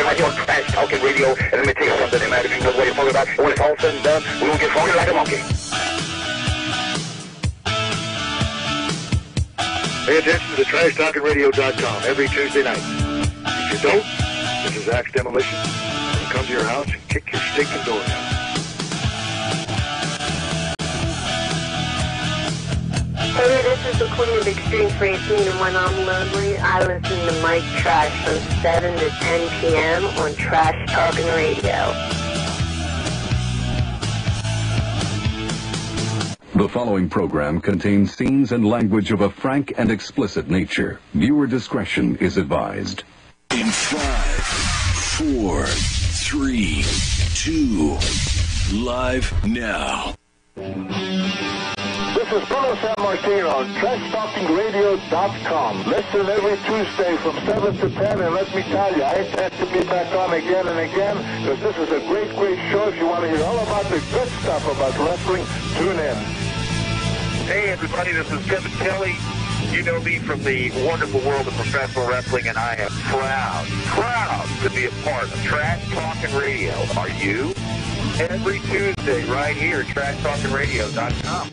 talking right here on Trash Talking Radio. And let me tell you something, no matter if you know what you're talking about, and when it's all said and done, we're going to get funky like a monkey. Pay attention to TrashTalkingRadio.com every Tuesday night. If you don't, this is Axe Demolition. We'll come to your house and kick your stinking door down. Hey, this is the Queen of Extreme Francine, and when I'm lonely, I listen to Mike Trash from 7 to 10 p.m. on Trash Talking Radio. The following program contains scenes and language of a frank and explicit nature. Viewer discretion is advised. In 5, 4, 3, 2, live now. This is Bruno Sammartino on TrashTalkingRadio.com. Listen every Tuesday from 7 to 10, and let me tell you, I intend to be back on again and again, because this is a great, great show. If you want to hear all about the good stuff about wrestling, tune in. Hey, everybody, this is Kevin Kelly. You know me from the wonderful world of professional wrestling, and I am proud to be a part of Trash Talking Radio. Are you? Every Tuesday right here at TrashTalkingRadio.com.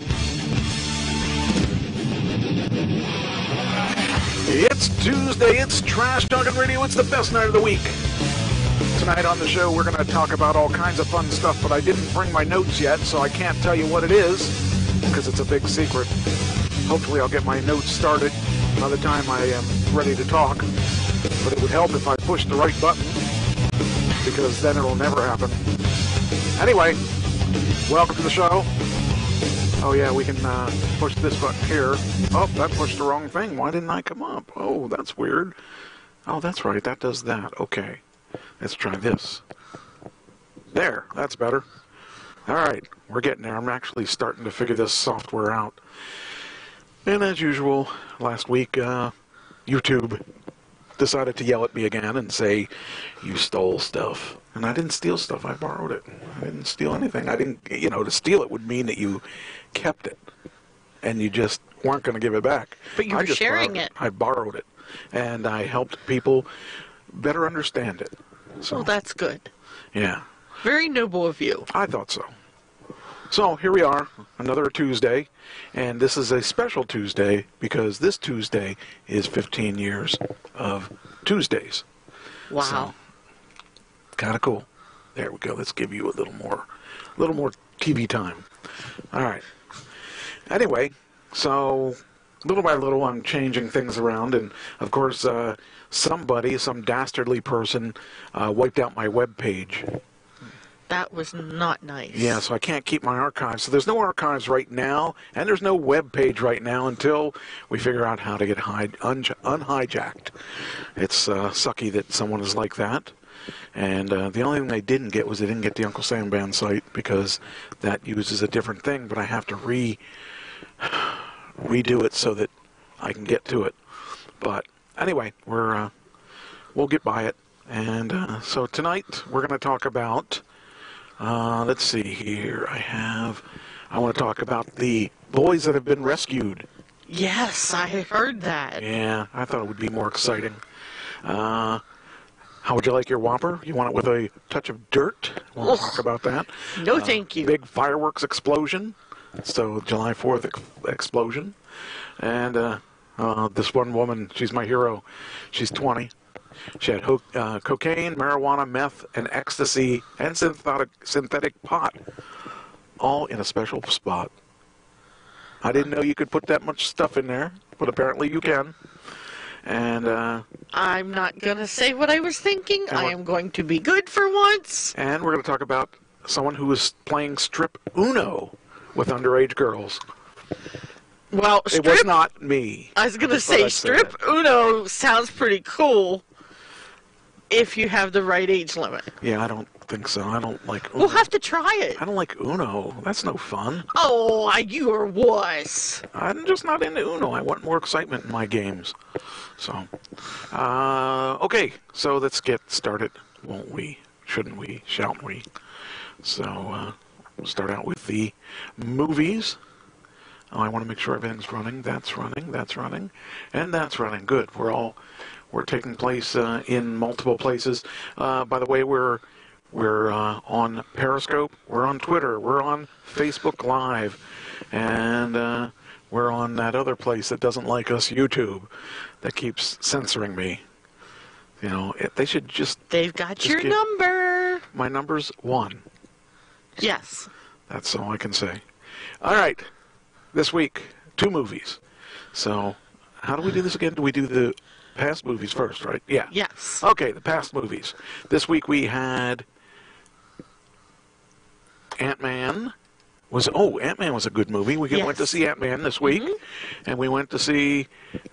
It's Tuesday, it's Trash Talking Radio, it's the best night of the week. Tonight on the show, we're going to talk about all kinds of fun stuff, but I didn't bring my notes yet, so I can't tell you what it is, because it's a big secret. Hopefully I'll get my notes started by the time I am ready to talk, but it would help if I pushed the right button, because then it'll never happen. Anyway, welcome to the show. Oh yeah, we can push this button here. Oh, that pushed the wrong thing. Why didn't I come up? Oh, that's weird. Oh, that's right, that does that. Okay, let's try this. There, that's better. All right, we're getting there. I'm actually starting to figure this software out. And as usual, last week, YouTube decided to yell at me again and say, you stole stuff. And I didn't steal stuff, I borrowed it. I didn't steal anything. I didn't, to steal it would mean that you kept it. And you just weren't going to give it back. But you were sharing it. I borrowed it. And I helped people better understand it. So, well, that's good. Yeah. Very noble of you. I thought so. So here we are, another Tuesday, and this is a special Tuesday because this Tuesday is 15 years of Tuesdays. Wow. So, kind of cool. There we go. Let's give you a little more TV time. All right. Anyway, so little by little I'm changing things around, and of course some dastardly person wiped out my web page. That was not nice. Yeah, so I can't keep my archives. So there's no archives right now, and there's no web page right now until we figure out how to get unhijacked. It's sucky that someone is like that. And the only thing they didn't get was they didn't get the Uncle Sam Band site because that uses a different thing, but I have to redo it so that I can get to it. But anyway, we'll get by it. And so tonight we're going to talk about... let's see here. I want to talk about the boys that have been rescued. Yes, I heard that. Yeah, I thought it would be more exciting. How would you like your Whopper? You want it with a touch of dirt? Want to talk about that? No, thank you. Big fireworks explosion. So July 4th explosion. And this one woman, she's my hero. She's 20. She had cocaine, marijuana, meth, and ecstasy, and synthetic pot, all in a special spot. I didn't know you could put that much stuff in there, but apparently you can. And I'm not going to say what I was thinking. I am going to be good for once. And we're going to talk about someone who was playing strip Uno with underage girls. Well, it was not me. I was going to say strip Uno sounds pretty cool. If you have the right age limit. Yeah, I don't think so. I don't like Uno. We'll have to try it. I don't like Uno. That's no fun. Oh, you are wuss. I'm just not into Uno. I want more excitement in my games. So, okay. So let's get started, won't we? Shouldn't we? Shan't we? So, we'll start out with the movies. Oh, I want to make sure everything's running. That's running. That's running. And that's running. Good. We're all We're taking place in multiple places. By the way, we're on Periscope. We're on Twitter. We're on Facebook Live. And we're on that other place that doesn't like us, YouTube, that keeps censoring me. You know, they should just... They've got your number. My number's 1. Yes. That's all I can say. All right. This week, 2 movies. So, how do we do this again? Do we do the past movies first, right? Yeah. Yes. Okay, the past movies. This week we had Ant-Man. Ant-Man was a good movie. We went to see Ant-Man this week, and we went to see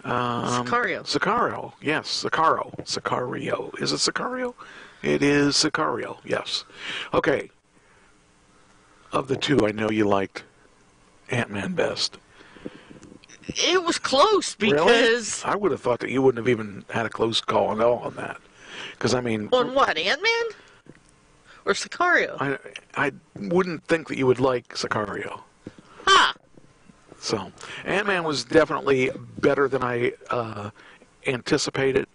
Sicario. Sicario, yes, Sicario. Is it Sicario? It is Sicario, yes. Okay. Of the 2, I know you liked Ant-Man best. It was close because... Really? I would have thought that you wouldn't have even had a close call at all on that. Because, I mean... On what, Ant-Man? Or Sicario? I wouldn't think that you would like Sicario. Ha! So, Ant-Man was definitely better than I anticipated,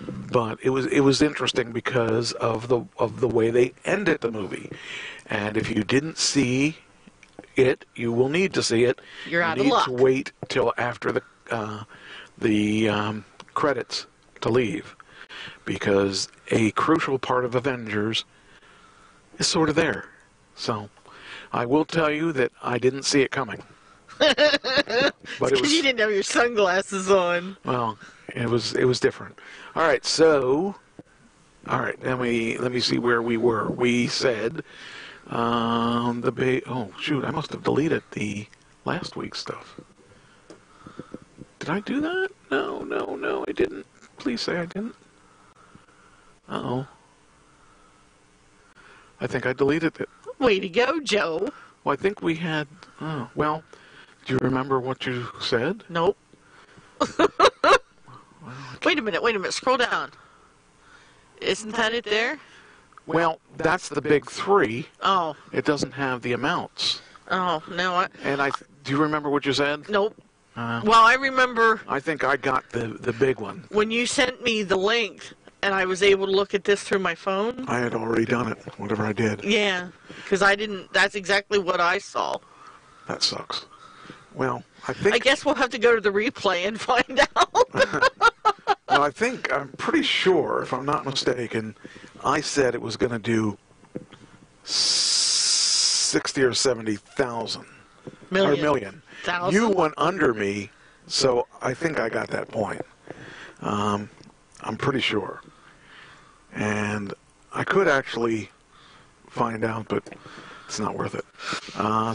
but it was interesting because of the way they ended the movie. And if you didn't see it, you will need to see it. You're out of luck. You need to wait till after the credits to leave, because a crucial part of Avengers is sort of there. So, I will tell you that I didn't see it coming. But it was, you didn't have your sunglasses on. Well, it was different. All right, so, let me see where we were. We said oh shoot, I must have deleted the last week's stuff. Did I do that? No, I didn't. Please say I didn't. Uh-oh. I think I deleted it. Way to go, Joe. Well, I think we had... Oh, well, do you remember what you said? Nope. Wait a minute. Scroll down. Isn't that it there? Well, that's the big 3. Oh. It doesn't have the amounts. Oh, no. Do you remember what you said? Nope. Well, I remember... I think I got the big one. When you sent me the link... And I was able to look at this through my phone. I had already done it, whatever I did. Yeah, because I didn't... That's exactly what I saw. That sucks. Well, I guess we'll have to go to the replay and find out. Well, I'm pretty sure, if I'm not mistaken, I said it was going to do 60 or 70,000. Million. Thousand? You went under me, so I think I got that point. I'm pretty sure. And I could actually find out, but it's not worth it.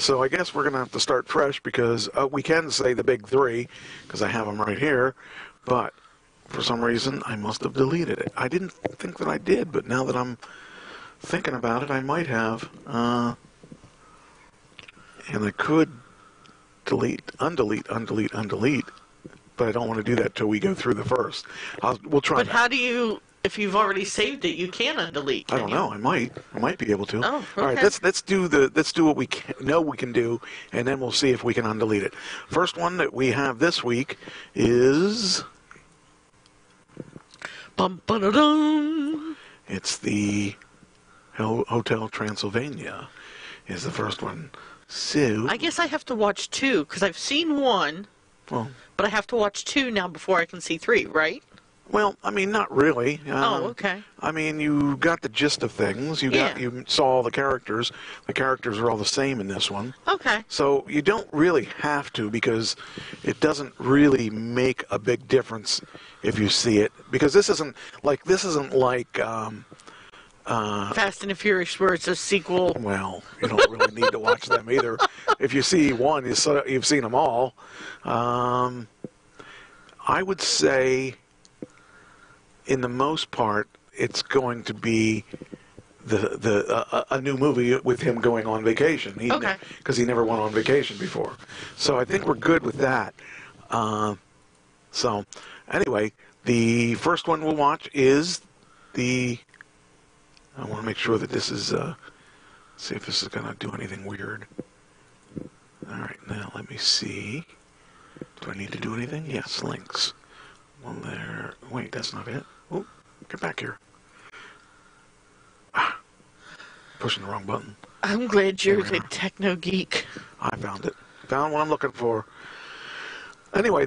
So I guess we're going to have to start fresh because we can say the big 3 because I have them right here, but for some reason I must have deleted it. I didn't think that I did, but now that I'm thinking about it, I might have. And I could undelete, but I don't want to do that till we go through the first. We'll try. But how do you, if you've already saved it, you can undelete? I don't know. I might be able to. Oh, okay. All right. Let's do what we know we can do, and then we'll see if we can undelete it. First one that we have this week is. Bum, ba-da-dum. It's the Hotel Transylvania. Is the first one. So. I guess I have to watch 2 because I've seen 1. Well. But I have to watch 2 now before I can see 3, right? Well, I mean, not really. Okay. I mean, you got the gist of things. You saw all the characters. The characters are all the same in this one. Okay. So you don't really have to because it doesn't really make a big difference if you see it. Because this isn't like Fast and the Furious, where it's a sequel. Well, you don't really need to watch them either. If you see one, you've seen them all. I would say, in the most part, it's going to be a new movie with him going on vacation. Okay. Because he never went on vacation before. So I think we're good with that. So, anyway, the first one we'll watch is the... I want to make sure that this is... see if this is going to do anything weird. All right, now let me see. Do I need to do anything? Yes, links. Well, there. Wait, that's not it. Oh, get back here. Pushing the wrong button. I'm glad you're the techno geek. I found it. Found what I'm looking for. Anyway,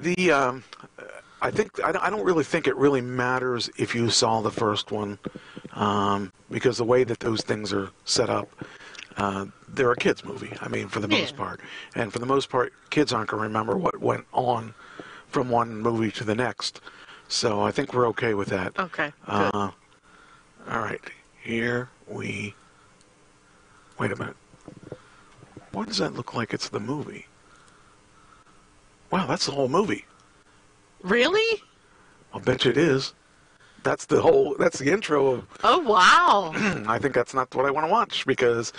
I don't really think it really matters if you saw the first one, because the way that those things are set up, they're a kids' movie. I mean, for the most part, and for the most part, kids aren't going to remember what went on from one movie to the next. So I think we're okay with that. Okay. Good. All right. Here we. Wait a minute. Why does that look like it's the movie? Wow, that's the whole movie. Really? I'll bet you it is. That's the intro of... Oh, wow. I think that's not what I want to watch, because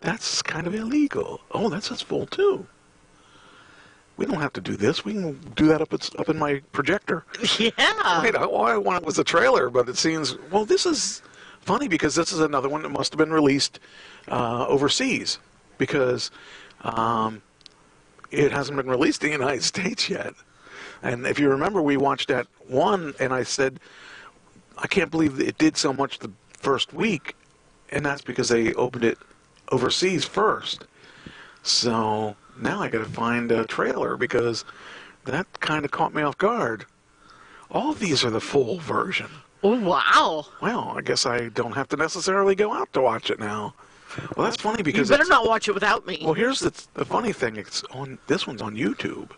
that's kind of illegal. Oh, that says full, too. We don't have to do this. We can do that up in my projector. Yeah. Wait, all I wanted was a trailer, but it seems... Well, this is funny, because this is another one that must have been released overseas, because it hasn't been released in the United States yet. And if you remember, we watched that one, and I said, I can't believe it did so much the first week, and that's because they opened it overseas first. So now I got to find a trailer, because that kind of caught me off guard. All of these are the full version. Oh, wow. Well, I guess I don't have to necessarily go out to watch it now. Well, that's funny, because you better not watch it without me. Well, here's the funny thing. This one's on YouTube.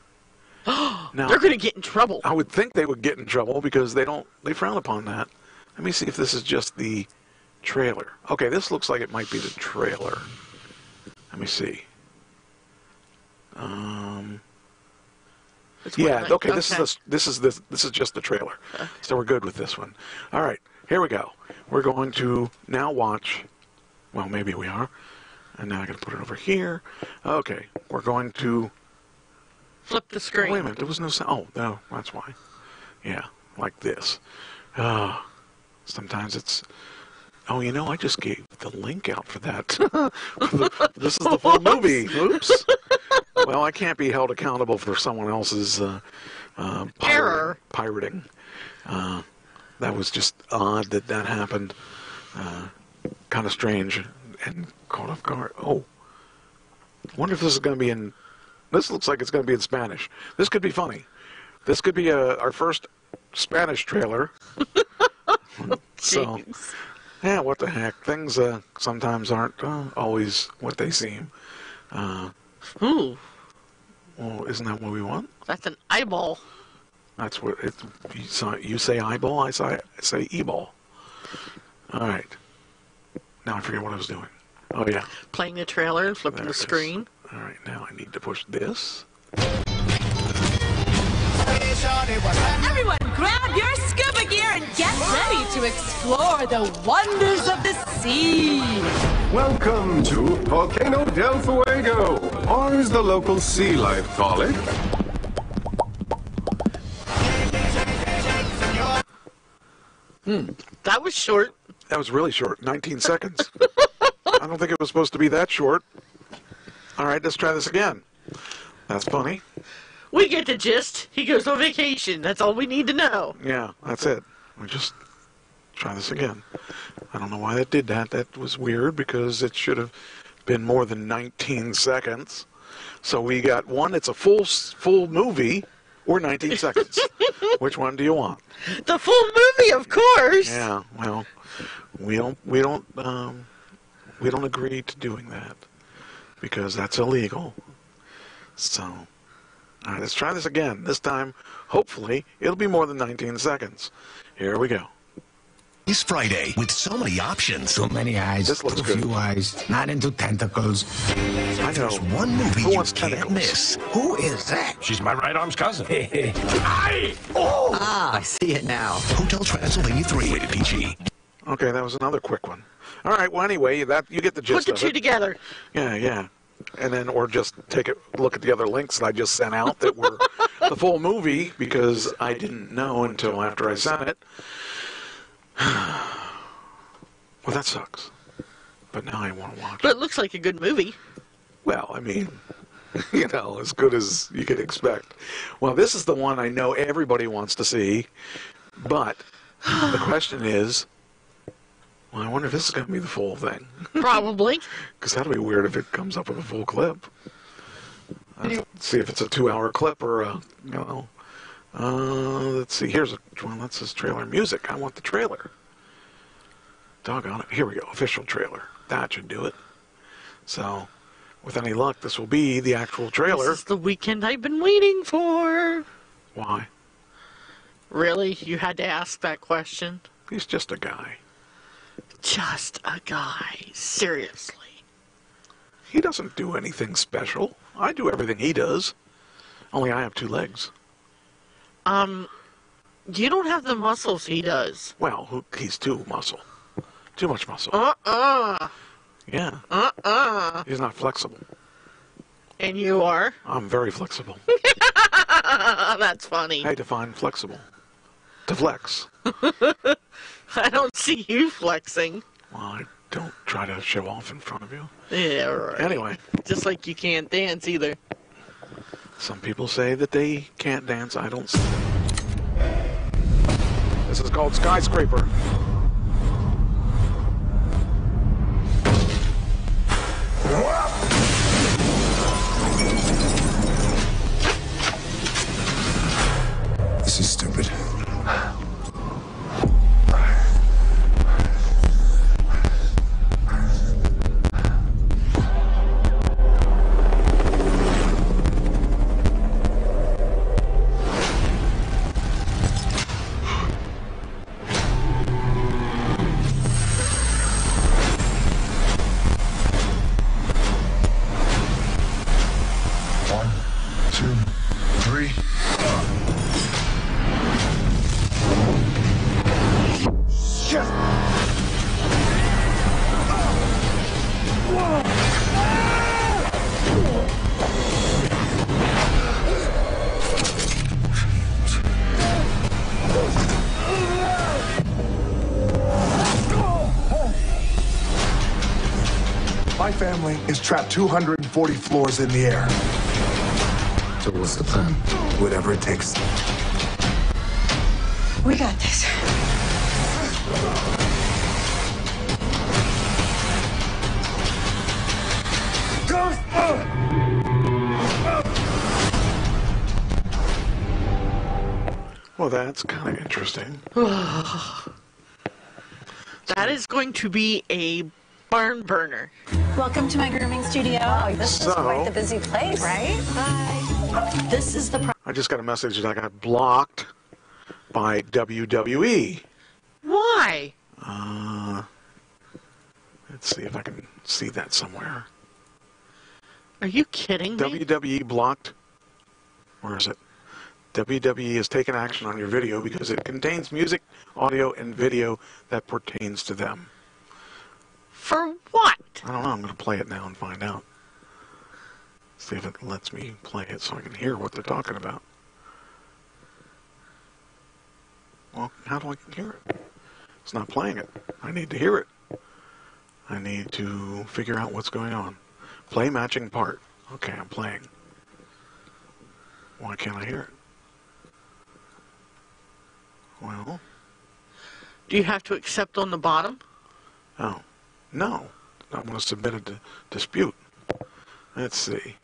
Now, they're going to get in trouble. I would think they would get in trouble, because they frown upon that. Let me see if this is just the trailer. Okay, this looks like it might be the trailer. Let me see. Yeah, okay, this is just the trailer. So we're good with this one. All right, here we go. We're going to now watch. Well, maybe we are. And now I got to put it over here. Okay, we're going to flip the screen. Oh, wait a minute, there was no sound. Oh, no, that's why. Yeah, like this. Sometimes it's... Oh, you know, I just gave the link out for that. This is the full movie. Oops. Well, I can't be held accountable for someone else's pirating. That was just odd that happened. Kind of strange and caught off guard. Oh, wonder if this is going to be in... This looks like it's going to be in Spanish. This could be funny. This could be our first Spanish trailer. So, yeah, what the heck. Things sometimes aren't always what they seem. Ooh. Well, isn't that what we want? That's an eyeball. That's what it... You say eyeball, I say e-ball. All right. Now I forget what I was doing. Oh, yeah. Playing the trailer and flipping the screen. All right, now I need to push this. Everyone, grab your scuba gear and get ready to explore the wonders of the sea. Welcome to Volcano del Fuego, or as the local sea life call it. That was short. That was really short, 19 seconds. I don't think it was supposed to be that short. All right, let's try this again. That's funny. We get the gist. He goes on vacation. That's all we need to know. Yeah, that's it. We just try this again. I don't know why that did that. That was weird, because it should have been more than 19 seconds. So we got one. It's a full movie, or 19 seconds. Which one do you want? The full movie, of course. Yeah. Well, we don't agree to doing that, because that's illegal. So, all right, let's try this again. This time, hopefully, it'll be more than 19 seconds. Here we go. It's Friday with so many options. So many eyes. This looks too good. few eyes. Not into tentacles. I know. There's one movie Who you wants can't tentacles? miss. Who is that? She's my right arm's cousin. Aye! Oh! Ah, I see it now. Hotel Transylvania 3, rated PG. Okay, that was another quick one. All right, well, anyway, that you get the gist Put of the two it. together. Yeah. And then, or just look at the other links that I just sent out that were the full movie, because I didn't know until after I sent it. Well, that sucks. But now I want to watch But it. it looks like a good movie. Well, I mean, You know, as good as you could expect. Well, this is the one I know everybody wants to see, but the question is, well, I wonder if this is going to be the full thing. Probably. Because that'll be weird if it comes up with a full clip. Let's see if it's a 2-hour clip or a, you know. Let's see. Here's well, that's his trailer music. I want the trailer. Doggone it. Here we go. Official trailer. That should do it. So, with any luck, this will be the actual trailer. This is the weekend I've been waiting for. Why? Really? You had to ask that question? He's just a guy. Just a guy. Seriously. He doesn't do anything special. I do everything he does. Only I have 2 legs. You don't have the muscles he does. Well, he's too muscle. Too much muscle. Yeah. He's not flexible. And you are? I'm very flexible. That's funny. I define flexible. To flex. I don't see you flexing. Well, I don't try to show off in front of you. Yeah, right. Anyway. Just like you can't dance either. Some people say that they can't dance. I don't see it. This is called Skyscraper. This is stupid. My family is trapped 240 floors in the air. So what's the plan? Whatever it takes. We got this. Well, that's kind of interesting. That is going to be a barn burner. Welcome to my grooming studio. Oh, this is quite the busy place, right? Hi. This is the. I just got a message that I got blocked by WWE. Why? Let's see if I can see that somewhere. Are you kidding me? WWE blocked. Where is it? WWE has taken action on your video because it contains music, audio, and video that pertains to them. For what? I don't know. I'm going to play it now and find out. See if it lets me play it so I can hear what they're talking about. Well, how do I hear it? It's not playing it. I need to hear it. I need to figure out what's going on. Play matching part. Okay, I'm playing. Why can't I hear it? Well. Do you have to accept on the bottom? Oh. No. I'm going to submit a dispute. Let's see.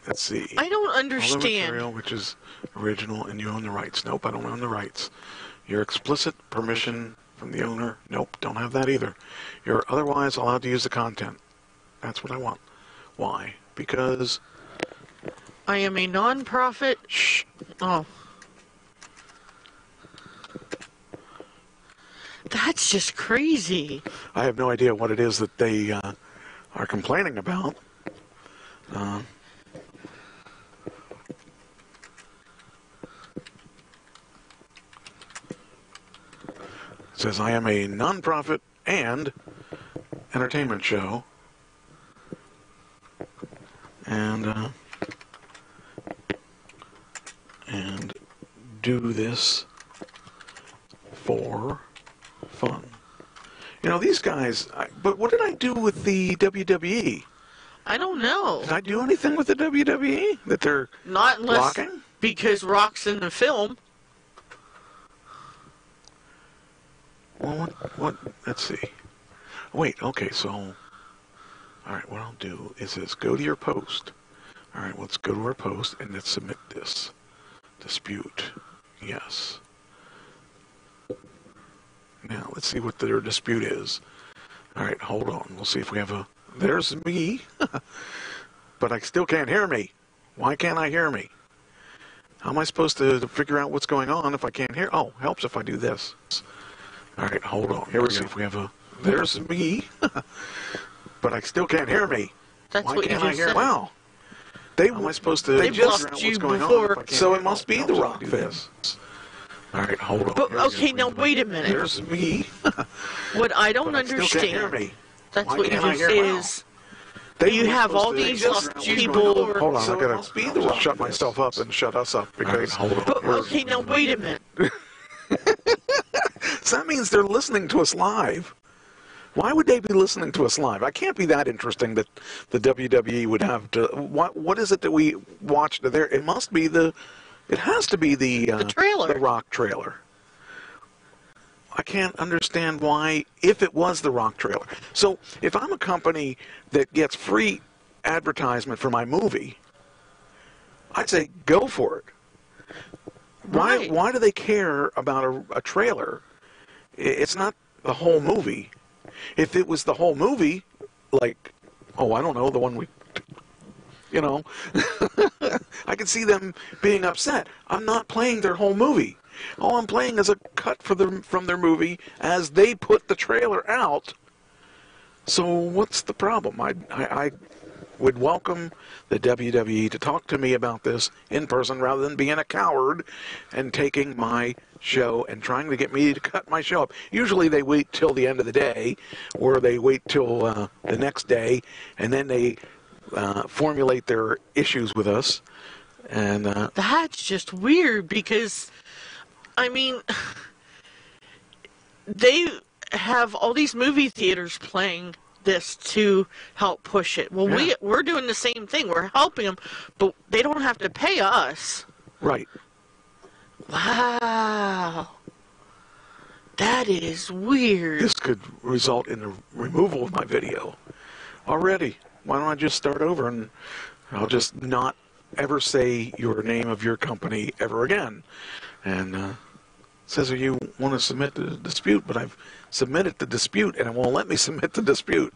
Let's see. I don't All the understand. material which is original and you own the rights. Nope, I don't own the rights. Your explicit permission from the owner. Nope, don't have that either. You're otherwise allowed to use the content. That's what I want. Why? Because I am a non-profit. Shh. Oh. That's just crazy. I have no idea what it is that they are complaining about. It says, I am a non-profit and entertainment show. And do this for fun. You know, these guys, but what did I do with the WWE? I don't know. Did I do anything with the WWE that they're not unless blocking? Because Rock's in the film. Well, what? Let's see. Wait, okay, so, all right, what I'll do is go to your post. All right, let's go to our post and let's submit this. Dispute. Yes. Now, let's see what their dispute is. All right, hold on. We'll see if we have a... There's me. But I still can't hear me. Why can't I hear me? How am I supposed to figure out what's going on if I can't hear? Oh, helps if I do this. All right, hold on. Here we go. See if we have a... There's me. But I still can't hear me. That's Why what can't you I just hear? said. Wow. How am I supposed to... They figure blocked out you what's going before. on so it must be the Rock Fist. All right, hold on. But, okay, now wait a minute. There's me. What I don't But I still can't hear understand, me. that's Why what you can't I just hear now? is, They you were have all supposed to these figure out what's going people... on. Hold on, I gotta shut myself up and shut us up because... hold on. But, okay, now wait a minute. So that means they're listening to us live. Why would they be listening to us live? I can't be that interesting that the WWE would have to... What is it that we watched there? It must be the... It has to be the trailer. The Rock trailer. I can't understand why, if it was the Rock trailer. So, if I'm a company that gets free advertisement for my movie, I'd say go for it. Right. Why do they care about a trailer? It's not the whole movie. If it was the whole movie, like, oh, I don't know, the one we... You know, I could see them being upset. I'm not playing their whole movie. All I'm playing is a cut from their movie as they put the trailer out. So what's the problem? I would welcome the WWE to talk to me about this in person rather than being a coward and taking my show and trying to get me to cut my show up. Usually they wait till the end of the day, or they wait till the next day, and then they formulate their issues with us. And that's just weird because... I mean, they have all these movie theaters playing this to help push it. Well, yeah. we're doing the same thing. We're helping them, but they don't have to pay us. Right. Wow. That is weird. This could result in the removal of my video already. Why don't I just start over and I'll just not ever say your name of your company ever again. And says you want to submit the dispute, but I've submitted the dispute and it won't let me submit the dispute.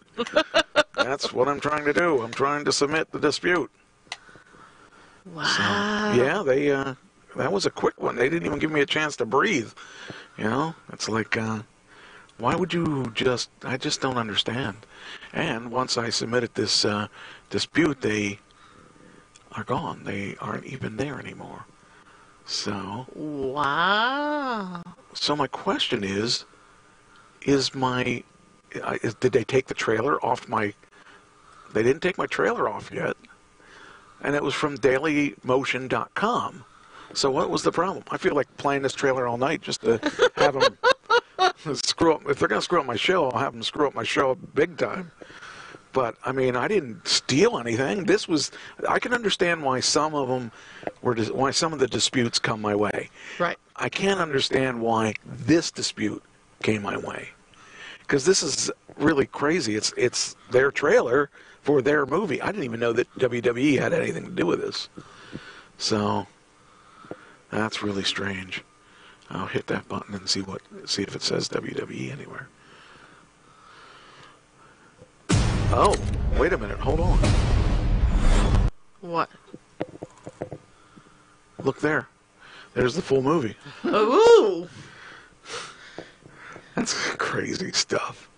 That's what I'm trying to do. I'm trying to submit the dispute. Wow. So, yeah, they that was a quick one. They didn't even give me a chance to breathe. You know, it's like, why would you just... I just don't understand. And once I submitted this dispute, they are gone. They aren't even there anymore. So... Wow. So my question is my... did they take the trailer off my... They didn't take my trailer off yet. And it was from dailymotion.com. So what was the problem? I feel like playing this trailer all night just to have them screw up. If they're going to screw up my show, I'll have them screw up my show big time. But, I mean, I didn't steal anything. This was... I can understand why some of them were... Why some of the disputes come my way. Right. I can't understand why this dispute came my way. Because this is really crazy. It's their trailer for their movie. I didn't even know that WWE had anything to do with this. So... That's really strange. I'll hit that button and see if it says WWE anywhere. Oh, wait a minute. Hold on. What? Look there. There's the full movie. Ooh. That's crazy stuff.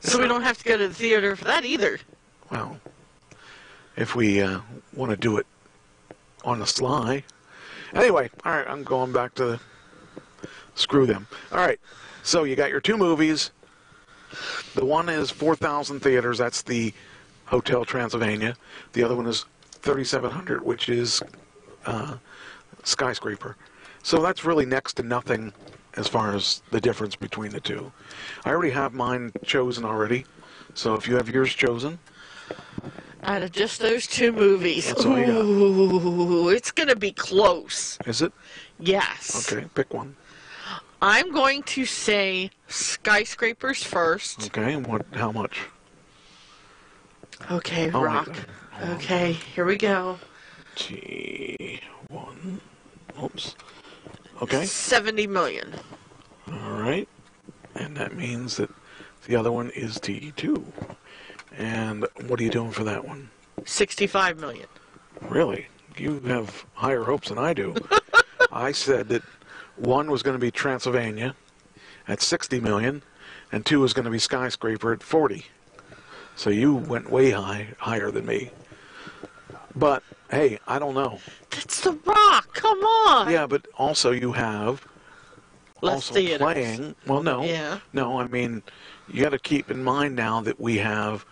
So we don't have to go to the theater for that either. Well, if we want to do it on the sly. Anyway, all right, I'm going back to screw them. All right, so you got your two movies. The one is 4,000 theaters. That's the Hotel Transylvania. The other one is 3,700, which is Skyscraper. So that's really next to nothing as far as the difference between the two. I already have mine chosen already, so if you have yours chosen. Out of just those two movies, That's all you got. ooh, it's going to be close. Is it? Yes. Okay, pick one. I'm going to say Skyscrapers first. Okay, and how much? Okay, Oh, Rock. Okay, here we go. T1. Oops. Okay. 70 million. All right. And that means that the other one is T2. And what are you doing for that one? 65 million. Really? You have higher hopes than I do. I said that one was going to be Transylvania at 60 million, and two was going to be Skyscraper at 40. So you went way higher than me. But, hey, I don't know. That's The Rock. Come on. Yeah, but also you have Less also theaters. playing. Well, no. Yeah. No, I mean, you got to keep in mind now that we have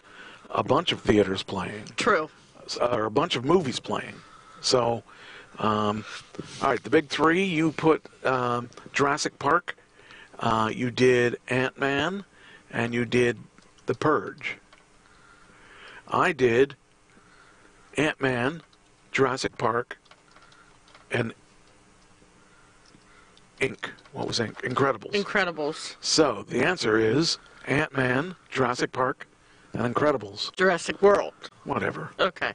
a bunch of theaters playing. True. Or a bunch of movies playing. So, all right, the big three, you put Jurassic Park, you did Ant-Man, and you did The Purge. I did Ant-Man, Jurassic Park, and Inc. What was Inc? Incredibles. Incredibles. So, the answer is Ant-Man, Jurassic Park, and Incredibles. Jurassic World. Whatever. Okay.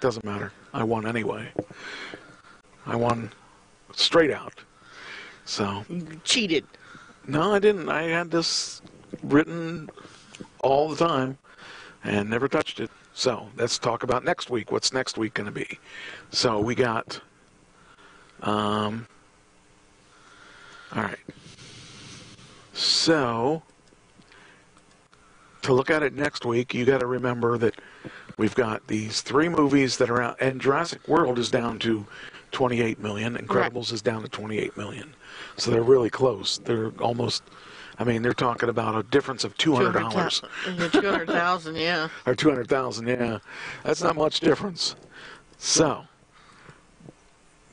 Doesn't matter. I won anyway. I won straight out. So. You cheated. No, I didn't. I had this written all the time and never touched it. So, let's talk about next week. What's next week going to be? So, we got... all right. So, to look at it next week, you got to remember that we've got these three movies that are out, and Jurassic World is down to 28 million. Incredibles is down to 28 million. So they're really close. They're almost, I mean, they're talking about a difference of $200. 200,000, yeah. Or 200,000, yeah. That's not much difference. So,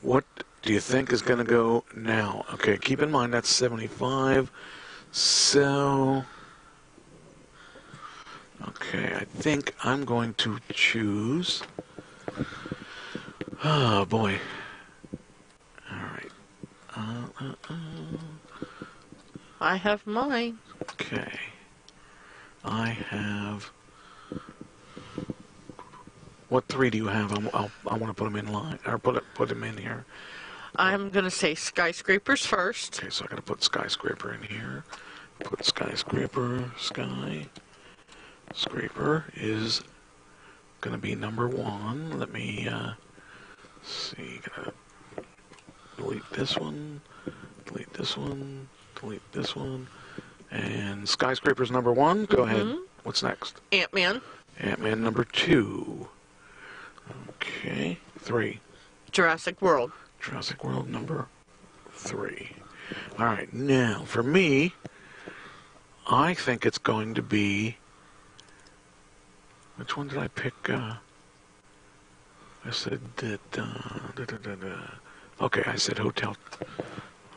what do you think is going to go now? Okay, keep in mind that's 75. So, okay, I think I'm going to choose. Oh, boy. All right. I have mine. Okay. I have... What three do you have? I want to put them in line, or put them in here. I'm going to say Skyscrapers first. Okay, so I got to put Skyscraper in here. Put Skyscraper, Skyscraper is going to be number one. Let me see. Gotta delete this one, delete this one, delete this one. And Skyscraper's number one. Go ahead. What's next? Ant-Man. Ant-Man number two. Okay, three. Jurassic World. Jurassic World number three. All right, now for me, I think it's going to be. Which one did I pick? I said that. Okay, I said hotel.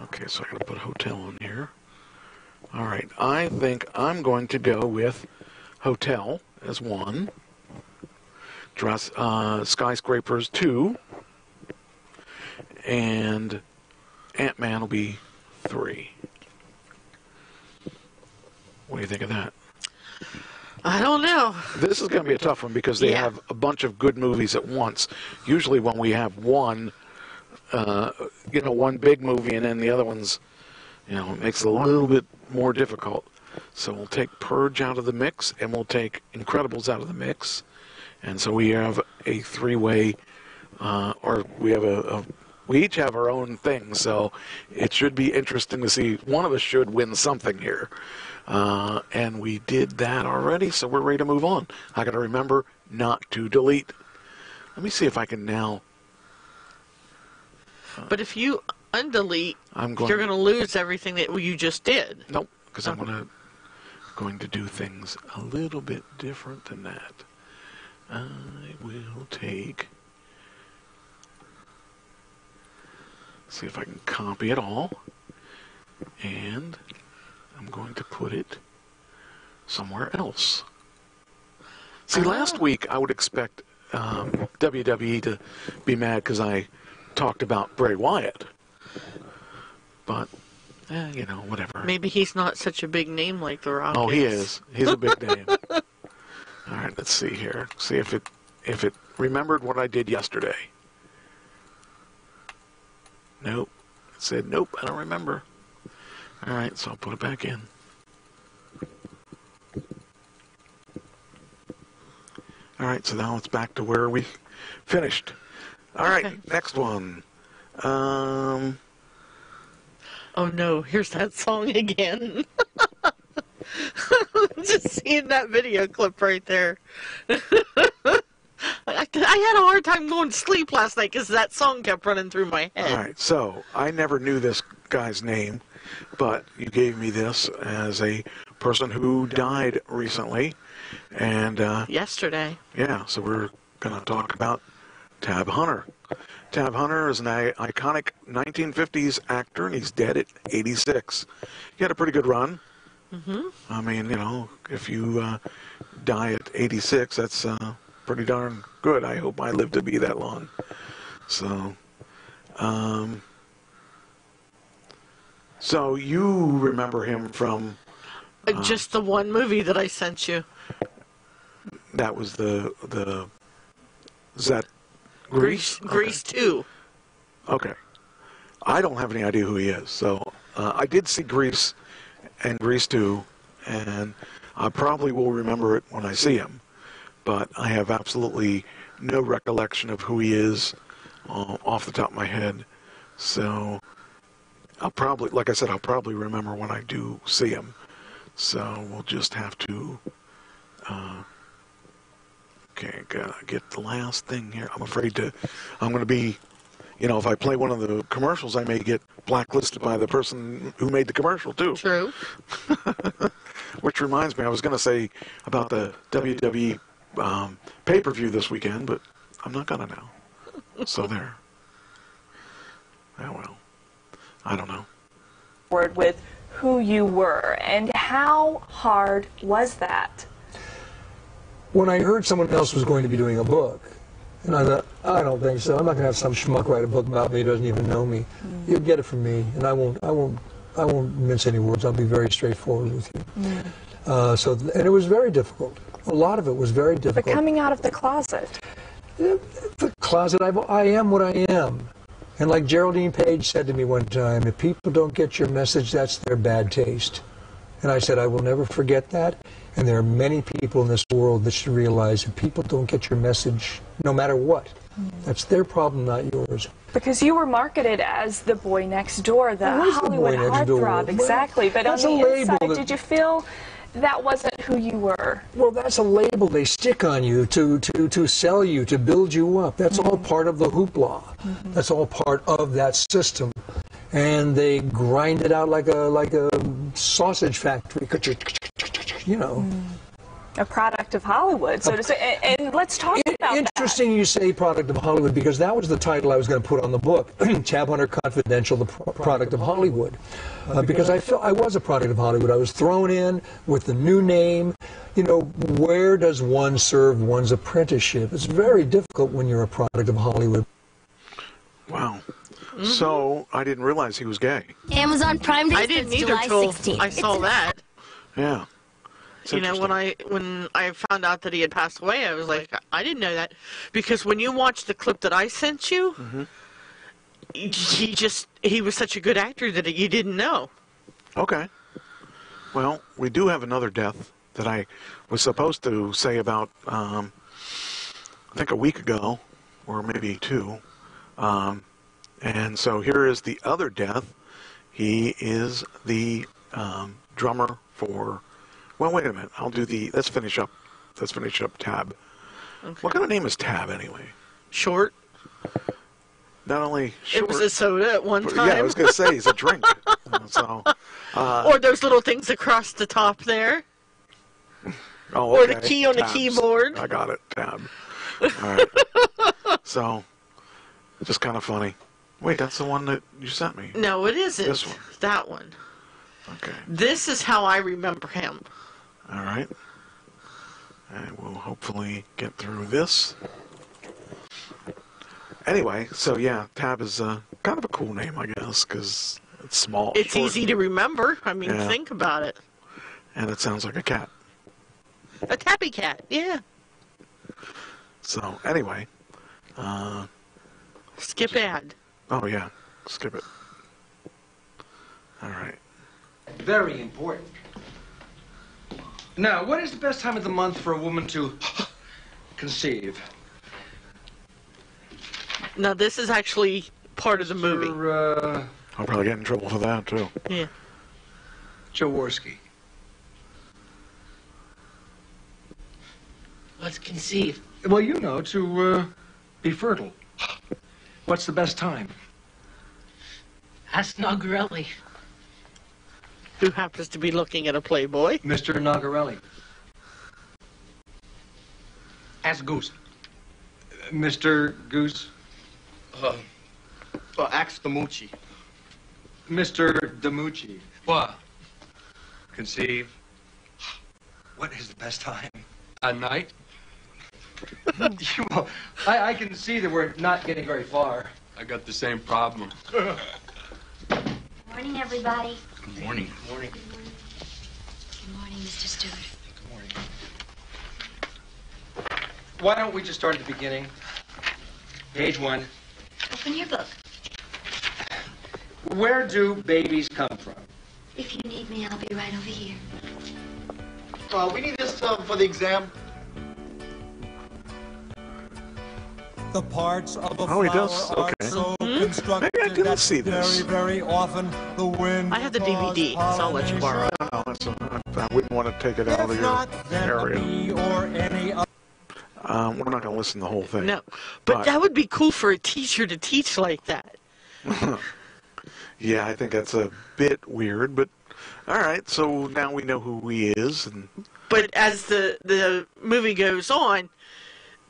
Okay, so I gotta put hotel on here. All right, I think I'm going to go with hotel as one. Skyscrapers 2, and Ant-Man will be 3. What do you think of that? I don't know. This is going to be a tough one because they have a bunch of good movies at once. Usually when we have one, one big movie and then the other one's, it makes it a little bit more difficult. So we'll take Purge out of the mix and we'll take Incredibles out of the mix. And so we have a three-way, or we have we each have our own thing. So it should be interesting to see. One of us should win something here. And we did that already, so we're ready to move on. I got to remember not to delete. Let me see if I can now. But if you undelete, you're going to lose everything that you just did. Nope, because I'm going to do things a little bit different than that. I will take, see if I can copy it all, And I'm going to put it somewhere else. See, last week I would expect WWE to be mad because I talked about Bray Wyatt. But, you know, whatever. Maybe he's not such a big name like The Rock. Oh, he is. He's a big name. All right, let's see here. See if it remembered what I did yesterday. Nope. It said, nope, I don't remember. All right, so I'll put it back in. All right, so now it's back to where we finished. All right, next one. Oh no, here's that song again. Just seeing that video clip right there. I had a hard time going to sleep last night because that song kept running through my head. All right, so I never knew this guy's name, but you gave me this as a person who died recently. And yesterday. Yeah, so we're going to talk about Tab Hunter. Tab Hunter is an iconic 1950s actor, and he's dead at 86. He had a pretty good run. Mm-hmm. I mean, you know, if you die at 86, that's pretty darn good. I hope I live to be that long. So, so you remember him from... just the one movie that I sent you. That was the is that Grease? Grease 2. Okay. I don't have any idea who he is. So I did see Grease and Grease 2, and I probably will remember it when I see him. But I have absolutely no recollection of who he is off the top of my head. So I'll probably, like I said, I'll probably remember when I do see him. So we'll just have to... Okay, gotta get the last thing here. I'm going to be, you know, if I play one of the commercials, I may get blacklisted by the person who made the commercial, too. True. Which reminds me, I was going to say about the WWE pay-per-view this weekend, but I'm not going to now. So there. Oh, well. I don't know. With who you were, and how hard was that? When I heard someone else was going to be doing a book, and I thought, I don't think so. I'm not going to have some schmuck write a book about me who doesn't even know me. You'll get it from me, and I won't mince any words. I'll be very straightforward with you. And it was very difficult. A lot of it was very difficult. But coming out of the closet. The closet, I am what I am. And like Geraldine Page said to me one time, if people don't get your message, that's their bad taste. And I said, I will never forget that. And there are many people in this world that should realize if people don't get your message, no matter what, that's their problem, not yours. Because you were marketed as the boy next door, the Hollywood heartthrob, exactly. But on the inside, did you feel that wasn't who you were? Well, that's a label they stick on you to sell you, to build you up. That's all part of the hoopla. That's all part of that system. And they grind it out like a sausage factory, you know. A product of Hollywood, so to say. And let's talk about that. Interesting you say product of Hollywood, because that was the title I was going to put on the book, Tab Hunter Confidential, the product of Hollywood. Because I felt I was a product of Hollywood. I was thrown in with the new name. You know, where does one serve one's apprenticeship? It's very difficult when you're a product of Hollywood. Wow. So, I didn't realize he was gay. Amazon Prime Day I didn't either July till 16th. I saw that. Yeah. You know, when I found out that he had passed away, I was like, I didn't know that. Because when you watch the clip that I sent you, he was such a good actor that you didn't know. Okay. Well, we do have another death that I was supposed to say about, I think a week ago, or maybe 2. And so here is the other death. He is the drummer for... Well, wait a minute. Let's finish up Tab. Okay. What kind of name is Tab, anyway? Short. Not only short. It was a soda at one time. Yeah, I was going to say, it's a drink. Or those little things across the top there. Oh, okay. Or the key on Tabs. the keyboard. I got it. Tab. All right. So, just kind of funny. Wait, that's the one that you sent me. No, it isn't. This one. That one. Okay. This is how I remember him. All right. I will hopefully get through this. Anyway, so yeah, Tab is kind of a cool name, I guess, because it's small. It's short, easy to remember. I mean, Yeah. think about it. and it sounds like a cat. A tabby cat, yeah. So anyway, skip ad. Oh yeah, skip it. All right. Very important. Now, what is the best time of the month for a woman to conceive? Now, this is actually part of the movie. I'll probably get in trouble for that too. Yeah. Jaworski. Let's conceive. Well, you know, to be fertile. What's the best time? Ask Nogarelli. Who happens to be looking at a Playboy. Mr. Nogarelli. Ask Goose. Mr. Goose. Well, ask Damucci. Mr. Damucci. What? Conceive. What is the best time? At night? Well, I can see that we're not getting very far. I got the same problem. Morning, everybody. Good morning. Good morning. Good morning, Mr. Stewart. Good morning. Why don't we just start at the beginning? Page 1. Open your book. Where do babies come from? If you need me, I'll be right over here. We need this for the exam. The parts of a Oh, he flower does? are Okay. so constructed Maybe I didn't that see this. very often the wind I have the DVD, so I'll let you borrow it. No, I wouldn't want to take it out of your area. or any other. We're not going to listen to the whole thing. No, but that would be cool for a teacher to teach like that. Yeah, I think that's a bit weird, but all right. So now we know who he is, and But as the movie goes on,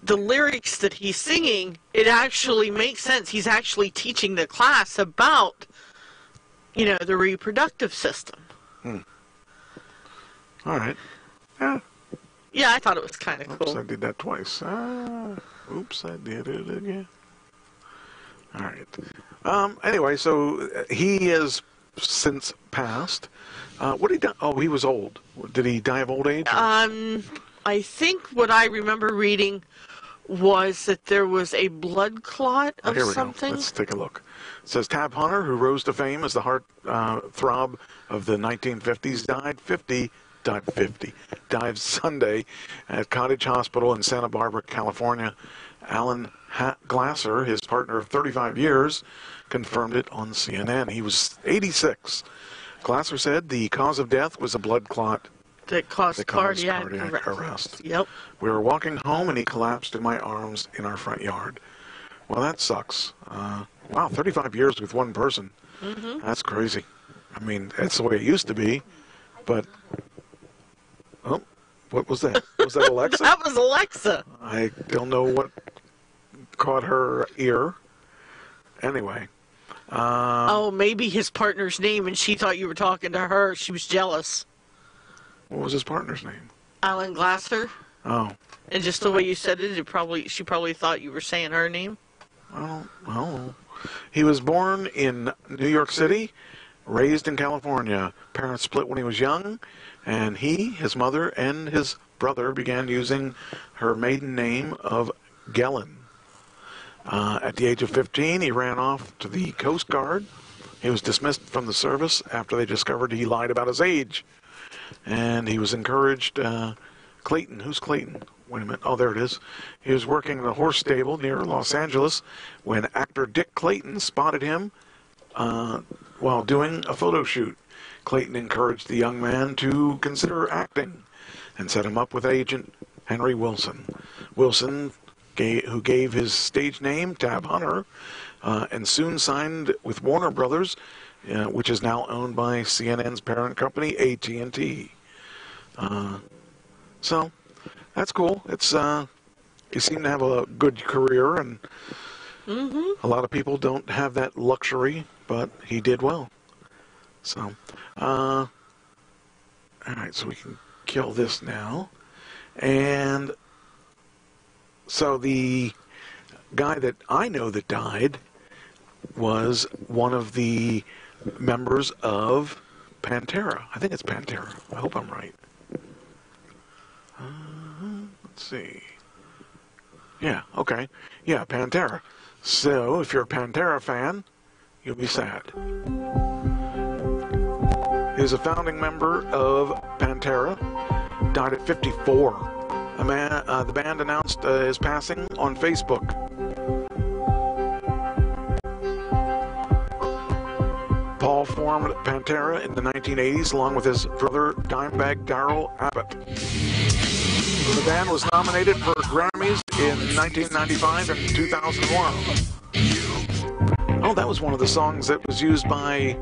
the lyrics that he's singing, it actually makes sense. He's actually teaching the class about, the reproductive system. All right. Yeah. Yeah, I thought it was kind of Oops, cool. I did that twice. Oops, I did it again. All right. Anyway, so he has since passed. What did he die? Oh, he was old. Did he die of old age? I think what I remember reading was that there was a blood clot of Here we something. go. Let's take a look. It says Tab Hunter, who rose to fame as the heart throb of the 1950s, died Sunday at Cottage Hospital in Santa Barbara, California. Alan Glasser, his partner of 35 years, confirmed it on CNN. He was 86. Glasser said the cause of death was a blood clot that caused cardiac arrest. Yep. We were walking home and he collapsed in my arms in our front yard. Well, that sucks. Wow, 35 years with one person. Mm-hmm. That's crazy. I mean, that's the way it used to be, but... Oh, what was that? Was that Alexa? That was Alexa. I don't know what caught her ear. Anyway. Oh, maybe his partner's name, and she thought you were talking to her. She was jealous. What was his partner's name? Alan Glasser. Oh. And just the way you said it, she probably thought you were saying her name. Oh. He was born in New York City, raised in California. Parents split when he was young, and he, his mother, and his brother began using her maiden name of Gellin. At the age of 15, he ran off to the Coast Guard. He was dismissed from the service after they discovered he lied about his age. And he was encouraged, Clayton, who's Clayton? Wait a minute, oh, there it is. He was working in a horse stable near Los Angeles when actor Dick Clayton spotted him while doing a photo shoot. Clayton encouraged the young man to consider acting and set him up with agent Henry Wilson. Wilson, who gave his stage name Tab Hunter, and soon signed with Warner Brothers, which is now owned by CNN's parent company, AT&T. So, that's cool. It's he seemed to have a good career, and a lot of people don't have that luxury, but he did well. So, all right, so we can kill this now. And so the guy that I know that died was one of the members of Pantera. I think it's Pantera. I hope I'm right. Let's see. Yeah, okay. Yeah, Pantera. So, if you're a Pantera fan, you'll be sad. He was a founding member of Pantera. Died at 54. The band announced his passing on Facebook. Paul formed Pantera in the 1980s along with his brother Dimebag Darrell Abbott. The band was nominated for Grammys in 1995 and 2001. Oh, that was one of the songs that was used by,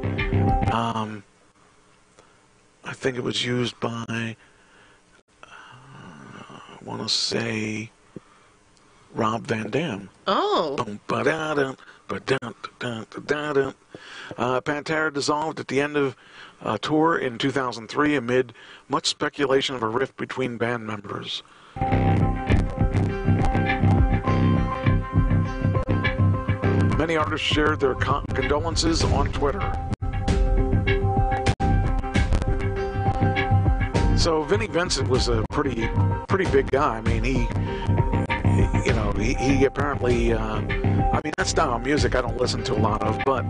I think it was used by, I want to say, Rob Van Dam. Oh. Pantera dissolved at the end of a tour in 2003 amid much speculation of a rift between band members. Many artists shared their condolences on Twitter. So Vinnie Vincent was a pretty big guy. I mean, he apparently, I mean, that style of music I don't listen to a lot of, but,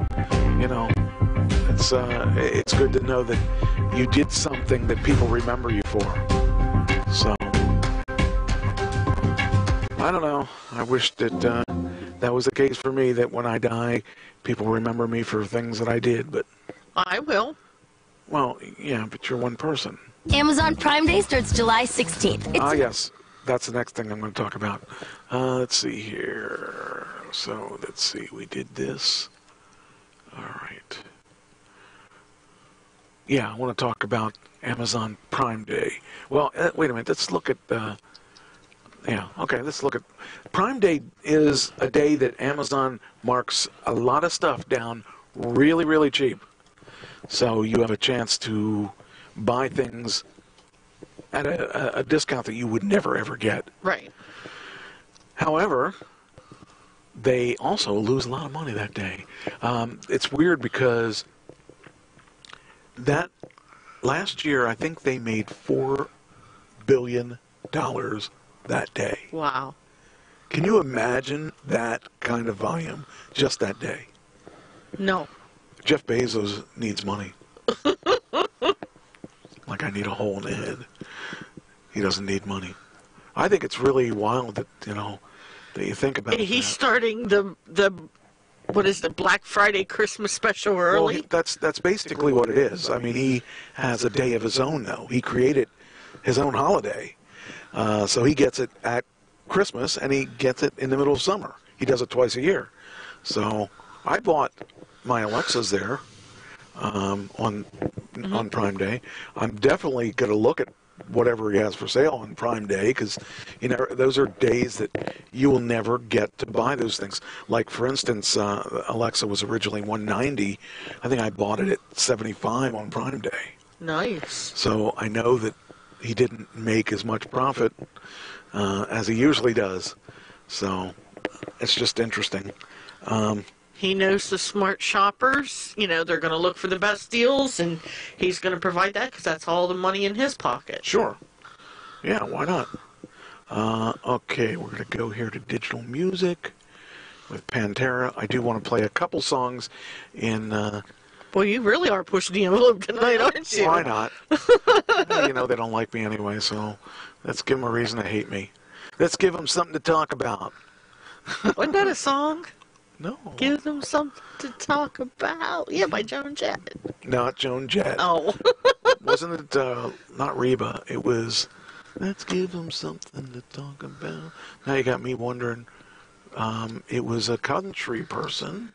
you know, it's good to know that you did something that people remember you for. So, I don't know. I wish that that was the case for me, that when I die, people remember me for things that I did, but... I will. Well, yeah, but you're one person. Amazon Prime Day starts July 16th. Yes. That's the next thing I'm going to talk about. Let's see here. So, let's see. We did this. All right. Yeah, I want to talk about Amazon Prime Day. Well, wait a minute. Let's look at... let's look at... Prime Day is a day that Amazon marks a lot of stuff down really, really cheap. So you have a chance to buy things at a discount that you would never, ever get. Right. However, they also lose a lot of money that day. It's weird because that last year, I think they made $4 billion that day. Wow. Can you imagine that kind of volume just that day? No. Jeff Bezos needs money. Like I need a hole in the head. He doesn't need money. I think it's really wild that, that you think about it. He's starting the what is the Black Friday Christmas special early? Well, that's basically what it is. I mean, he has a day of his own now. He created his own holiday. So he gets it at Christmas and he gets it in the middle of summer. He does it twice a year. So I bought my Alexas there on Prime Day. I'm definitely going to look at whatever he has for sale on Prime Day because, those are days that you will never get to buy those things. Like, for instance, Alexa was originally $190. I think I bought it at $75 on Prime Day. Nice. So I know that he didn't make as much profit as he usually does. So it's just interesting. He knows the smart shoppers. They're going to look for the best deals, and he's going to provide that because that's all the money in his pocket. Sure. Yeah, why not? Okay, we're going to go here to digital music with Pantera. I do want to play a couple songs in... Well, you really are pushing the envelope tonight, aren't you? Why not? They don't like me anyway, so let's give them a reason to hate me. Let's give them something to talk about. Wasn't that a song? No. Give them something to talk about. Yeah, by Joan Jett. Not Joan Jett. Oh. Wasn't it, not Reba, it was, let's give them something to talk about. Now you got me wondering, it was a country person.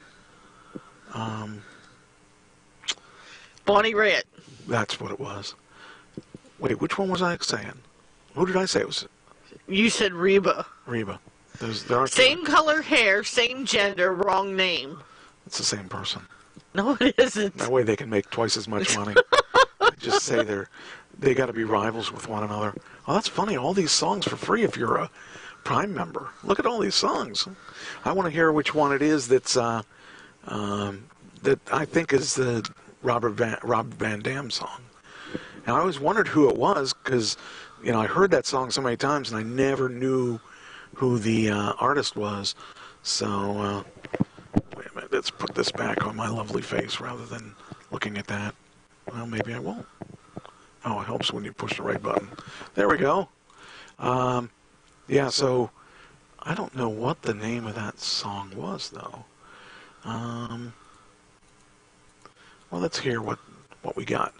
Bonnie Raitt. That's what it was. Wait, which one was I saying? Who did I say it was? You said Reba. Reba. There aren't same color hair, same gender, wrong name. It's the same person. No, it isn't. That way they can make twice as much money. Just say they got to be rivals with one another. Oh, that's funny. All these songs for free if you're a Prime member. Look at all these songs. I want to hear which one it is that's that I think is the Rob Van Dam song. And I always wondered who it was because, you know, I heard that song so many times and I never knew who the artist was. So, wait a minute. Let's put this back on my lovely face rather than looking at that. Well, maybe I won't. Oh, it helps when you push the right button. There we go. Yeah, so I don't know what the name of that song was, though. Well, let's hear what we got.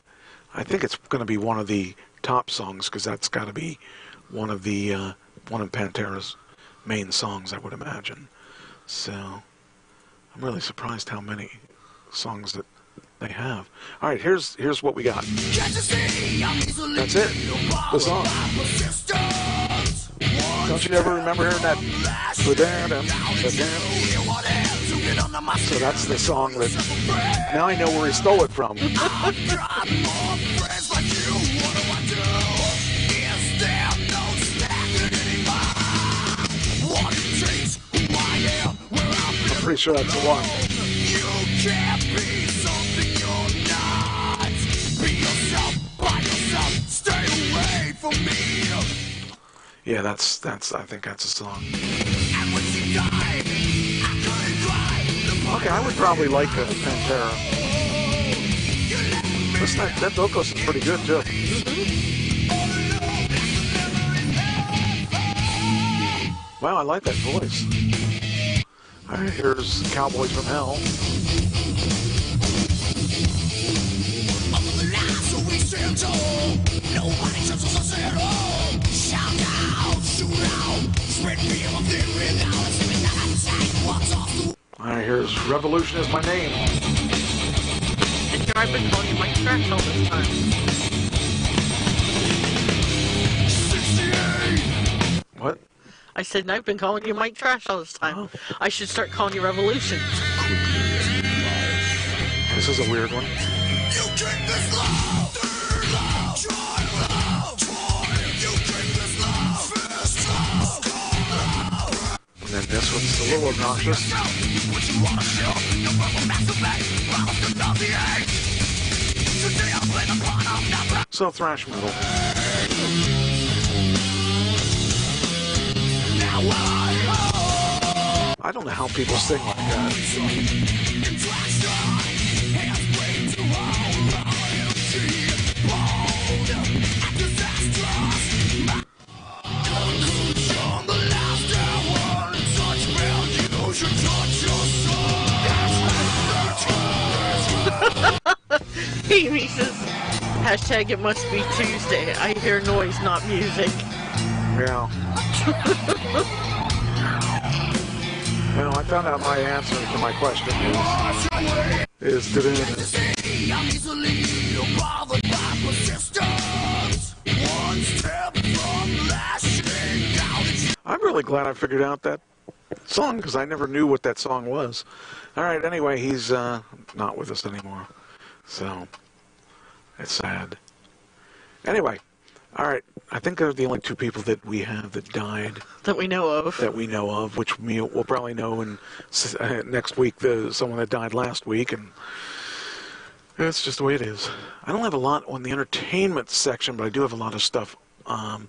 I think it's going to be one of the top songs because that's got to be one of Pantera's main songs, I would imagine. So I'm really surprised how many songs that they have. All right, here's what we got. That's it. The song. Don't you ever remember hearing that? So that's the song that. Now I know where he stole it from. I'm pretty sure that's the one. Yeah, that's. I think that's a song. Okay, I would probably like Pantera. That vocals is pretty good too. Wow, I like that voice. All right, here's Cowboys from Hell. Nobody touches us at all. Shout out, shoot out, spread fear of them without us. All right, here's Revolution Is My Name. And I've been calling you Mike Trash all this time. 68. What? I said, and I've been calling you Mike Trash all this time. Oh. I should start calling you Revolution. This is a weird one. You keep this love. And then this one's a little obnoxious. So thrash metal. I don't know how people sing like that. Amy says, hashtag it must be Tuesday. I hear noise, not music. Yeah. Well, I found out my answer to my question is I'm really glad I figured out that song because I never knew what that song was. All right, anyway, he's not with us anymore. So, it's sad. Anyway, all right, I think they're the only two people that we have that died. That we know of. That we know of, which we'll probably know in next week, someone that died last week, and that's just the way it is. I don't have a lot on the entertainment section, but I do have a lot of stuff on...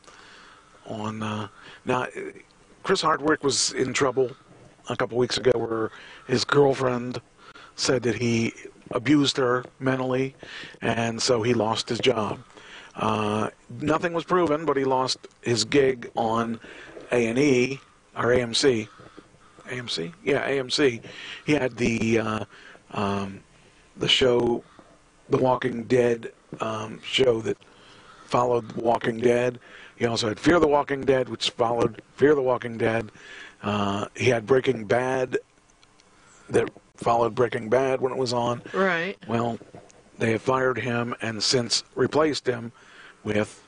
now, Chris Hardwick was in trouble a couple weeks ago where his girlfriend said that he abused her mentally, and so he lost his job. Nothing was proven, but he lost his gig on A&E, or AMC. AMC? Yeah, AMC. He had the show, The Walking Dead show that followed Walking Dead. He also had Fear the Walking Dead, which followed Fear the Walking Dead. He had Breaking Bad that followed Breaking Bad when it was on. Right. Well, they have fired him and since replaced him with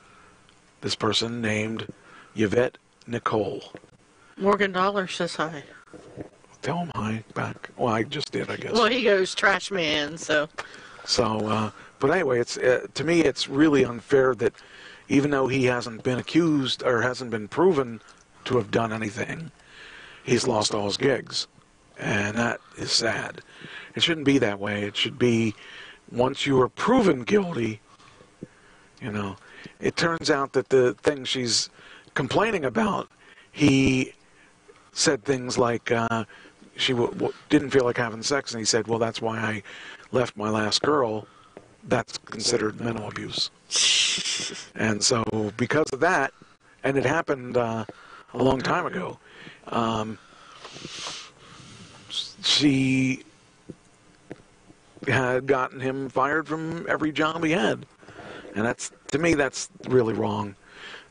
this person named Yvette Nicole. Morgan Dollar says hi. tell him hi back. Well, I just did, I guess. Well, he goes trash man, so. So, but anyway, it's to me, it's really unfair that even though he hasn't been accused or hasn't been proven to have done anything, he's lost all his gigs. And that is sad. It shouldn't be that way. It should be once you are proven guilty, you know, it turns out that the thing she's complaining about, he said things like she didn't feel like having sex, and he said, well, that's why I left my last girl. That's considered mental abuse. And so because of that, and it happened a long time ago, she had gotten him fired from every job he had. And that's, to me, that's really wrong.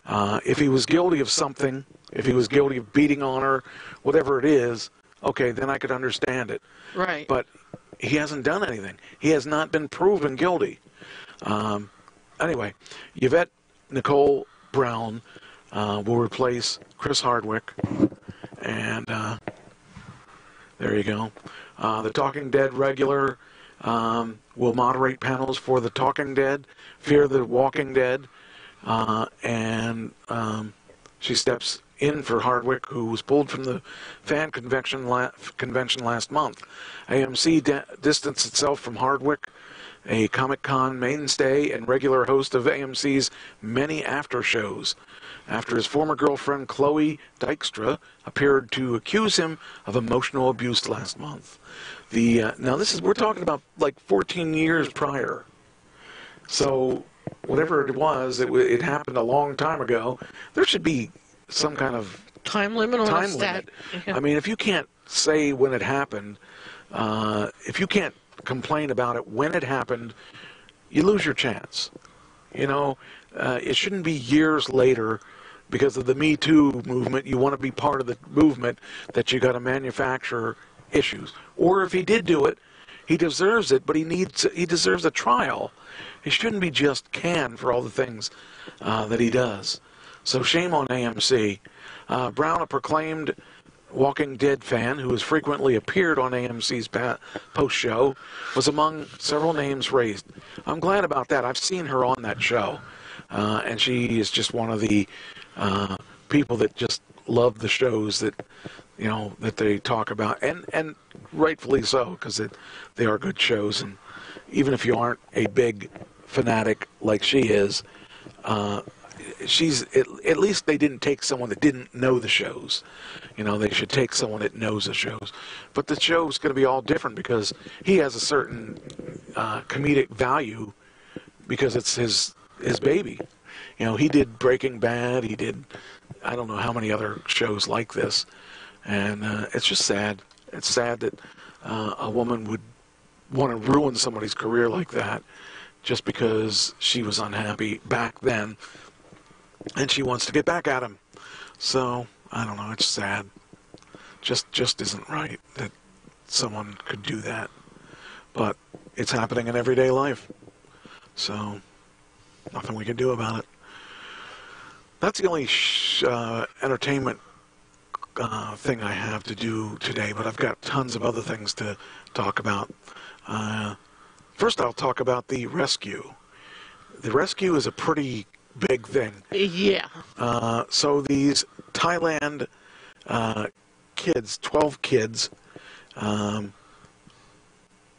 If he was guilty of something, if he was guilty of beating on her, whatever it is, okay, then I could understand it. Right. But he hasn't done anything. He has not been proven guilty. Anyway, Yvette Nicole Brown will replace Chris Hardwick. And there you go. The Talking Dead regular will moderate panels for The Talking Dead, Fear the Walking Dead, and she steps in for Hardwick, who was pulled from the fan convention last month. AMC distanced itself from Hardwick, a Comic-Con mainstay and regular host of AMC's many after shows, after his former girlfriend Chloe Dykstra appeared to accuse him of emotional abuse last month. Now we're talking about like 14 years prior. So whatever it was, it happened a long time ago. There should be some kind of time limit on time limit. Yeah. I mean, if you can't say when it happened, if you can't complain about it when it happened, you lose your chance. You know, it shouldn't be years later because of the Me Too movement. You want to be part of the movement that you got to manufacture issues. Or if he did do it, he deserves it, but he deserves a trial. He shouldn't be just canned for all the things that he does. So shame on AMC. Brown, a proclaimed Walking Dead fan who has frequently appeared on AMC's post-show, was among several names raised. I'm glad about that. I've seen her on that show, and she is just one of the people that just love the shows that, you know, that they talk about, and rightfully so, because they are good shows. And even if you aren't a big fanatic like she is, at least they didn't take someone that didn't know the shows. You know, they should take someone that knows the shows. But the show's going to be all different because he has a certain comedic value because it's his baby. You know, he did Breaking Bad. He did, I don't know how many other shows like this. And it's just sad. It's sad that a woman would want to ruin somebody's career like that just because she was unhappy back then. And she wants to get back at him. So, I don't know, it's sad. Just isn't right that someone could do that. But it's happening in everyday life. So, nothing we can do about it. That's the only entertainment thing I have to do today, but I've got tons of other things to talk about. First, I'll talk about the rescue. The rescue is a pretty big thing. Yeah. So these Thailand kids, 12 kids,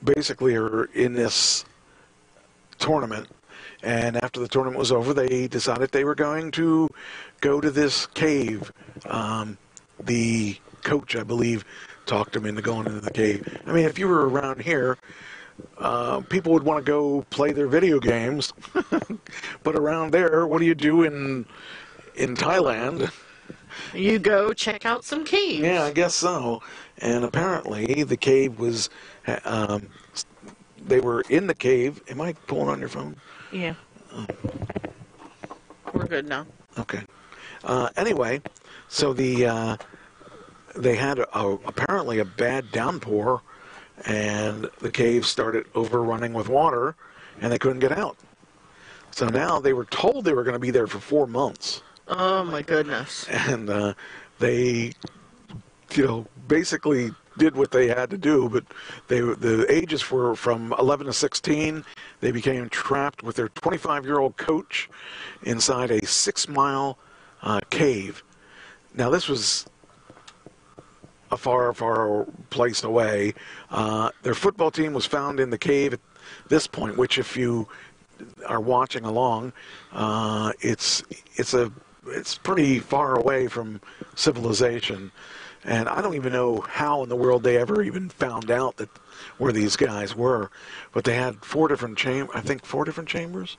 basically are in this tournament. And after the tournament was over, they decided they were going to go to this cave. The coach, I believe, talked them into going into the cave. I mean, if you were around here, people would want to go play their video games. But around there, what do you do in Thailand? You go check out some caves. Yeah, I guess so. And apparently, the cave was... they were in the cave. Am I pulling on your phone? Yeah. We're good now. Okay. Anyway, so they had apparently a bad downpour, and the cave started overrunning with water, and they couldn't get out. So now they were told they were going to be there for 4 months. Oh my goodness. And they, basically did what they had to do, but the ages were from 11 to 16. They became trapped with their 25-year-old coach inside a 6-mile cave. Now, this was a far, far place away. Their football team was found in the cave at this point, which, if you are watching along, it's pretty far away from civilization. And I don't even know how in the world they ever even found out that where these guys were. But they had 4 different chambers.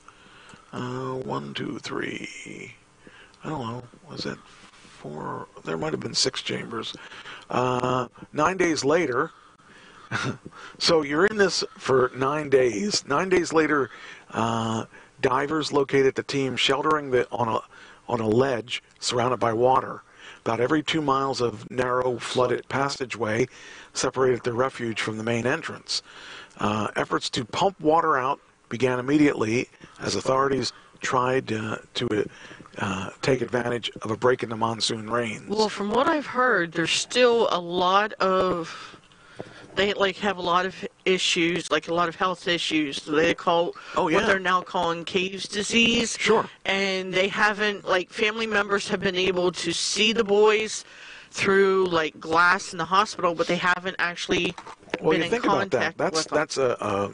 1, 2, 3. I don't know. Was that 4? There might have been 6 chambers. 9 days later. So you're in this for 9 days. 9 days later, divers located the team sheltering on a ledge surrounded by water. About every 2 miles of narrow, flooded passageway separated the refuge from the main entrance. Efforts to pump water out began immediately as authorities tried to take advantage of a break in the monsoon rains. Well, from what I've heard, there's still a lot of... They have a lot of issues, like a lot of health issues. They call what they're now calling caves disease. Sure. And they haven't, family members have been able to see the boys through glass in the hospital, but they haven't actually been in contact with them. That's a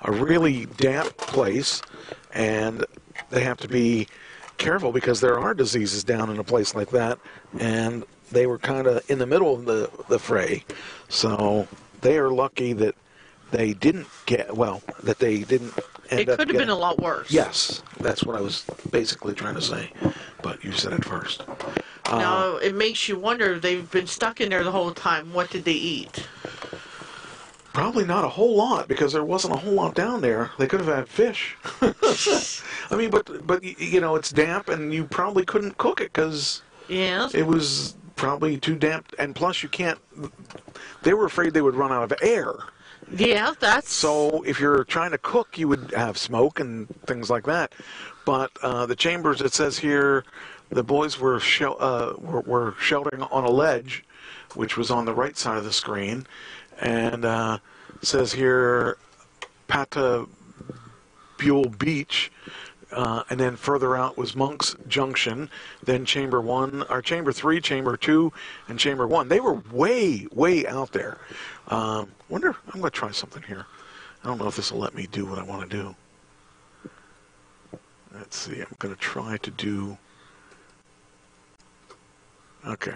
really damp place, and they have to be careful because there are diseases down in a place like that, and they were kind of in the middle of the fray, so. They are lucky that they didn't end up It could have been a lot worse. Yes, that's what I was basically trying to say, but you said it first. Now, it makes you wonder, they've been stuck in there the whole time. What did they eat? Probably not a whole lot, because there wasn't a whole lot down there. They could have had fish. I mean, but it's damp, and you probably couldn't cook it, because it was probably too damp, and plus you can't... They were afraid they would run out of air. Yeah, that's... So if you're trying to cook, you would have smoke and things like that. But the chambers, it says here, the boys were sheltering on a ledge, which was on the right side of the screen. And it says here, Patabule Beach. And then further out was Monk's Junction, then Chamber 3, Chamber 2, and Chamber 1. They were way, way out there. I'm going to try something here. I don't know if this will let me do what I want to do. Let's see, I'm going to try to do... Okay.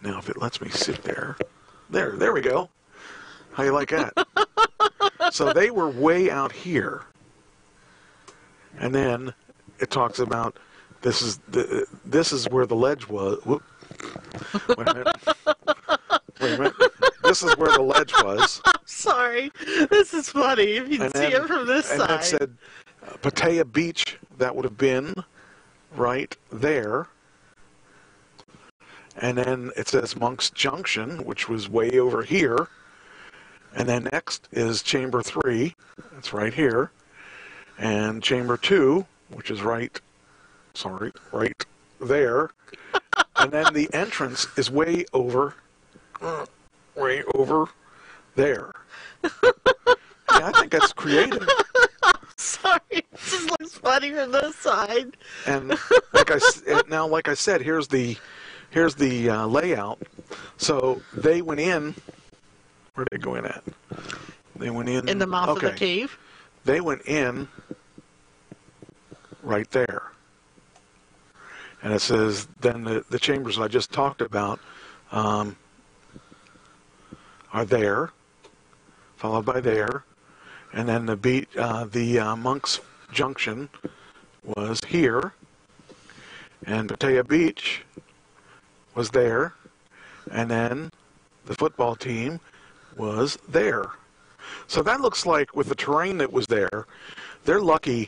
Now, if it lets me sit there. There we go. How you like that? So they were way out here. And then it talks about this is where the ledge was. Whoop. Wait a minute. This is where the ledge was. Sorry. This is funny if you can see it from this side. And it said Pattaya Beach. That would have been right there. And then it says Monk's Junction, which was way over here. And then next is Chamber 3. That's right here. And Chamber 2, which is right there. And then the entrance is way over there. Yeah, I think that's creative. Sorry, it just looks funny from this side. And like I said, here's the layout. So they went in. Where did they go in at? They went in the mouth of the cave. They went in right there. And it says, then the chambers I just talked about are there, followed by there. And then the Monk's Junction was here. And Pattaya Beach was there. And then the football team was there. So that looks like, with the terrain that was there, they're lucky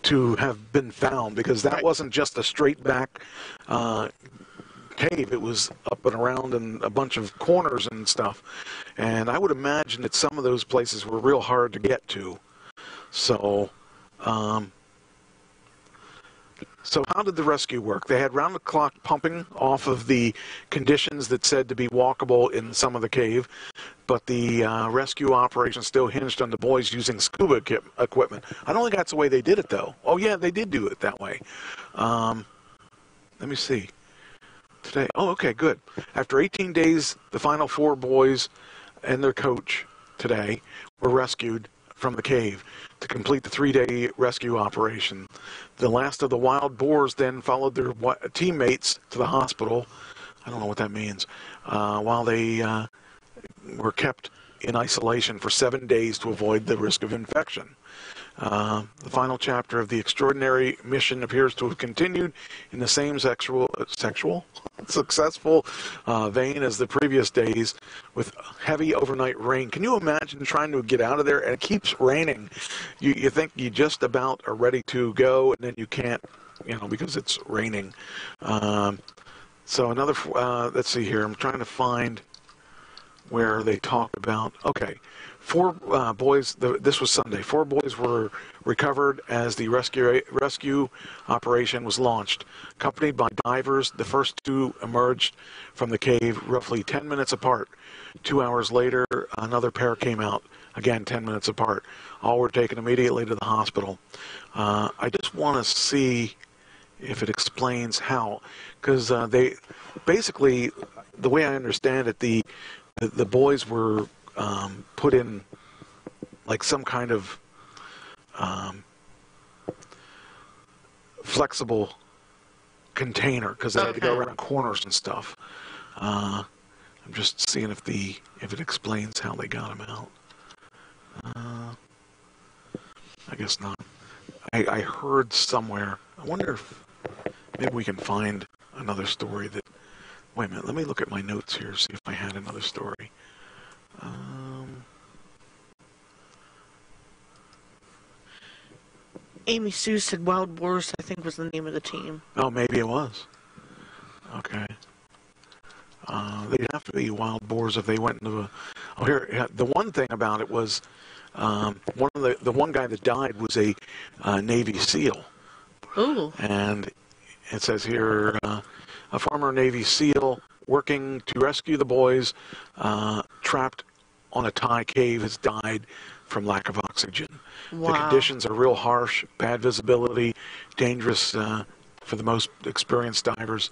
to have been found, because that wasn't just a straight back cave. It was up and around and a bunch of corners and stuff. And I would imagine that some of those places were real hard to get to. So So how did the rescue work? They had round-the-clock pumping off of the conditions that said to be walkable in some of the cave, but the rescue operation still hinged on the boys using scuba equipment. I don't think that's the way they did it, though. Oh, yeah, they did do it that way. Let me see. Today. Oh, okay, good. After 18 days, the final 4 boys and their coach today were rescued from the cave to complete the 3-day rescue operation. The last of the wild boars then followed their teammates to the hospital. I don't know what that means. While they were kept in isolation for 7 days to avoid the risk of infection. The final chapter of the extraordinary mission appears to have continued in the same successful vein as the previous days, with heavy overnight rain. Can you imagine trying to get out of there and it keeps raining? You think you just about are ready to go, and then you can't, because it's raining. So another, let's see here. I'm trying to find where they talk about, okay. 4 boys, this was Sunday, 4 boys were recovered as the rescue operation was launched. Accompanied by divers, the first 2 emerged from the cave roughly 10 minutes apart. 2 hours later, another pair came out, again 10 minutes apart. All were taken immediately to the hospital. I just want to see if it explains how, because they, basically, the way I understand it, the boys were put in like some kind of flexible container because they had to go around corners and stuff. I'm just seeing if it explains how they got them out. I guess not. I heard somewhere. I wonder if maybe we can find another story that. Wait a minute. Let me look at my notes here, see if I had another story. Amy Sue said Wild Boars, I think, was the name of the team. Oh, maybe it was. Okay. They'd have to be Wild Boars if they went into a... Oh, here, the one thing about it was the one guy that died was a Navy SEAL. Ooh. And it says here, a former Navy SEAL working to rescue the boys trapped on a Thai cave has died from lack of oxygen. Wow. The conditions are real harsh, bad visibility, dangerous for the most experienced divers.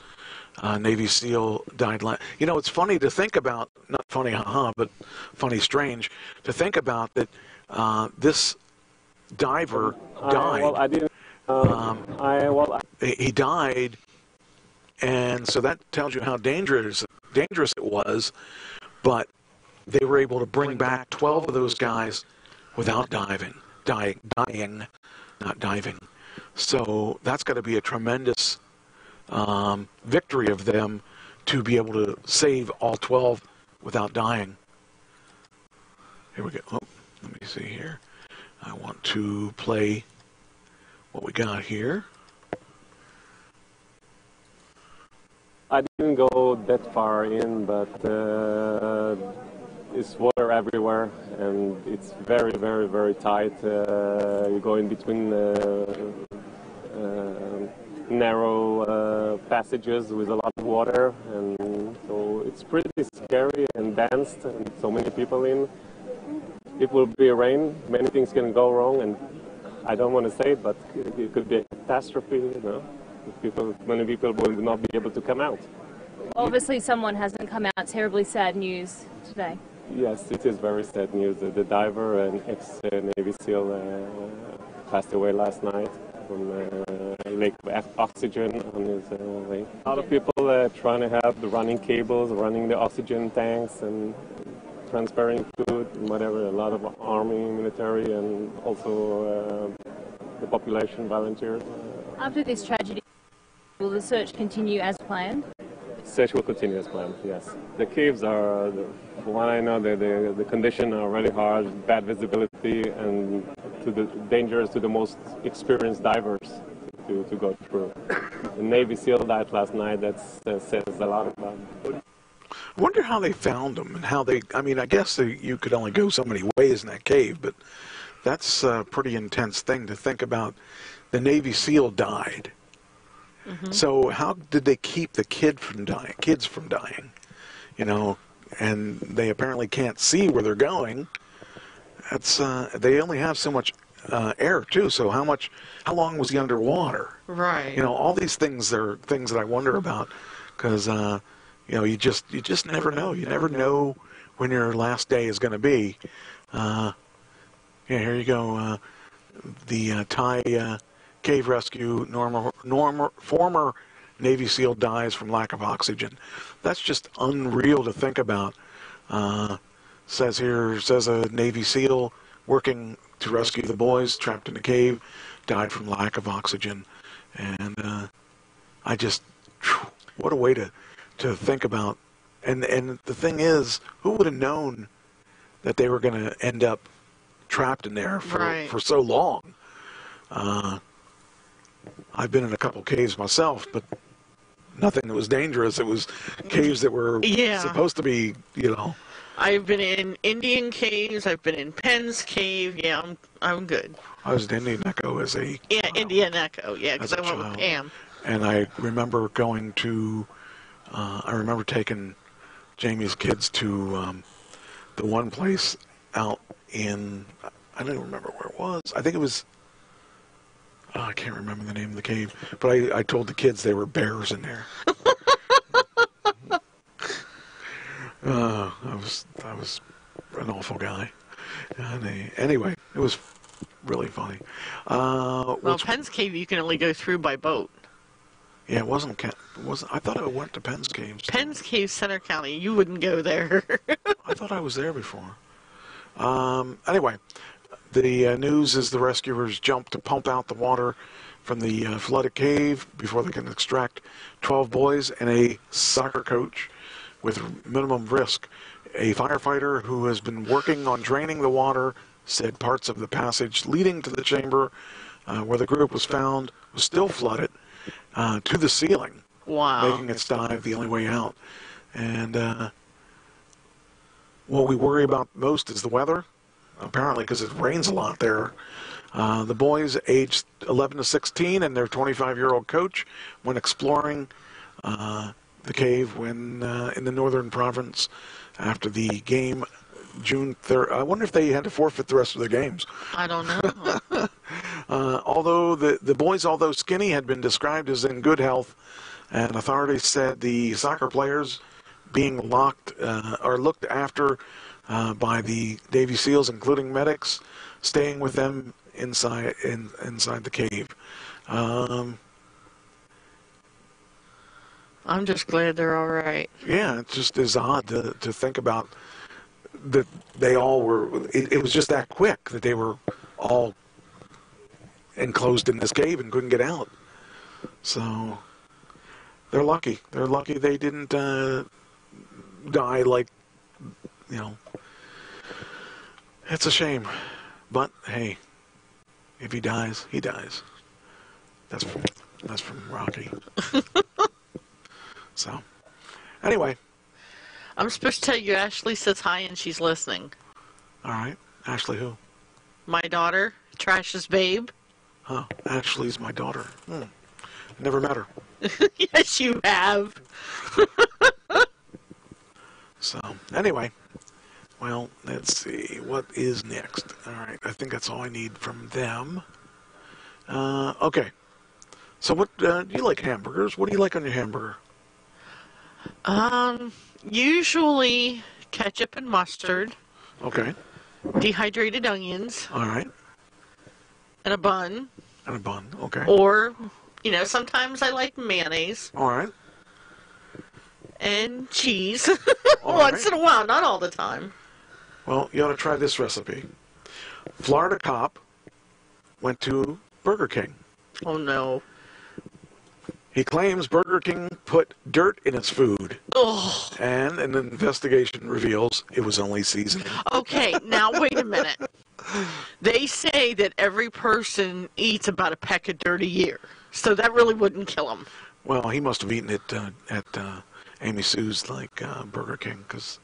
Navy SEAL died. It's funny to think about, not funny, but funny, strange, to think about that this diver died. Well, I didn't. He died, and so that tells you how dangerous it was, but they were able to bring back 12 of those guys without dying, not diving. So that's got to be a tremendous victory of them to be able to save all 12 without dying. Here we go. Oh, let me see here. I want to play what we got here. I didn't go that far in, but it's water everywhere, and it's very, very, very tight. You go in between narrow passages with a lot of water, and so it's pretty scary and dense, and so many people in. It will be rain, many things can go wrong, and I don't want to say it, but it could be a catastrophe, Many people will not be able to come out. Obviously someone hasn't come out. Terribly sad news today. Yes, it is very sad news. The diver, an ex-Navy SEAL, passed away last night from lack of oxygen on his leg. A lot of people trying to have the running cables, running the oxygen tanks, and transferring food, and whatever. A lot of army, military, and also the population volunteers. After this tragedy, will the search continue as planned? Search will continue as planned, yes. The caves are, from what I know, the conditions are really hard, bad visibility, and dangerous to the most experienced divers to go through. The Navy SEAL died last night. That says a lot about it. I wonder how they found them and how they, I guess you could only go so many ways in that cave, but that's a pretty intense thing to think about. The Navy SEAL died, So how did they keep the kids from dying? You know, and they apparently can't see where they're going. That's they only have so much air too. So how long was he underwater? Right. You know, all these things are things that I wonder about, because you know, you just never know. You never know when your last day is going to be. Yeah, here you go. The Thai cave rescue former Navy SEAL dies from lack of oxygen. That's just unreal to think about. Says a Navy SEAL working to rescue the boys trapped in a cave died from lack of oxygen. And what a way to think about. And the thing is, who would have known that they were going to end up trapped in there for so long? I've been in a couple caves myself, but nothing that was dangerous. It was caves that were supposed to be, you know. I've been in Indian caves. I've been in Penn's cave. Yeah, I'm good. I was in Indian Echo as a Indian Echo. Yeah, because I went with Pam. And I remember going to, I remember taking Jamie's kids to the one place out in, I don't even remember where it was. I think it was, I can't remember the name of the cave, but I told the kids there were bears in there. I was an awful guy. And anyway, it was really funny. Well, Penn's Cave you can only go through by boat. Yeah, it wasn't. I thought I went to Penn's Cave. Penn's Cave, Center County. You wouldn't go there. I thought I was there before. Anyway, the news is the rescuers jump to pump out the water from the flooded cave before they can extract 12 boys and a soccer coach with minimum risk. A firefighter who has been working on draining the water said parts of the passage leading to the chamber where the group was found was still flooded to the ceiling. Wow. Making its dive the only way out. And what we worry about most is the weather, apparently, because it rains a lot there. The boys aged 11 to 16 and their 25-year-old coach went exploring the cave when in the northern province after the game June 3rd. I wonder if they had to forfeit the rest of their games. I don't know. Although the boys, although skinny, had been described as in good health, and authorities said the soccer players being locked or looked after by the Navy SEALs, including medics, staying with them inside the cave. I'm just glad they're all right. Yeah, it just is odd to think about that they all were. It was just that quick that they were all enclosed in this cave and couldn't get out. So they're lucky. They're lucky they didn't die like, you know. It's a shame, but hey, if he dies, he dies. That's from Rocky. So, anyway. I'm supposed to tell you Ashley says hi and she's listening. All right. Ashley who? My daughter, Trash's babe. Huh. Ashley's my daughter. Never met her. Yes, you have. So, anyway. Well, let's see. What is next? All right. I think that's all I need from them. Okay. So, what do you like hamburgers? What do you like on your hamburger? Usually ketchup and mustard. Okay. Dehydrated onions. All right. And a bun. And a bun, okay. Or, you know, sometimes I like mayonnaise. All right. And cheese. Once in a while, not all the time. Well, you ought to try this recipe. Florida cop went to Burger King. Oh, no. He claims Burger King put dirt in its food. Oh. And an investigation reveals it was only seasoning. Okay, now wait a minute. They say that every person eats about a peck of dirt a year. So that really wouldn't kill him. Well, he must have eaten it at Amy Sue's Burger King because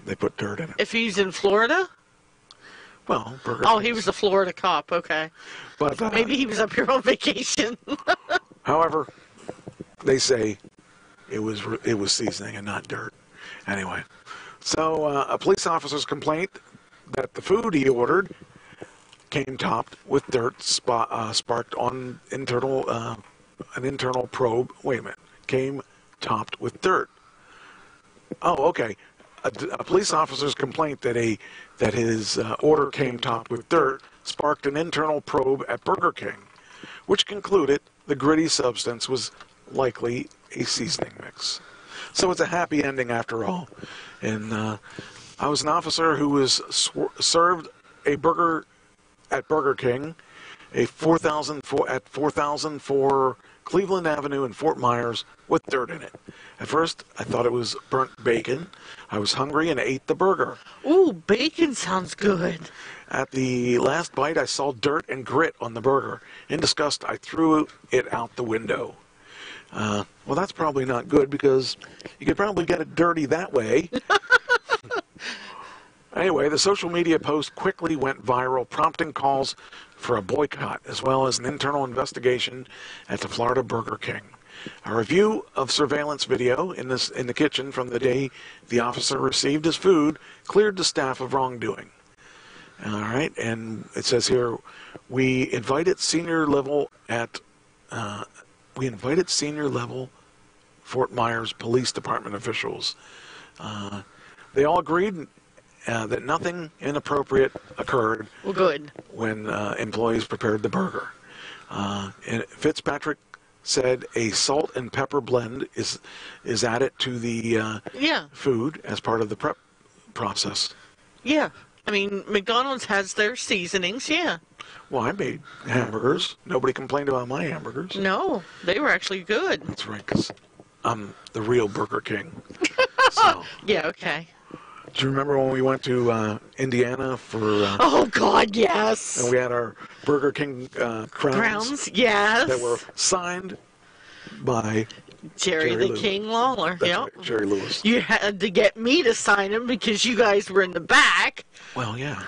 they put dirt in it. If he's in Florida? Well, Burger Oh, King's. he was a Florida cop, okay. But maybe he was up here on vacation. However, they say it was seasoning and not dirt. Anyway, so a police officer's complaint that the food he ordered came topped with dirt sparked on an internal probe. Wait a minute. Came topped with dirt. Oh, okay. A police officer's complaint that his order came topped with dirt sparked an internal probe at Burger King, which concluded the gritty substance was likely a seasoning mix. So it's a happy ending after all. And I was an officer who was served a burger at Burger King, at 4004 Cleveland Avenue in Fort Myers with dirt in it. At first, I thought it was burnt bacon. I was hungry and ate the burger. Ooh, bacon sounds good. At the last bite, I saw dirt and grit on the burger. In disgust, I threw it out the window. Well, that's probably not good because you could probably get it dirty that way. Anyway, the social media post quickly went viral, prompting calls for a boycott, as well as an internal investigation at the Florida Burger King. A review of surveillance video in the kitchen from the day the officer received his food cleared the staff of wrongdoing. All right, and it says here, we invited senior level Fort Myers Police Department officials. They all agreed that nothing inappropriate occurred. Well, good. When employees prepared the burger. And Fitzpatrick said a salt and pepper blend is added to the food as part of the prep process. Yeah. I mean, McDonald's has their seasonings, yeah. Well, I made hamburgers. Nobody complained about my hamburgers. No, they were actually good. That's right, because I'm the real Burger King. So. Yeah, okay. Do you remember when we went to Indiana for... oh, God, yes. And we had our Burger King crowns. Yes. That were signed by... Jerry the Lewis. King Lawler. That's yep. right, Jerry Lewis. You had to get me to sign them because you guys were in the back. Well, yeah.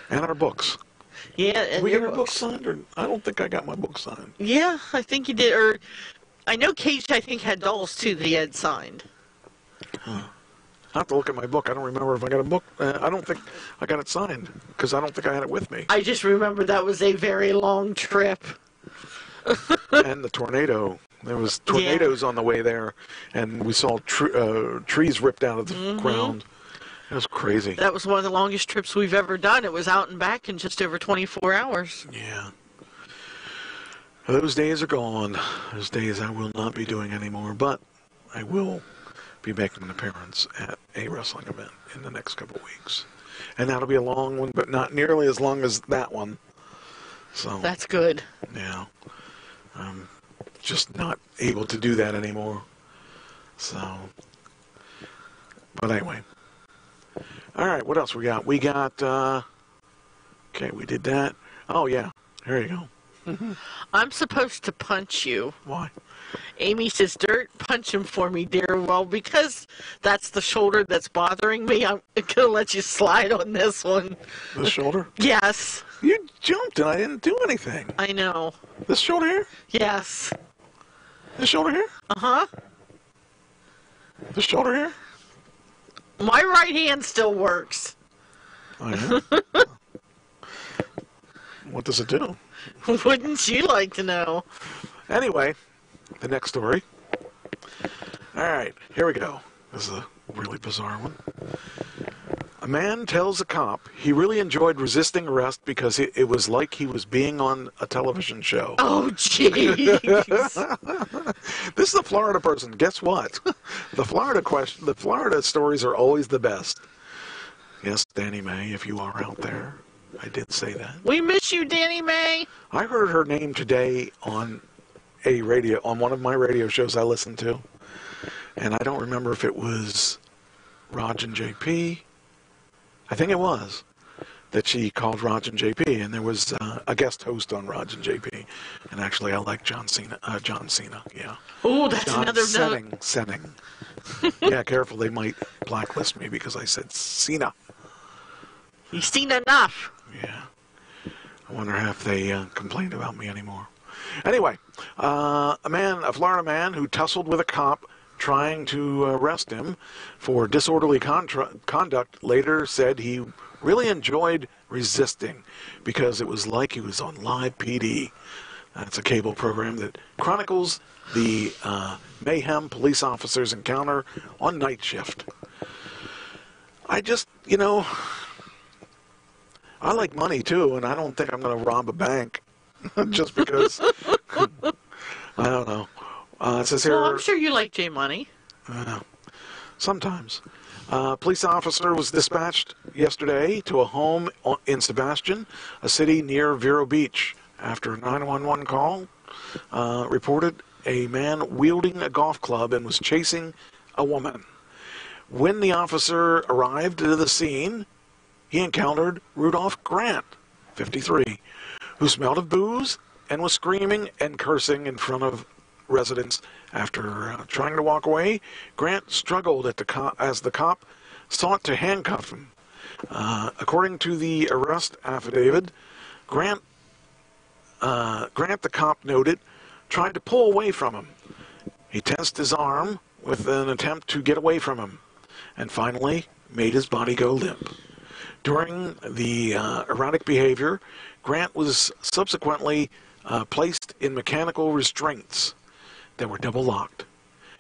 And our books. Yeah, and we your get our books signed? Or I don't think I got my book signed. Yeah, I think you did. Or I know Cage, I think, had dolls, too, that he had signed. Huh. I have to look at my book. I don't remember if I got a book. I don't think I got it signed because I don't think I had it with me. I just remember that was a very long trip. And the tornado. There was tornadoes on the way there, and we saw trees ripped out of the ground. It was crazy. That was one of the longest trips we've ever done. It was out and back in just over 24 hours. Yeah. Those days are gone. Those days I will not be doing anymore, but I will be making an appearance at a wrestling event in the next couple of weeks. And that'll be a long one, but not nearly as long as that one. So that's good. Yeah. I'm just not able to do that anymore. So, but anyway. All right, what else we got? We got, okay, we did that. Oh, yeah. Here you go. I'm supposed to punch you. Why? Amy says, Dirt, punch him for me, dear. Well, because that's the shoulder that's bothering me, I'm going to let you slide on this one. This shoulder? Yes. You jumped and I didn't do anything. I know. This shoulder here? Yes. This shoulder here? Uh-huh. This shoulder here? My right hand still works. I know. What does it do? Wouldn't you like to know? Anyway, the next story. All right, here we go. This is a really bizarre one. A man tells a cop he really enjoyed resisting arrest because it was like he was being on a television show. Oh, jeez. This is a Florida person. Guess what? The Florida stories are always the best. Yes, Danny May, if you are out there, I did say that. We miss you, Danny May. I heard her name today on one of my radio shows I listened to, and I don't remember if it was Raj and JP. I think it was that she called Raj and JP, and there was a guest host on Raj and JP. And actually, I like John Cena. Yeah. Oh, that's John another Senning. Yeah, careful. They might blacklist me because I said Cena. You've seen enough. Yeah. I wonder if they complained about me anymore. Anyway, a Florida man who tussled with a cop trying to arrest him for disorderly conduct later said he really enjoyed resisting because it was like he was on Live PD. That's a cable program that chronicles the mayhem police officers encounter on night shift. I just, I like money too, and I don't think I'm going to rob a bank just because. I don't know. It says here. Well, I'm sure you like J Money. Sometimes. A police officer was dispatched yesterday to a home in Sebastian, a city near Vero Beach, after a 911 call reported a man wielding a golf club and was chasing a woman. When the officer arrived to the scene, he encountered Rudolph Grant, 53, who smelled of booze and was screaming and cursing in front of residents. After trying to walk away, Grant struggled as the cop sought to handcuff him. According to the arrest affidavit, Grant, the cop noted, tried to pull away from him. He tensed his arm with an attempt to get away from him, and finally made his body go limp. During the erratic behavior, Grant was subsequently placed in mechanical restraints that were double locked.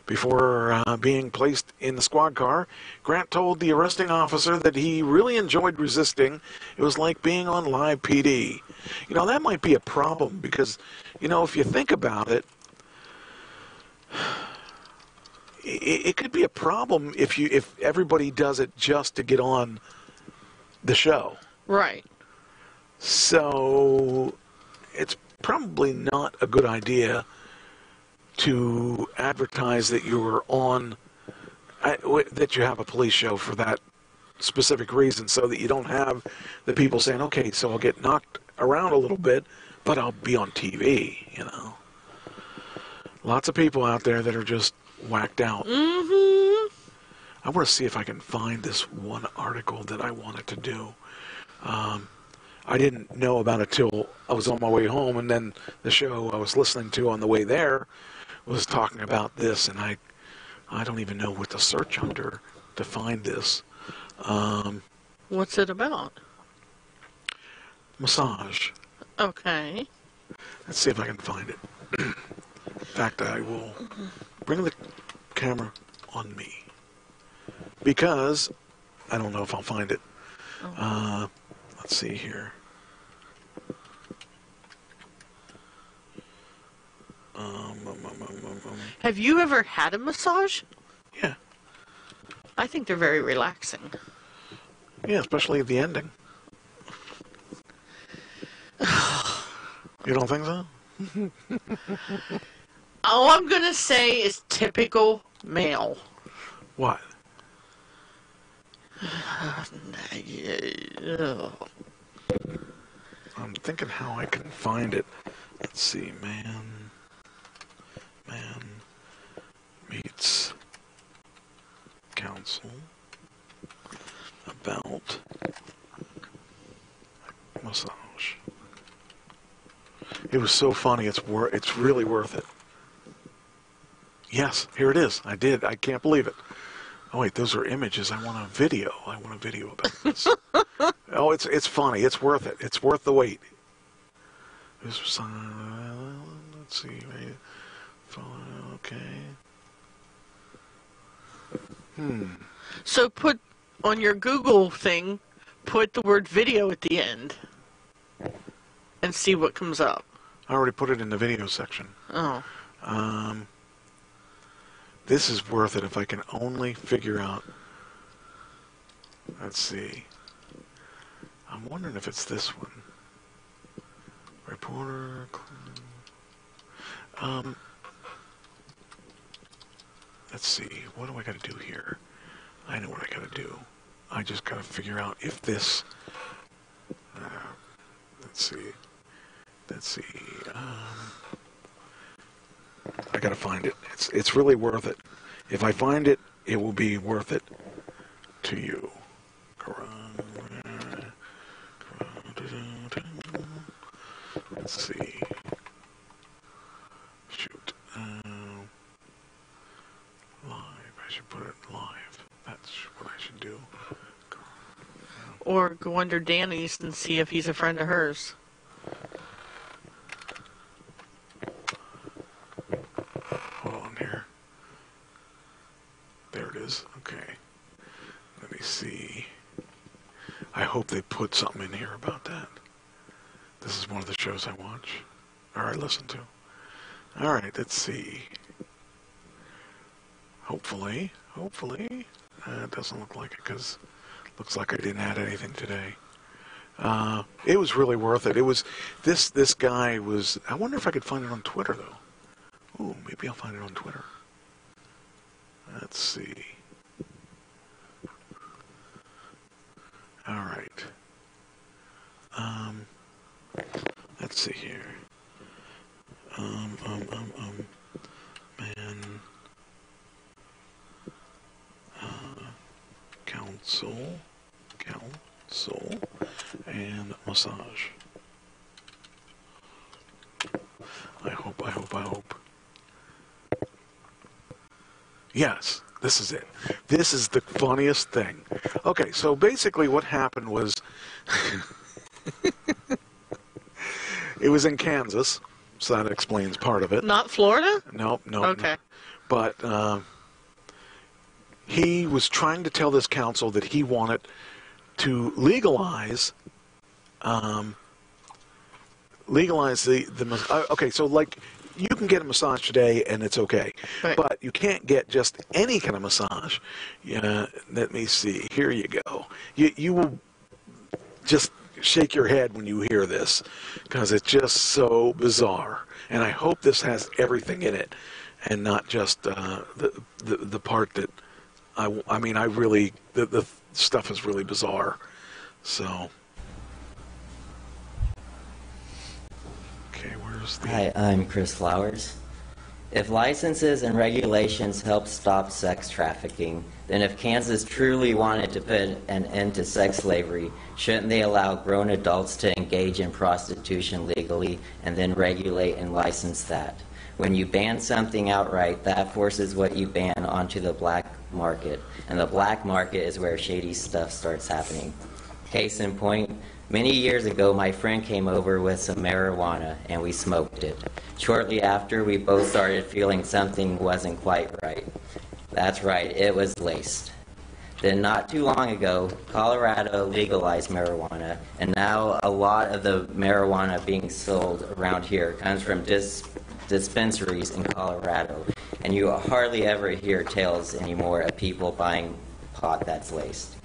Before being placed in the squad car, Grant told the arresting officer that he really enjoyed resisting. It was like being on Live PD. That might be a problem because, if you think about it, it could be a problem if everybody does it just to get on the show. Right. So it's probably not a good idea to advertise that you're on, that you have a police show for that specific reason, so that you don't have the people saying, okay, so I'll get knocked around a little bit, but I'll be on TV, Lots of people out there that are just whacked out. Mm-hmm. I want to see if I can find this one article that I wanted to do. I didn't know about it till I was on my way home, and then the show I was listening to on the way there was talking about this, and I don't even know what to search under to find this. What's it about? Massage. Okay. Let's see if I can find it. In fact, I will bring the camera on me, because I don't know if I'll find it. Let's see here. Have you ever had a massage? Yeah. I think they're very relaxing. Yeah, especially at the ending. You don't think so? All I'm going to say is typical male. What? I'm thinking how I can find it. Let's see, man meets counsel about massage. It was so funny. It's really worth it. Yes, here it is. I did. I can't believe it. Oh wait, those are images. I want a video. about this. Oh, it's funny. It's worth it. It's worth the wait. Let's see. Okay. So put on your Google thing, put the word video at the end, and see what comes up. I already put it in the video section. Oh. This is worth it if I can only figure out. Let's see. I'm wondering if it's this one. Reporter. Let's see. What do I got to do here? I know what I got to do. I just got to figure out if this. Let's see. I got to find it. It's really worth it. If I find it, it will be worth it to you. Let's see. or go under Danny's and see if he's a friend of hers. Hold on here. There it is. Okay. Let me see. I hope they put something in here about that. This is one of the shows I watch. Or I listen to. Alright, let's see. Hopefully. It doesn't look like it because it looks like I didn't add anything today. It was really worth it. It was, this guy was, I wonder if I could find it on Twitter though. Ooh, maybe I'll find it on Twitter. Let's see. Alright. Let's see here. Man. Council, and massage. I hope. Yes, this is it. This is the funniest thing. Okay, so basically what happened was, it was in Kansas, so that explains part of it. Not Florida? No. Okay. But he was trying to tell this council that he wanted to legalize the okay, so like you can get a massage today and it's okay, right. But you can't get just any kind of massage. Let me see. Here you go. You will just shake your head when you hear this because it's just so bizarre. And I hope this has everything in it and not just the part that I mean I really the stuff is really bizarre. So okay, where's the... Hi, I'm Chris Flowers. If licenses and regulations help stop sex trafficking, then if Kansas truly wanted to put an end to sex slavery, shouldn't they allow grown adults to engage in prostitution legally and then regulate and license that? When you ban something outright, that forces what you ban onto the black market, and the black market is where shady stuff starts happening. Case in point, many years ago my friend came over with some marijuana and we smoked it. Shortly after, we both started feeling something wasn't quite right. That's right, it was laced. Then not too long ago, Colorado legalized marijuana, and now a lot of the marijuana being sold around here comes from dispensaries in Colorado, and you hardly ever hear tales anymore of people buying pot that's laced.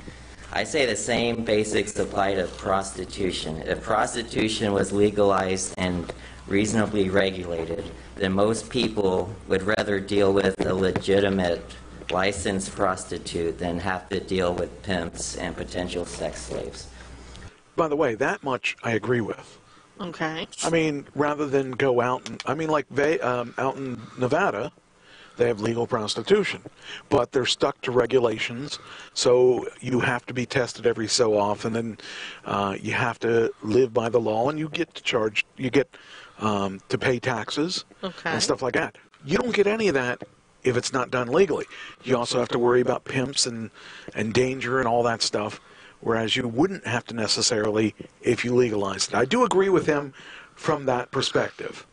I say the same basics apply to prostitution. If prostitution was legalized and reasonably regulated, then most people would rather deal with a legitimate licensed prostitute than have to deal with pimps and potential sex slaves. By the way, that much I agree with. Okay. I mean, rather than go out and, I mean, like out in Nevada, they have legal prostitution, but they're stuck to regulations, so you have to be tested every so often, and you have to live by the law, and you get to pay taxes and stuff like that. You don't get any of that if it's not done legally. You also have to worry about pimps and danger and all that stuff, whereas you wouldn't have to necessarily if you legalized it. I do agree with him from that perspective.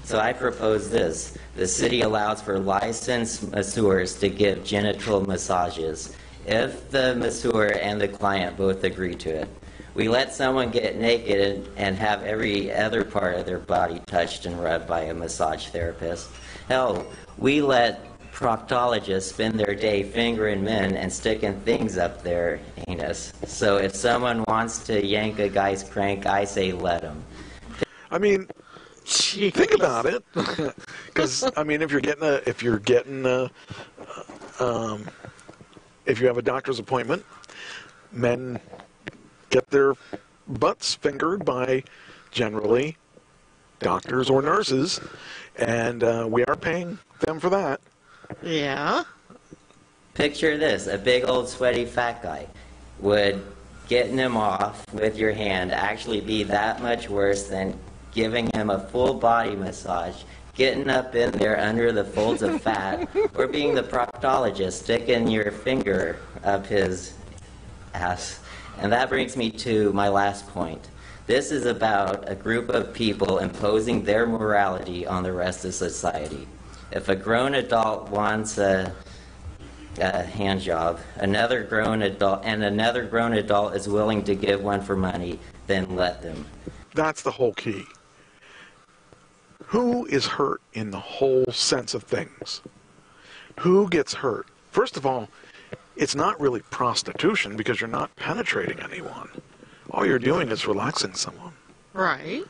So I propose this. The city allows for licensed masseurs to give genital massages if the masseur and the client both agree to it. We let someone get naked and have every other part of their body touched and rubbed by a massage therapist. Hell, we let proctologists spend their day fingering men and sticking things up their anus. So if someone wants to yank a guy's crank, I say let him. I mean, think about it, because I mean, if you have a doctor's appointment, men get their butts fingered by generally doctors or nurses, and we are paying them for that. Yeah. Picture this: a big old sweaty fat guy. Would getting him off with your hand actually be that much worse than giving him a full body massage, getting up in there under the folds of fat, or being the proctologist sticking your finger up his ass And that brings me to my last point. This is about a group of people imposing their morality on the rest of society. If a grown adult wants a hand job, another grown adult is willing to give one for money, then let them. That's the whole key. Who is hurt in the whole sense of things? Who gets hurt? First of all, it's not really prostitution because you're not penetrating anyone. All you're doing is relaxing someone. Right.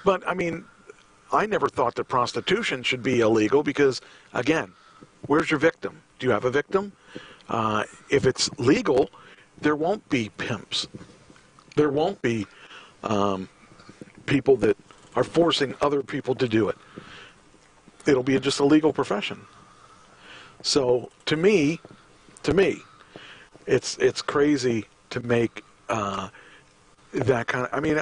But, I mean, I never thought that prostitution should be illegal because, again, where's your victim? Do you have a victim? If it's legal, there won't be pimps. There won't be people that are forcing other people to do it. It'll be just a legal profession. So, to me, it's crazy to make that kind of. I mean,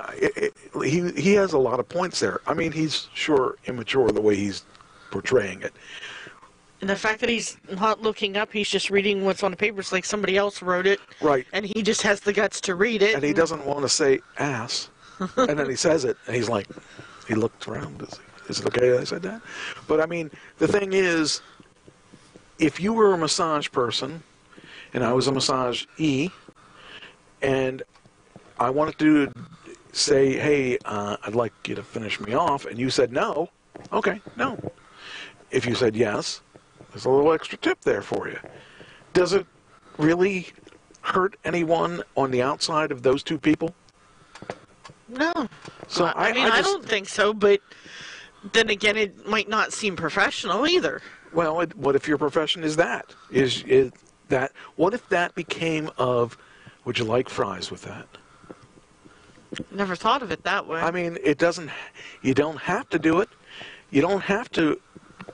he has a lot of points there. I mean, he's sure immature the way he's portraying it. And the fact that he's not looking up, he's just reading what's on the papers like somebody else wrote it. Right. And he just has the guts to read it. And he doesn't want to say ass. And then he says it, and he's like, he looks around. Is it okay that I said that? But, I mean, the thing is, if you were a massage person, and I was a massage-e, and I wanted to say, hey, I'd like you to finish me off, and you said no, okay, no. If you said yes, there's a little extra tip there for you. Does it really hurt anyone on the outside of those two people? No. So I mean, I don't think so, but then again, it might not seem professional either. Well, what if your profession is that? Is that? What if that became of, would you like fries with that? Never thought of it that way. I mean, it doesn't, you don't have to do it. You don't have to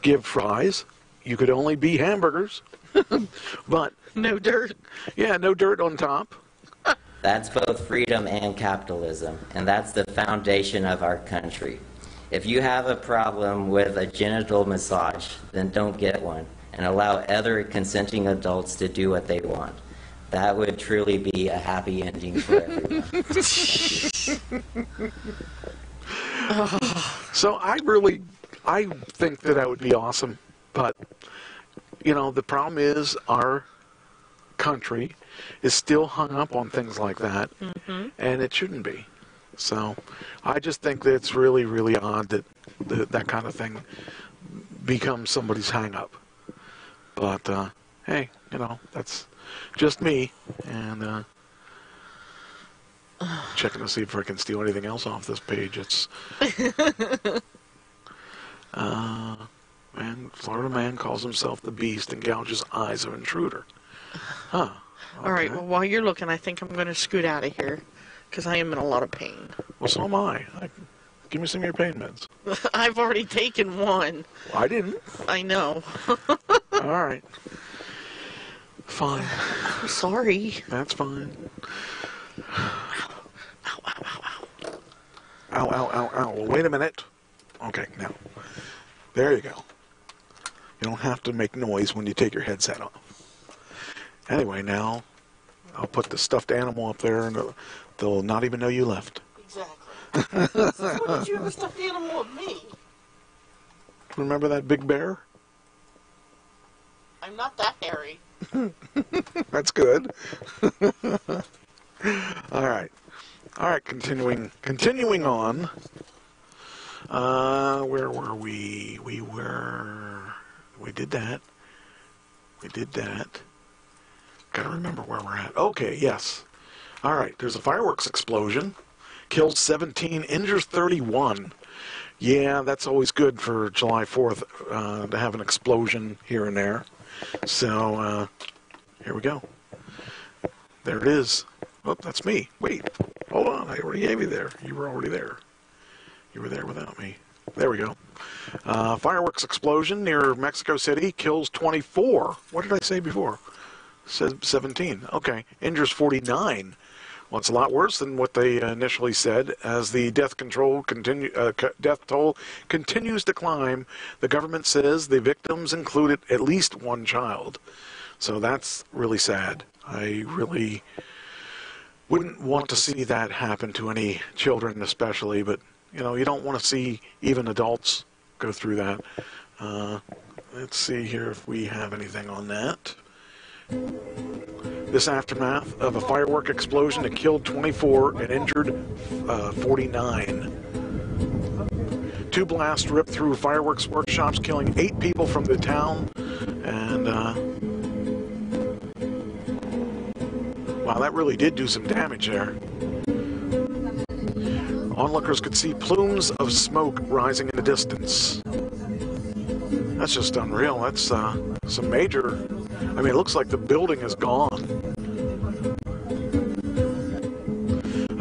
give fries. You could only be hamburgers. But no dirt. Yeah, no dirt on top. That's both freedom and capitalism, and that's the foundation of our country. If you have a problem with a genital massage, then don't get one, and allow other consenting adults to do what they want. That would truly be a happy ending for everyone. So I think that would be awesome, but, you know, the problem is our country is still hung up on things like that, and it shouldn't be. So I just think that it's really, really odd that that kind of thing becomes somebody's hang-up. But, hey, you know, that's just me, and checking to see if I can steal anything else off this page. It's Florida man calls himself the Beast and gouges eyes of intruder. Huh. Okay. All right, well, while you're looking, I think I'm going to scoot out of here, because I am in a lot of pain. Well, so am I. Give me some of your pain meds. I've already taken one. I didn't. I know. All right. Fine. I'm sorry. That's fine. Ow, ow, ow, ow. Ow, ow, ow, ow. Well, wait a minute. Okay, now. There you go. You don't have to make noise when you take your headset off. Anyway, now, I'll put the stuffed animal up there, and they'll not even know you left. Exactly. When did you have a stuffed animal of me? Remember that big bear? I'm not that hairy. That's good. All right. All right, continuing on. Where were we? We did that. Gotta remember where we're at. Okay, yes. All right, there's a fireworks explosion. Kills 17, injures 31. Yeah, that's always good for July 4th, to have an explosion here and there. So, here we go. There it is. Oh, that's me. Wait, hold on. I already gave you there. You were already there. You were there without me. There we go. Fireworks explosion near Mexico City kills 24. What did I say before? Says 17. Okay. Injures 49. Well, it's a lot worse than what they initially said. As the death toll continues to climb, the government says the victims included at least one child. So that's really sad. I really wouldn't want to see that happen to any children especially, but, you know, you don't want to see even adults go through that. Let's see here if we have anything on that. This aftermath of a firework explosion that killed 24 and injured 49. 2 blasts ripped through fireworks workshops, killing 8 people from the town. And, wow, that really did do some damage there. Onlookers could see plumes of smoke rising in the distance. That's just unreal. That's some major... I mean, it looks like the building is gone.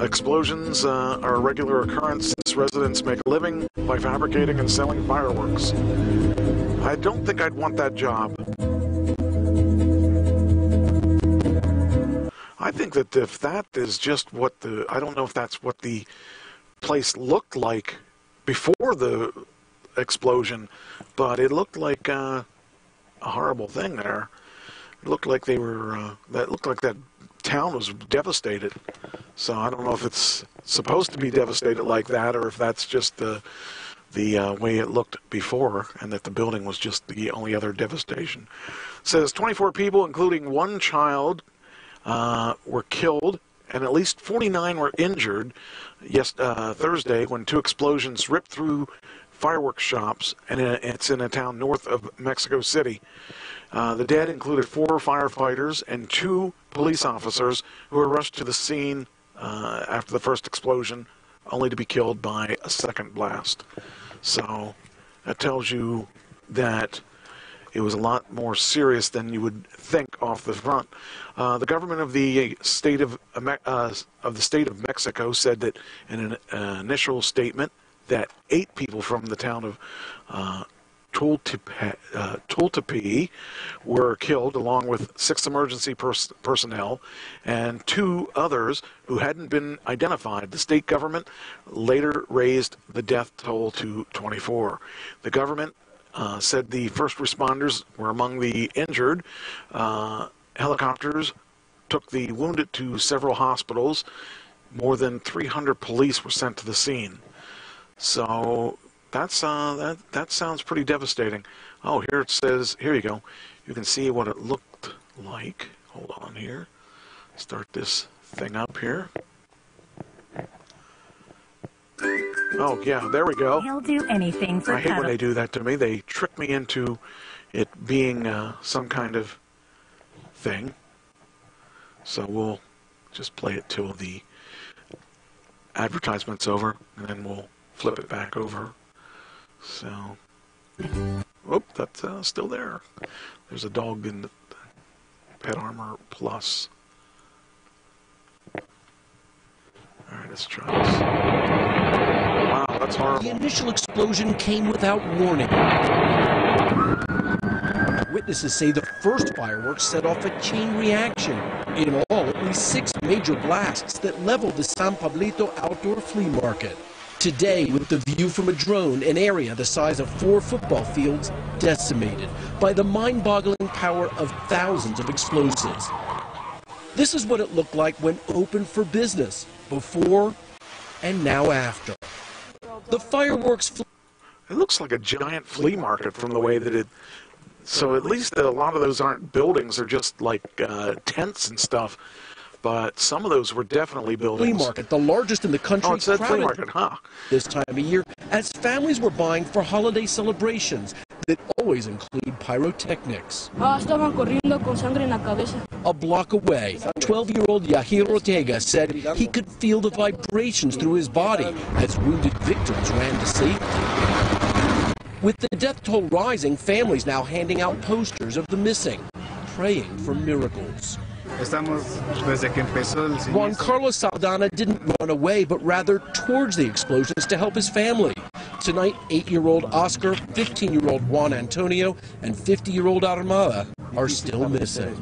Explosions are a regular occurrence since residents make a living by fabricating and selling fireworks. I don't think I'd want that job. I think that if that is just what the... I don't know if that's what the place looked like before the explosion, but it looked like a horrible thing there. It looked like they were, that looked like that town was devastated. So I don't know if it's supposed to be devastated like that, or if that's just the way it looked before, and that the building was just the only other devastation. It says 24 people, including 1 child, were killed, and at least 49 were injured Thursday when 2 explosions ripped through fireworks shops, and it's in a town north of Mexico City. The dead included 4 firefighters and 2 police officers who were rushed to the scene after the first explosion, only to be killed by a second blast. So that tells you that it was a lot more serious than you would think off the front. The government of the state of Mexico said that in an initial statement that 8 people from the town of Tultepec were killed, along with 6 emergency personnel and 2 others who hadn't been identified. The state government later raised the death toll to 24. The government said the first responders were among the injured. Helicopters took the wounded to several hospitals. More than 300 police were sent to the scene. So that's that sounds pretty devastating. Oh, here it says, here you go. You can see what it looked like. Hold on here. Start this thing up here. Oh, yeah, there we go. He'll do anything for I hate when they do that to me. They trick me into it being some kind of thing. So we'll just play it till the advertisement's over, and then we'll flip it back over. So, oh, that's still there. There's a dog in the Pet Armor Plus. All right, let's try this. Wow, that's horrible. The initial explosion came without warning. Witnesses say the first fireworks set off a chain reaction. In all, at least 6 major blasts that leveled the San Pablito outdoor flea market. Today, with the view from a drone, an area the size of 4 football fields decimated by the mind-boggling power of thousands of explosives. This is what it looked like when open for business, before and now after. The fireworks... It looks like a giant flea market from the way that it... So at least a lot of those aren't buildings, they're just like tents and stuff. But some of those were definitely buildings. Flea market, the largest in the country. Oh, it's that flea market, huh? This time of year, as families were buying for holiday celebrations that always include pyrotechnics. Estaban corriendo con sangre en la cabeza. A block away, 12-year-old Yahir Ortega said he could feel the vibrations through his body as wounded victims ran to safety. With the death toll rising, families now handing out posters of the missing, praying for miracles. Juan Carlos Saldana didn't run away, but rather towards the explosions to help his family. Tonight, 8-year-old Oscar, 15-year-old Juan Antonio, and 50-year-old Armada are still missing.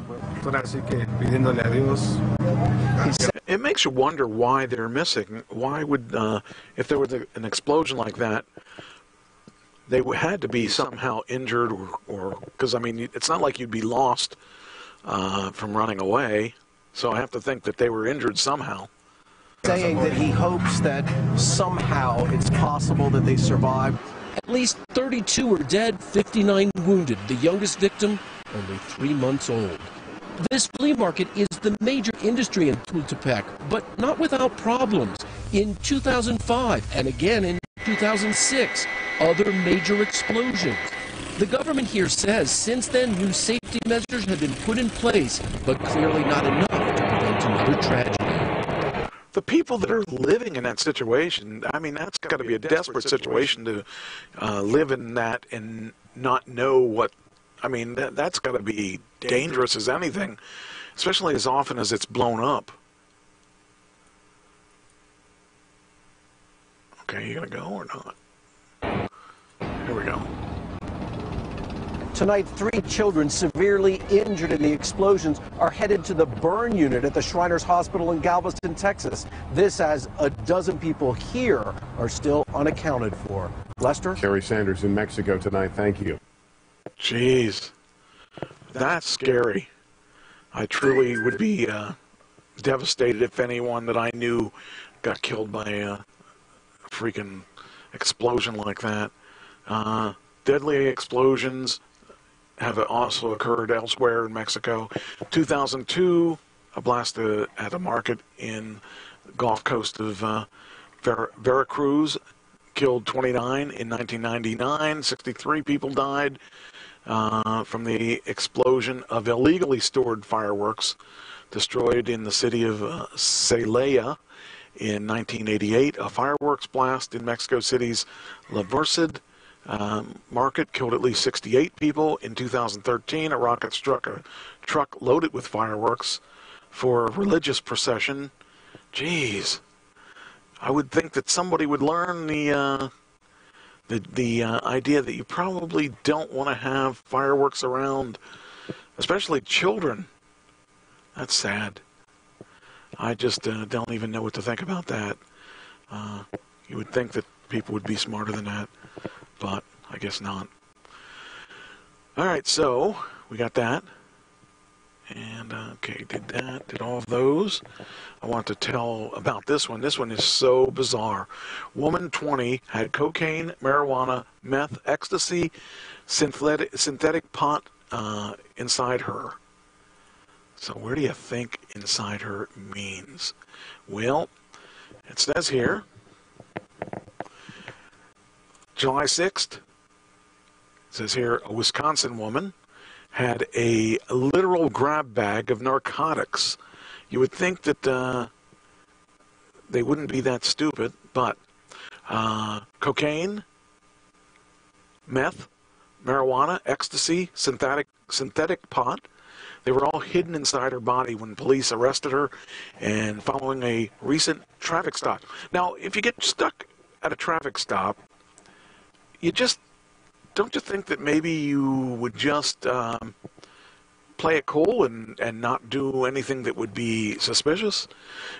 It makes you wonder why they're missing. Why would, if there was an explosion like that, they had to be somehow injured, or because, I mean, it's not like you'd be lost from running away. So I have to think that they were injured somehow. Saying that he hopes that somehow it's possible that they survived. At least 32 were dead, 59 wounded. The youngest victim, only 3 months old. This flea market is the major industry in Tultepec, but not without problems. In 2005 and again in 2006, other major explosions. The government here says since then new safety measures have been put in place, but clearly not enough to prevent another tragedy. The people that are living in that situation, I mean, that's got to be a desperate situation to live in that and not know what, I mean, that's got to be dangerous as anything, especially as often as it's blown up. Okay, you gonna go or not? Here we go. Tonight, 3 children severely injured in the explosions are headed to the burn unit at the Shriners Hospital in Galveston, Texas. This as a dozen people here are still unaccounted for. Lester? Kerry Sanders in Mexico tonight. Thank you. Jeez, that's scary. I truly would be devastated if anyone that I knew got killed by a freaking explosion like that. Deadly explosions have also occurred elsewhere in Mexico. 2002, a blast at a market in the Gulf Coast of Veracruz killed 29. In 1999, 63 people died from the explosion of illegally stored fireworks destroyed in the city of Celaya in 1988. A fireworks blast in Mexico City's La Merced market killed at least 68 people. In 2013, a rocket struck a truck loaded with fireworks for a religious procession. Jeez, I would think that somebody would learn the idea that you probably don't want to have fireworks around, especially children. That's sad. I just don't even know what to think about that. You would think that people would be smarter than that, but I guess not. All right, so we got that. And, okay, did all of those. I want to tell about this one. This one is so bizarre. Woman 20 had cocaine, marijuana, meth, ecstasy, synthetic pot inside her. So where do you think inside her means? Well, it says here, July 6th, it says here, a Wisconsin woman had a literal grab bag of narcotics. You would think that they wouldn't be that stupid, but cocaine, meth, marijuana, ecstasy, synthetic pot, they were all hidden inside her body when police arrested her and following a recent traffic stop. Now, if you get stuck at a traffic stop, don't you think that maybe you would just play it cool and not do anything that would be suspicious?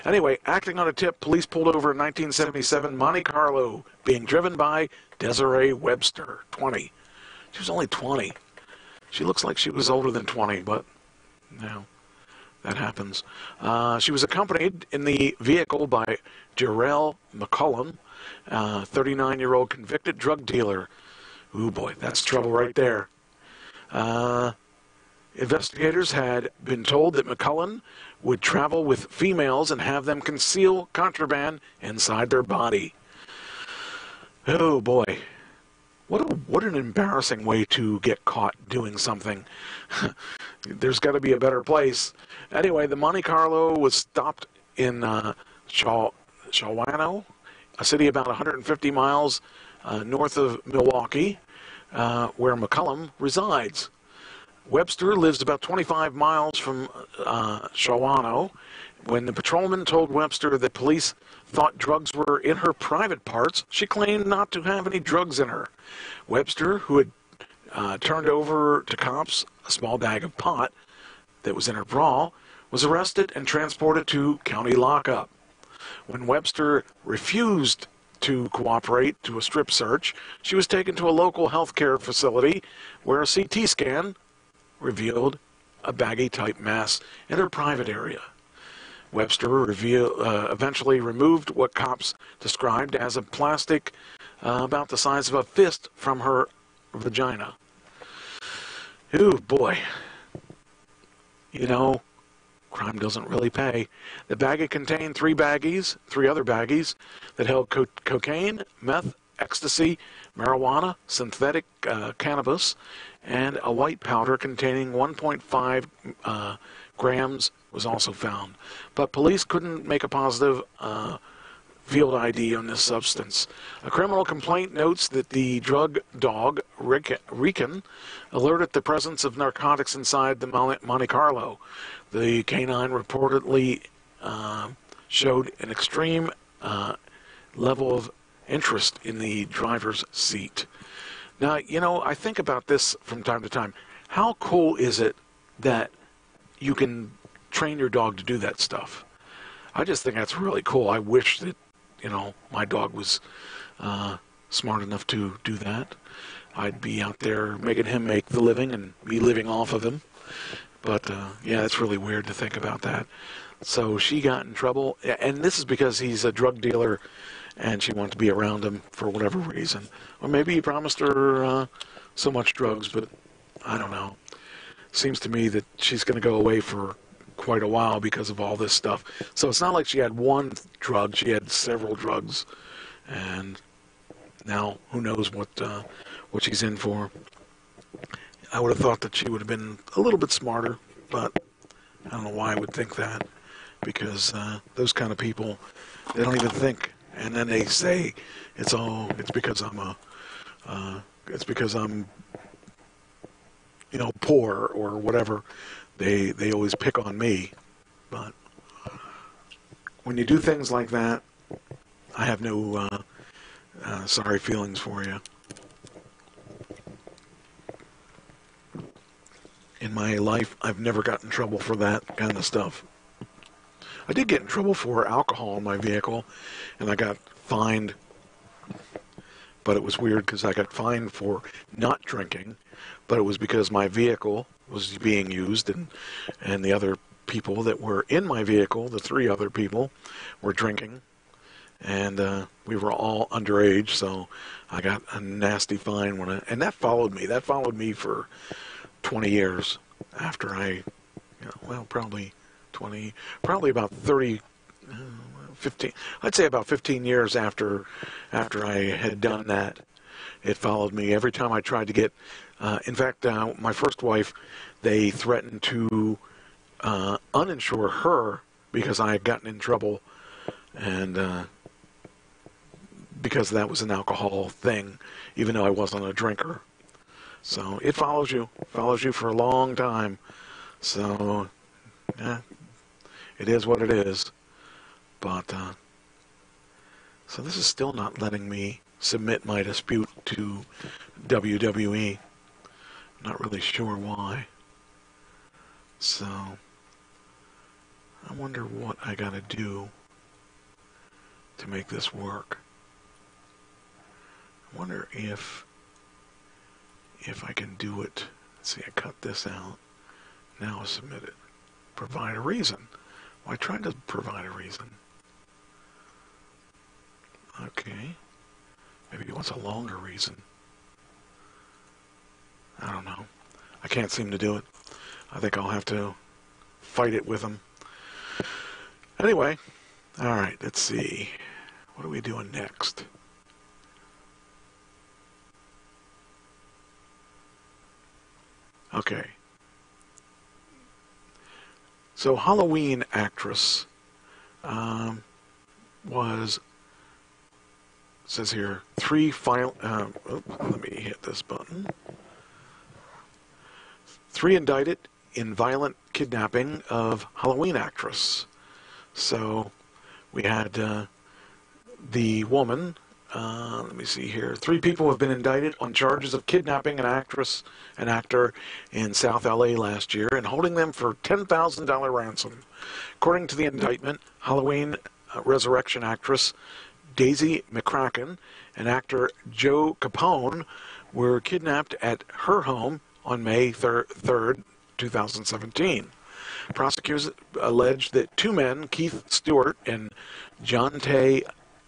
Anyway, acting on a tip, police pulled over a 1977 Monte Carlo being driven by Desiree Webster, 20. She was only 20. She looks like she was older than 20, but no, that happens. She was accompanied in the vehicle by Jarrell McCullum, 39-year-old convicted drug dealer. Ooh, boy, that's trouble right there. Investigators had been told that McCullum would travel with females and have them conceal contraband inside their body. Oh, boy. What an embarrassing way to get caught doing something. There's got to be a better place. Anyway, the Monte Carlo was stopped in Shawano, a city about 150 miles north of Milwaukee, where McCullum resides. Webster lives about 25 miles from Shawano. When the patrolman told Webster that police thought drugs were in her private parts, she claimed not to have any drugs in her. Webster, who had turned over to cops a small bag of pot that was in her bra, was arrested and transported to county lockup. When Webster refused to cooperate to a strip search, she was taken to a local health care facility where a CT scan revealed a baggy-type mass in her private area. Webster eventually removed what cops described as a plastic about the size of a fist from her vagina. Ooh, boy. You know, crime doesn't really pay. The baggie contained three other baggies that held cocaine, meth, ecstasy, marijuana, synthetic cannabis, and a white powder containing 1.5 grams was also found. But police couldn't make a positive field ID on this substance. A criminal complaint notes that the drug dog, Rican, alerted the presence of narcotics inside the Monte Carlo. The canine reportedly showed an extreme level of interest in the driver's seat. Now, you know, I think about this from time to time. How cool is it that you can train your dog to do that stuff? I just think that's really cool. I wish that, you know, my dog was smart enough to do that. I'd be out there making him make the living and me living off of him. But, yeah, it's really weird to think about that. So she got in trouble, and this is because he's a drug dealer and she wanted to be around him for whatever reason. Or maybe he promised her so much drugs, but I don't know. Seems to me that she's going to go away for quite a while because of all this stuff. So it's not like she had one drug, she had several drugs. And now who knows what she's in for. I would have thought that she would have been a little bit smarter, but I don't know why I would think that. Because those kind of people, they don't even think. And then they say it's because I'm you know, poor or whatever. They always pick on me. But when you do things like that, I have no sorry feelings for you. In my life, I've never gotten in trouble for that kind of stuff. I did get in trouble for alcohol in my vehicle, and I got fined. But it was weird because I got fined for not drinking, but it was because my vehicle was being used, and the other people that were in my vehicle, the three other people, were drinking, and we were all underage, so I got a nasty fine and that followed me. That followed me for 20 years after I, you know, well, probably about 15, I'd say about 15 years after I had done that. It followed me every time I tried to get, in fact, my first wife, they threatened to uninsure her because I had gotten in trouble, and because that was an alcohol thing, even though I wasn't a drinker. So it follows you for a long time. So, yeah, it is what it is. But, so this is still not letting me submit my dispute to WWE. Not really sure why. So, I wonder what I gotta do to make this work. I wonder if I can do it. Let's see, I cut this out. Now I submit it. Provide a reason. Well, I tried to provide a reason. Okay. Maybe he wants a longer reason. I don't know. I can't seem to do it. I think I'll have to fight it with him. Anyway, alright, let's see. What are we doing next? Okay. So, Halloween actress was, it says here, let me hit this button. 3 indicted in violent kidnapping of Halloween actress. So, we had the woman, let me see here. 3 people have been indicted on charges of kidnapping an actor in South LA last year and holding them for $10,000 ransom. According to the indictment, Halloween Resurrection actress Daisy McCracken and actor Joe Capone were kidnapped at her home on May 3rd, 2017. Prosecutors alleged that two men, Keith Stewart and John Tay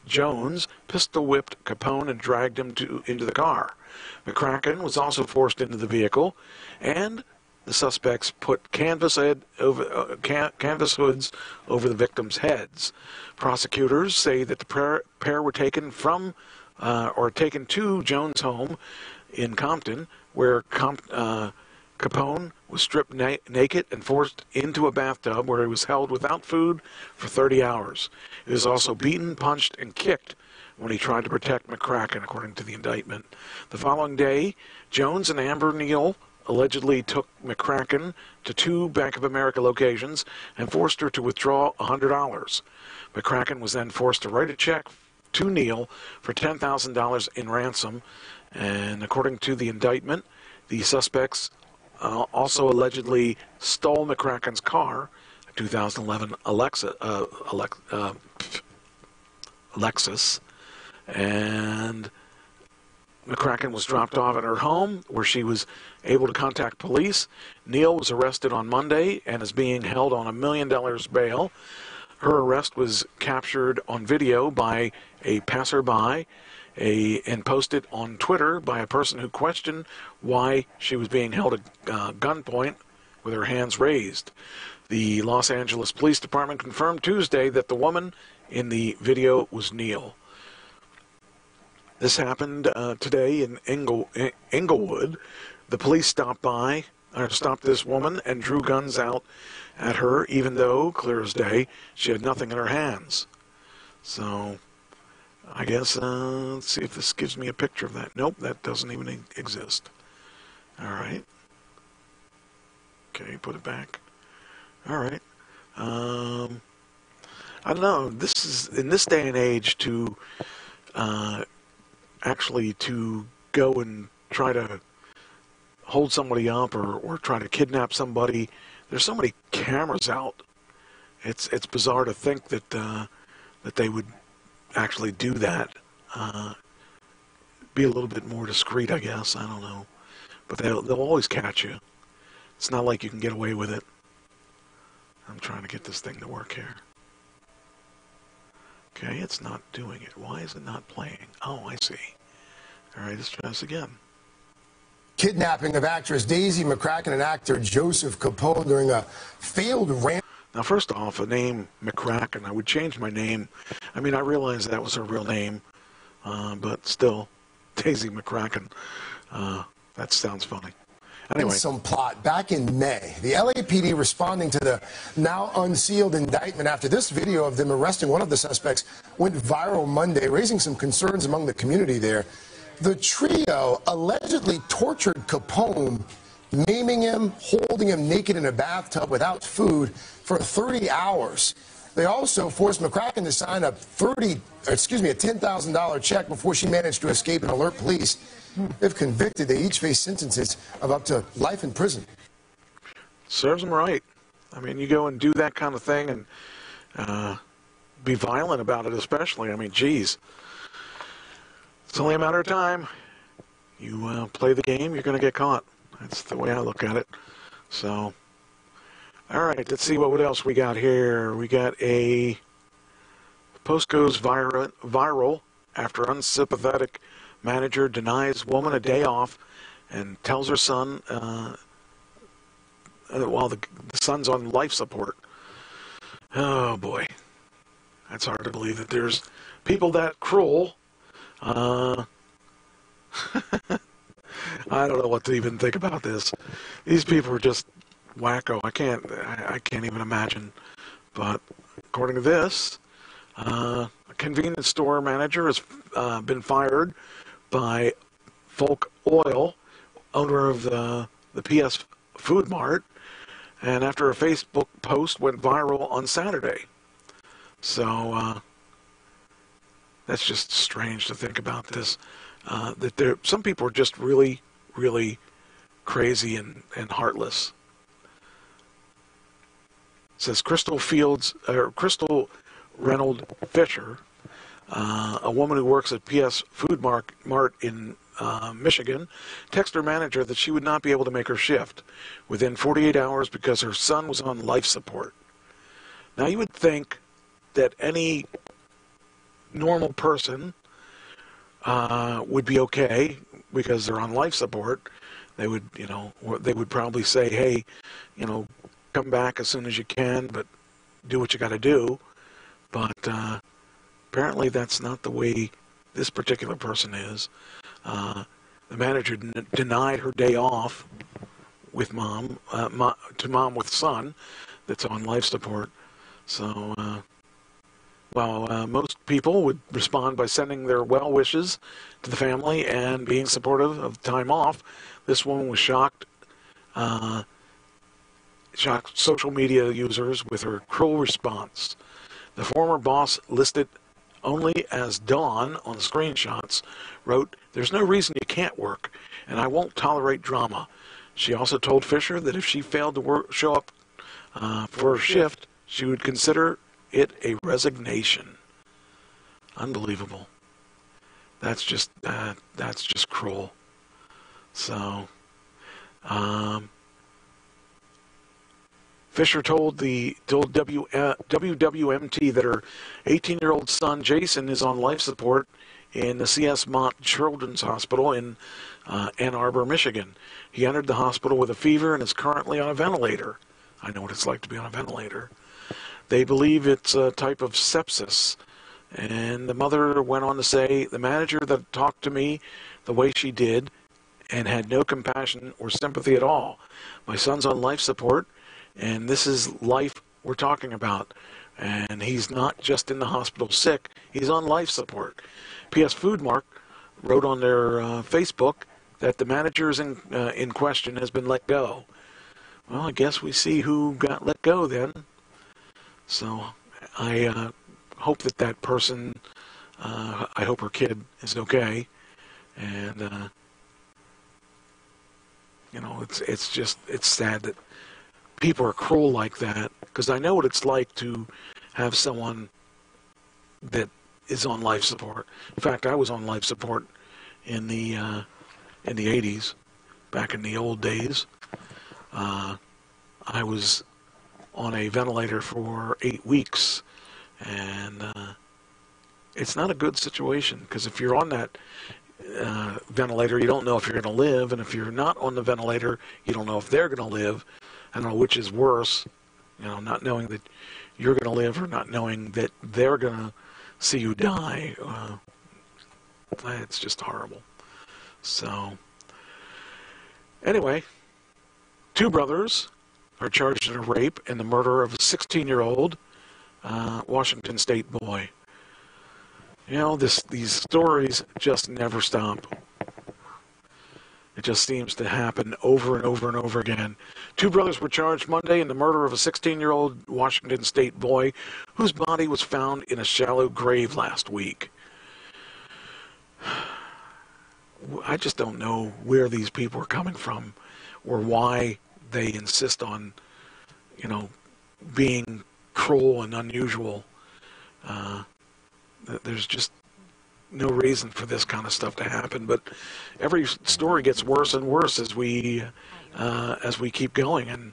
Jones, pistol-whipped Capone and dragged him into the car. McCracken was also forced into the vehicle, and the suspects put canvas hoods over the victims' heads. Prosecutors say that the pair were taken taken to Jones' home in Compton, where Capone was stripped naked and forced into a bathtub where he was held without food for 30 hours. He was also beaten, punched, and kicked when he tried to protect McCracken, according to the indictment. The following day, Jones and Amber Neal allegedly took McCracken to two Bank of America locations and forced her to withdraw $100. McCracken was then forced to write a check to Neal for $10,000 in ransom, and according to the indictment, the suspects also allegedly stole McCracken's car, a 2011 Lexus, and McCracken was dropped off at her home, where she was able to contact police. Neal was arrested on Monday and is being held on $1 million bail. Her arrest was captured on video by a passerby and posted on Twitter by a person who questioned why she was being held at gunpoint with her hands raised. The Los Angeles Police Department confirmed Tuesday that the woman in the video was Neal. This happened today in Inglewood. The police stopped this woman and drew guns out at her, even though, clear as day, she had nothing in her hands. So, I guess, let's see if this gives me a picture of that. Nope, that doesn't even exist. All right. Okay, put it back. All right. I don't know. This is, in this day and age, to actually to go and try to hold somebody up or try to kidnap somebody. There's so many cameras out. It's bizarre to think that that they would actually do that. Be a little bit more discreet, I guess. I don't know, but they'll always catch you. It's not like you can get away with it. I'm trying to get this thing to work here. Okay, it's not doing it. Why is it not playing? Oh, I see. All right, let's try this again. Kidnapping of actress Daisy McCracken and actor Joseph Capone during a failed rant. Now, first off, a name McCracken, I would change my name. I mean, I realize that was her real name, but still, Daisy McCracken. That sounds funny. Anyway. Some plot back in May. The LAPD responding to the now unsealed indictment after this video of them arresting one of the suspects went viral Monday, raising some concerns among the community there. The trio allegedly tortured Capone, maiming him, holding him naked in a bathtub without food for 30 hours. They also forced McCracken to sign a $10,000 check before she managed to escape and alert police. If convicted, they each face sentences of up to life in prison. Serves them right. I mean, you go and do that kind of thing and be violent about it, especially. I mean, geez. It's only a matter of time. You play the game, you're going to get caught. That's the way I look at it. So, all right, let's see what else we got here. We got a post goes viral after unsympathetic manager denies woman a day off and tells her son while the son's on life support. Oh boy, that's hard to believe that there's people that cruel. I don't know what to even think about this. These people are just wacko. I can't even imagine. But according to this, a convenience store manager has been fired by Folk Oil, owner of the PS Food Mart, and after a Facebook post went viral on Saturday. So that's just strange to think about this. That some people are just really, really crazy and heartless. It says Crystal Reynolds Fisher, a woman who works at PS Food Mart in Michigan, texted her manager that she would not be able to make her shift within 48 hours because her son was on life support. Now, you would think that any normal person would be okay because they're on life support. They would, they would probably say, hey, come back as soon as you can, but do what you got to do. But apparently that's not the way this particular person is. The manager denied her day off with mom with son that's on life support. So while most people would respond by sending their well wishes to the family and being supportive of the time off, this woman was shocked social media users with her cruel response. The former boss, listed only as Dawn on the screenshots, wrote, "There's no reason you can't work, and I won't tolerate drama." She also told Fisher that if she failed to show up for her shift, she would consider it a resignation. Unbelievable. That's just cruel. So, Fisher told WWMT that her 18-year-old son Jason is on life support in the C.S. Mott Children's Hospital in Ann Arbor, Michigan. He entered the hospital with a fever and is currently on a ventilator. I know what it's like to be on a ventilator. They believe it's a type of sepsis. And the mother went on to say, "The manager that talked to me the way she did and had no compassion or sympathy at all. My son's on life support, and this is life we're talking about. And he's not just in the hospital sick, he's on life support." P.S. Foodmark wrote on their Facebook that the manager in question has been let go. Well, I guess we see who got let go then. So I hope that person, I hope her kid is okay. And, it's sad that people are cruel like that, because I know what it's like to have someone that is on life support. In fact, I was on life support in the 80s, back in the old days. I was on a ventilator for 8 weeks, and it's not a good situation, because if you're on that ventilator, you don't know if you're going to live, and if you're not on the ventilator, you don't know if they're going to live. I don't know which is worse, not knowing that you're going to live or not knowing that they're going to see you die. It's just horrible. So, anyway, 2 brothers are charged in a rape and the murder of a 16-year-old Washington State boy. These stories just never stop. It just seems to happen over and over and over again. 2 brothers were charged Monday in the murder of a 16-year-old Washington State boy whose body was found in a shallow grave last week. I just don't know where these people are coming from or why they insist on, being cruel and unusual. There's just no reason for this kind of stuff to happen, but every story gets worse and worse as we keep going, and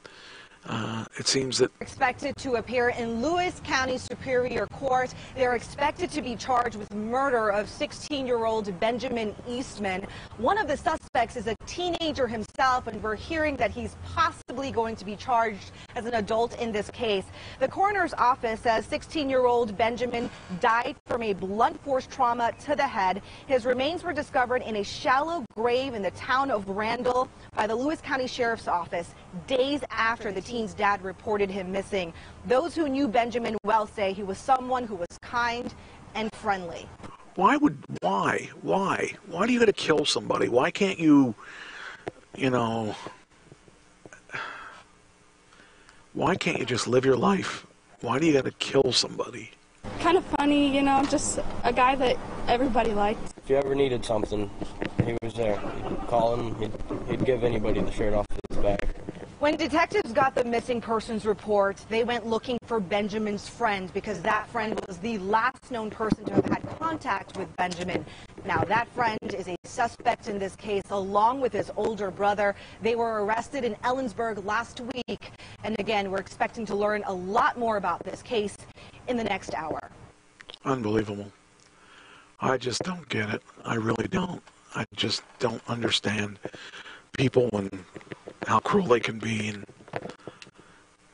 it seems that expected to appear in Lewis County Superior Court. They're expected to be charged with murder of 16-year-old Benjamin Eastman. One of the suspects is a teenager himself, and we're hearing that he's possibly going to be charged as an adult in this case. The coroner's office says 16-year-old Benjamin died from a blunt force trauma to the head. His remains were discovered in a shallow grave in the town of Randall by the Lewis County Sheriff's Office days after the teen's dad reported him missing. Those who knew Benjamin well say he was someone who was kind and friendly. Why do you got to kill somebody? Why can't you, why can't you just live your life? Why do you got to kill somebody? Kind of funny, just a guy that everybody liked. If you ever needed something, he was there. You'd call him, he'd give anybody the shirt off his back. When detectives got the missing persons report, they went looking for Benjamin's friend because that friend was the last known person to have had contact with Benjamin. Now, that friend is a suspect in this case, along with his older brother. They were arrested in Ellensburg last week. And again, we're expecting to learn a lot more about this case in the next hour. Unbelievable. I just don't get it. I really don't. I just don't understand people and how cruel they can be. And it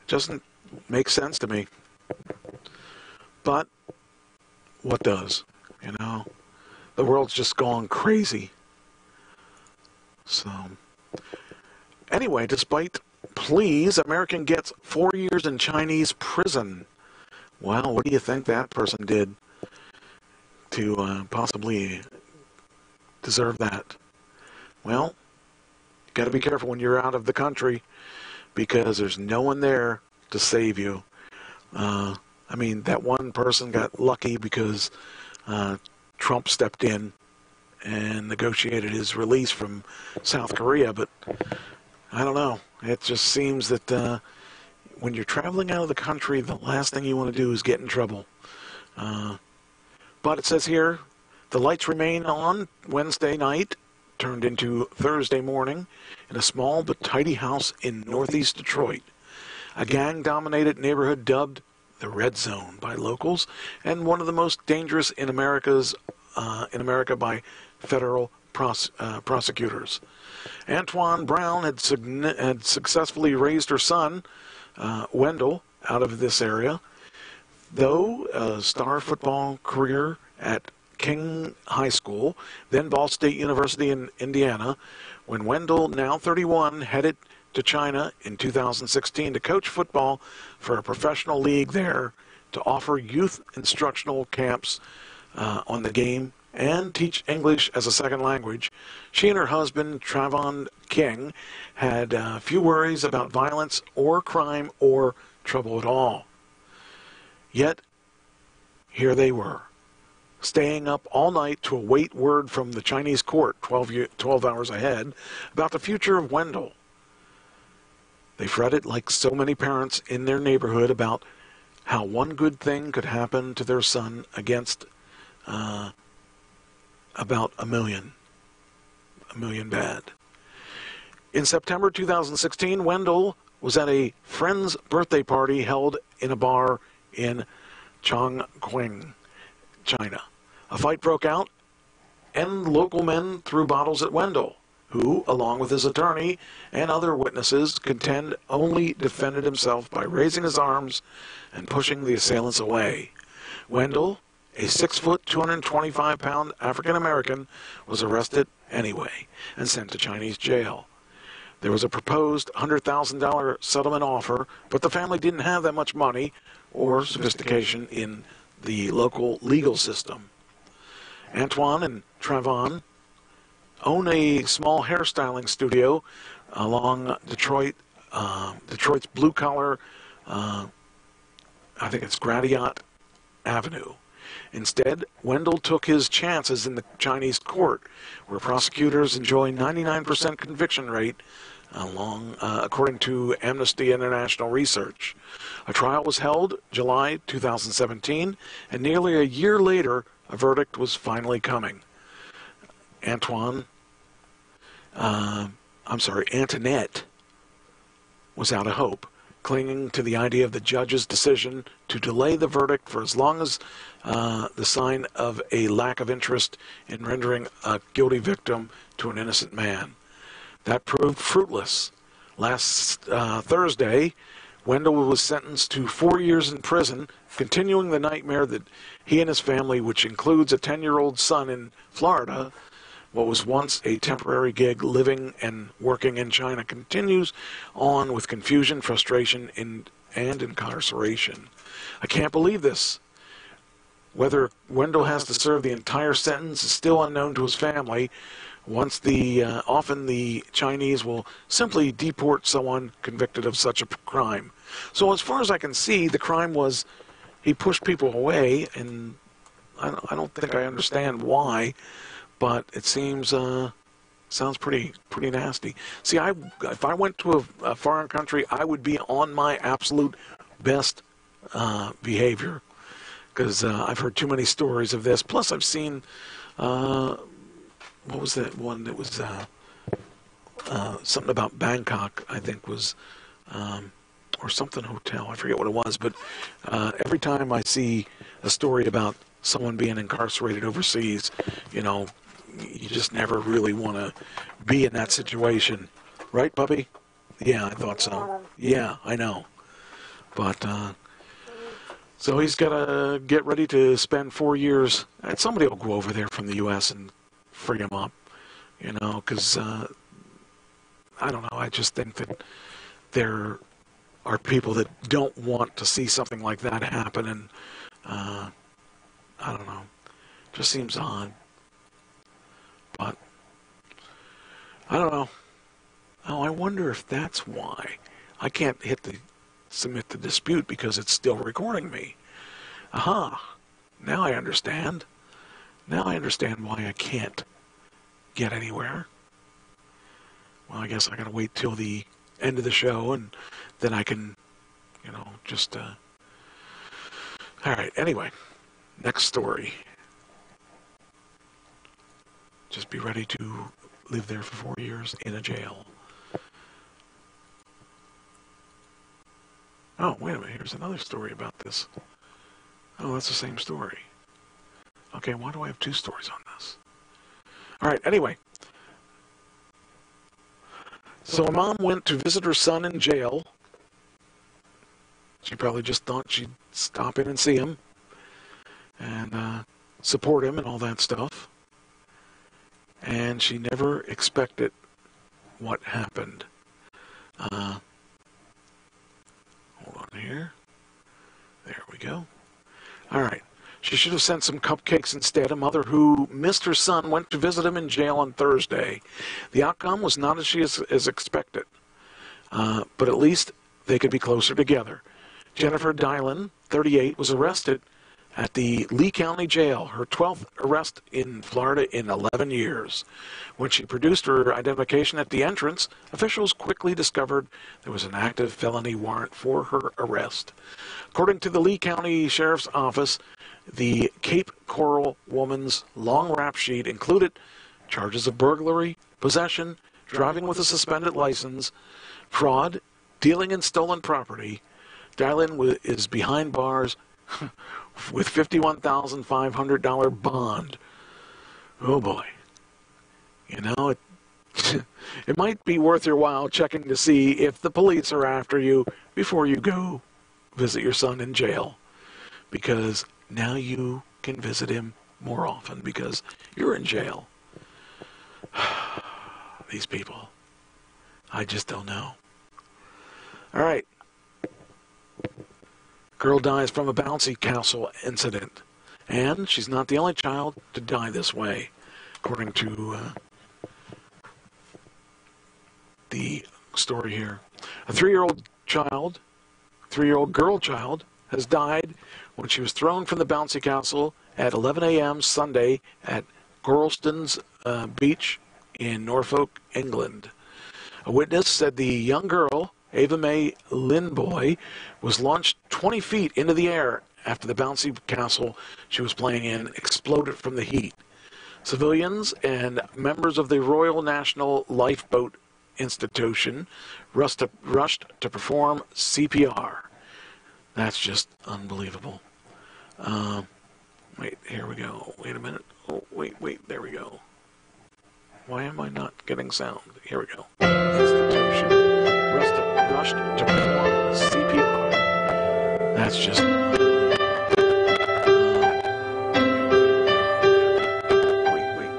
doesn't make sense to me. But what does? You know, the world's just gone crazy. So, anyway, despite pleas, American gets 4 years in Chinese prison. Well, what do you think that person did to possibly deserve that? Well, you got to be careful when you're out of the country because there's no one there to save you. I mean, that one person got lucky because Trump stepped in and negotiated his release from South Korea, but I don't know. It just seems that when you're traveling out of the country, the last thing you want to do is get in trouble. But it says here, the lights remain on Wednesday night, turned into Thursday morning, in a small but tidy house in northeast Detroit. A gang-dominated neighborhood dubbed the Red Zone by locals, and one of the most dangerous in America by federal prosecutors. Antoine Brown had successfully raised her son, Wendell, out of this area. Though a star football career at King High School, then Ball State University in Indiana, when Wendell, now 31, headed to China in 2016 to coach football for a professional league there, to offer youth instructional camps on the game and teach English as a second language. She and her husband, Travon King, had few worries about violence or crime or trouble at all. Yet, here they were, staying up all night to await word from the Chinese court 12 hours ahead about the future of Wendell. They fretted like so many parents in their neighborhood about how one good thing could happen to their son against about a million bad. In September 2016, Wendell was at a friend's birthday party held in a bar in Chongqing, China. A fight broke out, and local men threw bottles at Wendell, who, along with his attorney and other witnesses, contend only defended himself by raising his arms and pushing the assailants away. Wendell, a 6-foot, 225-pound African-American, was arrested anyway and sent to Chinese jail. There was a proposed $100,000 settlement offer, but the family didn't have that much money or sophistication in the local legal system. Antoine and Travon own a small hairstyling studio along Detroit's blue-collar, I think it's Gratiot Avenue. Instead, Wendell took his chances in the Chinese court, where prosecutors enjoy 99% conviction rate, according to Amnesty International research. A trial was held July 2017, and nearly a year later, a verdict was finally coming. Antoinette was out of hope, clinging to the idea of the judge's decision to delay the verdict for as long as the sign of a lack of interest in rendering a guilty victim to an innocent man. That proved fruitless. Last Thursday, Wendell was sentenced to 4 years in prison, continuing the nightmare that he and his family, which includes a 10-year-old son in Florida, what was once a temporary gig living and working in China, continues on with confusion, frustration, and incarceration. I can't believe this. Whether Wendell has to serve the entire sentence is still unknown to his family. Often the Chinese will simply deport someone convicted of such a crime. So as far as I can see, the crime was he pushed people away, and I don't think I understand why, but it seems sounds pretty nasty. See, if I went to a foreign country, I would be on my absolute best behavior, because I've heard too many stories of this. Plus, I've seen, what was that one that was something about Bangkok, I think was, or something hotel, I forget what it was, but every time I see a story about someone being incarcerated overseas, you know, you just never really want to be in that situation. Right, puppy? Yeah, I thought so. Yeah, I know. But, so he's got to get ready to spend 4 years. And somebody will go over there from the U.S. and free him up, you know, because, I don't know, I just think that there are people that don't want to see something like that happen, and, I don't know, just seems odd. But, I don't know. Oh, I wonder if that's why. I can't hit the submit the dispute because it's still recording me. Aha. Now I understand. Now I understand why I can't get anywhere. Well, I guess I gotta wait till the end of the show, and then I can, you know, just, Alright, anyway. Next story. Just be ready to live there for 4 years in a jail. Oh, wait a minute. Here's another story about this. Oh, that's the same story. Okay, why do I have two stories on this? All right, anyway. So a mom went to visit her son in jail. She probably just thought she'd stop in and see him and support him and all that stuff. And she never expected what happened. Hold on here. There we go. All right. She should have sent some cupcakes instead. A mother who missed her son went to visit him in jail on Thursday. The outcome was not as expected, but at least they could be closer together. Jennifer Dylan, 38, was arrested at the Lee County Jail, her 12th arrest in Florida in 11 years. When she produced her identification at the entrance, officials quickly discovered there was an active felony warrant for her arrest. According to the Lee County Sheriff's Office, the Cape Coral woman's long rap sheet included charges of burglary, possession, driving with a suspended license, fraud, dealing in stolen property. Dylan is behind bars with $51,500 bond. Oh boy. You know, it might be worth your while checking to see if the police are after you before you go visit your son in jail. Because now you can visit him more often because you're in jail. These people. I just don't know. All right. Girl dies from a bouncy castle incident. And she's not the only child to die this way, according to the story here. A 3-year-old girl child, has died when she was thrown from the bouncy castle at 11 a.m. Sunday at Gorleston's Beach in Norfolk, England. A witness said the young girl, Ava Mae Lindboy, was launched 20 feet into the air after the bouncy castle she was playing in exploded from the heat. Civilians and members of the Royal National Lifeboat Institution rushed to perform CPR. That's just unbelievable. Wait, here we go. Wait a minute. Oh, wait, there we go. Why am I not getting sound? Here we go. Institution rushed to perform CPR. That's just wait,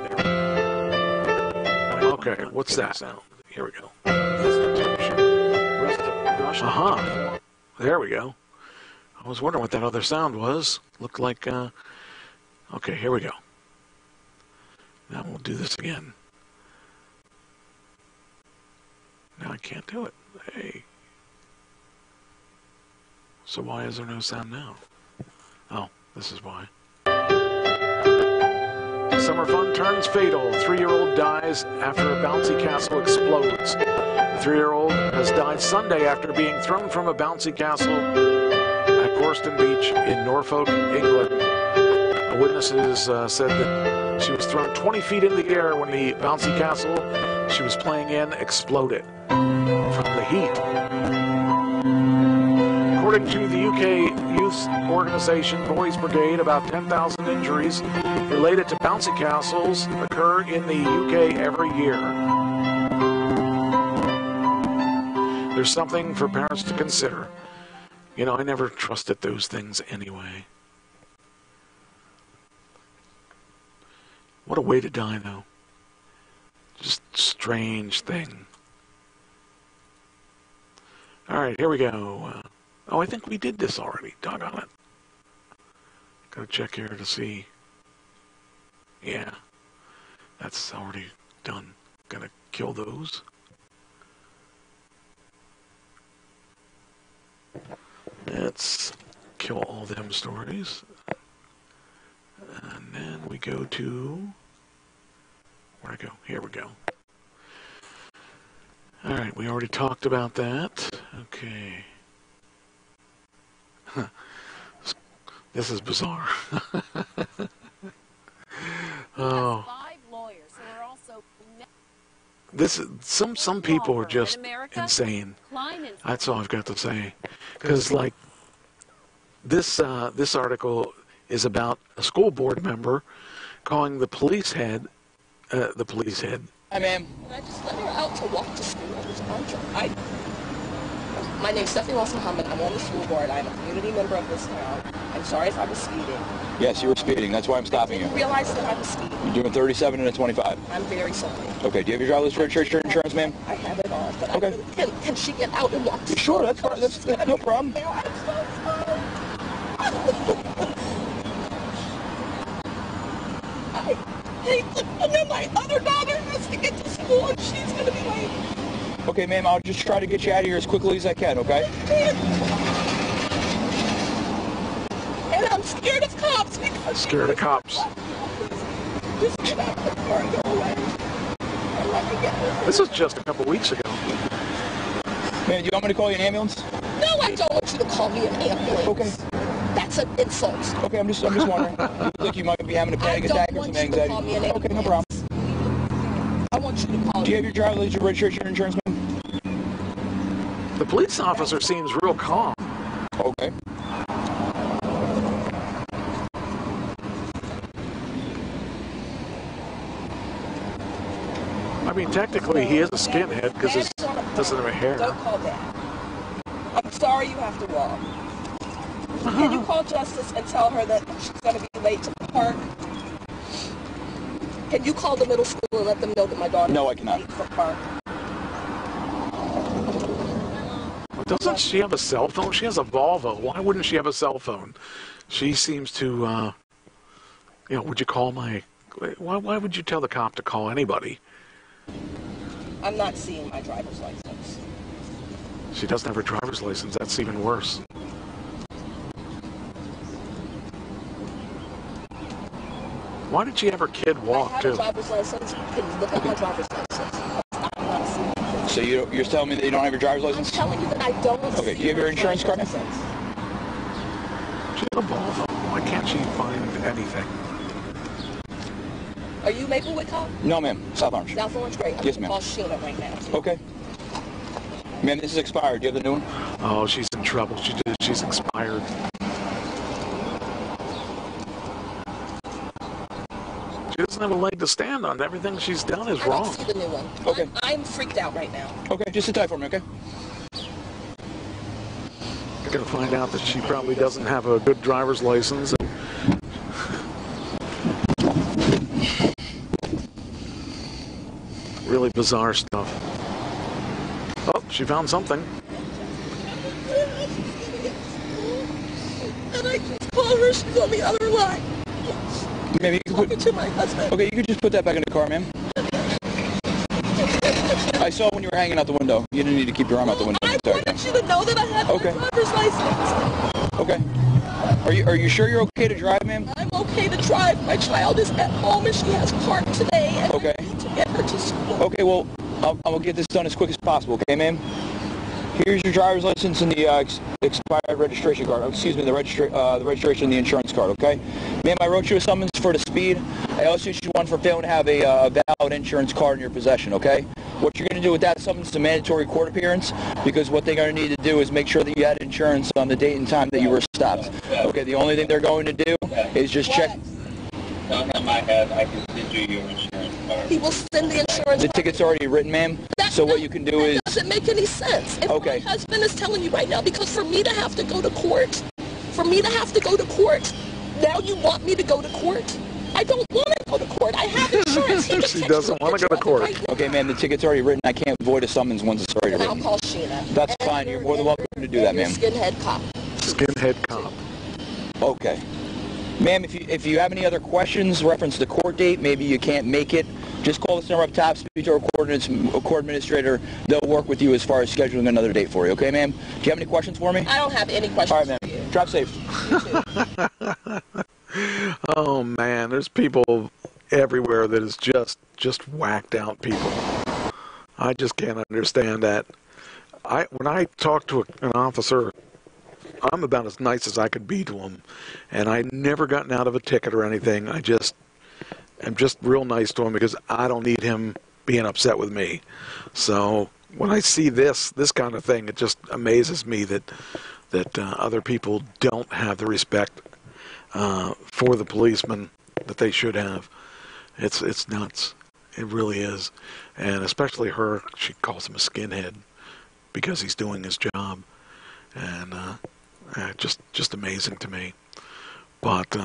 there. Okay, what's that sound? Here we go. Institution rushed. Uh-huh. There we go. I was wondering what that other sound was. Looked like, okay, here we go. Now we'll do this again. Now I can't do it. Hey. So why is there no sound now? Oh, this is why. Summer fun turns fatal. 3-year-old dies after a bouncy castle explodes. The 3-year-old has died Sunday after being thrown from a bouncy castle at Gorston Beach in Norfolk, England. Witnesses said that she was thrown 20 feet in the air when the bouncy castle she was playing in exploded from the heat. According to the UK youth organization Boys Brigade, about 10,000 injuries related to bouncy castles occur in the UK every year. There's something for parents to consider. You know, I never trusted those things anyway. What a way to die, though. Just strange thing. All right, here we go. Oh, I think we did this already. Doggone it. Gotta check here to see. Yeah, that's already done. Gonna kill those. Let's kill all them stories. And then we go to... Where'd I go? Here we go. All right, we already talked about that. Okay. Huh. This is bizarre. Oh. This is, some people are just insane. That's all I've got to say. Because like this article is about a school board member calling the police head. Hi, ma'am. Can I just let her out to walk to school? My name's Stephanie Ross Muhammad. I'm on the school board. I'm a community member of this town. I'm sorry if I was speeding. Yes, you were speeding. That's why I'm stopping you. I didn't realize that I was speeding. You're doing 37 and a 25. I'm very sorry. Okay, do you have your driver's registration insurance, ma'am? I have it all. But okay. Can she get out and walk to school? Sure, that's fine. That's no problem. I'm so sorry. I hate it. And then my other daughter has to get to school and she's going to be late. Okay, ma'am, I'll just try to get you out of here as quickly as I can, okay? And I'm scared of cops because scared of cops. Just get out of the car and go away. And let me get her. This was just a couple weeks ago. Man, do you want me to call you an ambulance? No, I don't want you to call me an ambulance. Okay. That's an insult. Okay, I'm just wondering. You look like you might be having a panic attack or some anxiety. Call me an ambulance. Okay, no problem. I want you to call. Do you have your driver's registration insurance, ma'am? The police officer seems real calm. Okay. I mean, technically, he is a skinhead because he doesn't have a hair. Don't call Dad. I'm sorry you have to walk. Can you call Justice and tell her that she's going to be late to the park? Can you call the middle school and let them know that my daughter No, I cannot. is late for park? Doesn't she have a cell phone? She has a Volvo. Why wouldn't she have a cell phone? She seems to, you know, would you call my... Why would you tell the cop to call anybody? I'm not seeing my driver's license. She doesn't have her driver's license. That's even worse. Why did she have her kid walk, too? I have a driver's license. Can you look at my driver's license? I'm not seeing it. So you're telling me that you don't have your driver's license? I'm telling you that I don't. Okay, do you have your insurance card? She has a Volvo. Why can't she find anything? Are you Maplewood Cop? No, ma'am. South Orange. South Orange, great. I'm Yes, ma'am. call Sheena right now. Okay. Ma'am, this is expired. Do you have the new one? Oh, she's in trouble. She's expired. She doesn't have a leg to stand on. Everything she's done is wrong. I need to see the new one. Okay. I'm freaked out right now. Okay, just sit tight for me, okay? You're going to find out that she probably doesn't have a good driver's license. Really bizarre stuff. Oh, she found something. And I just called her. She's on the other line. Maybe you could put to my husband. Okay, you could just put that back in the car, ma'am. I saw when you were hanging out the window. You didn't need to keep your arm out the window. I wanted you to know that I had my driver's license. Okay. Are you sure you're okay to drive, ma'am? I'm okay to drive. My child is at home and she has park today, and okay. I need to get her to school. Okay, well, I'll get this done as quick as possible, okay, ma'am? Here's your driver's license and the expired registration card. Excuse me, the registration and the insurance card, okay? Ma'am, I wrote you a summons for the speed. I also issued you one for failing to have a valid insurance card in your possession, okay? What you're going to do with that summons is a mandatory court appearance, because what they're going to need to do is make sure that you had insurance on the date and time that you were stopped. Okay, the only thing they're going to do is just check. Don't have my head. I can send you your insurance card. He will send the insurance. The ticket's already written, ma'am. So what you can do is... Doesn't make any sense. If my husband is telling you right now, because for me to have to go to court, now you want me to go to court? I don't want to go to court. I have insurance. She doesn't want to go to court. Okay, ma'am, the ticket's already written. I can't void a summons once it's already written. I'll call Sheena. That's fine. You're more than welcome to do that, ma'am. Skinhead cop. Skinhead cop. Okay. Ma'am, if you have any other questions, reference the court date, maybe you can't make it, just call this number up top, speak to our court administrator. They'll work with you as far as scheduling another date for you. Okay, ma'am? Do you have any questions for me? I don't have any questions. All right, ma'am. Drive safe. Oh, man, there's people everywhere that is just whacked out people. I just can't understand that. When I talk to an officer, I'm about as nice as I could be to him, and I never gotten out of a ticket or anything. I'm just real nice to him because I don't need him being upset with me. So when I see this kind of thing, it just amazes me that other people don't have the respect for the policeman that they should have. It's nuts. It really is, and especially her. She calls him a skinhead because he's doing his job, and just amazing to me. But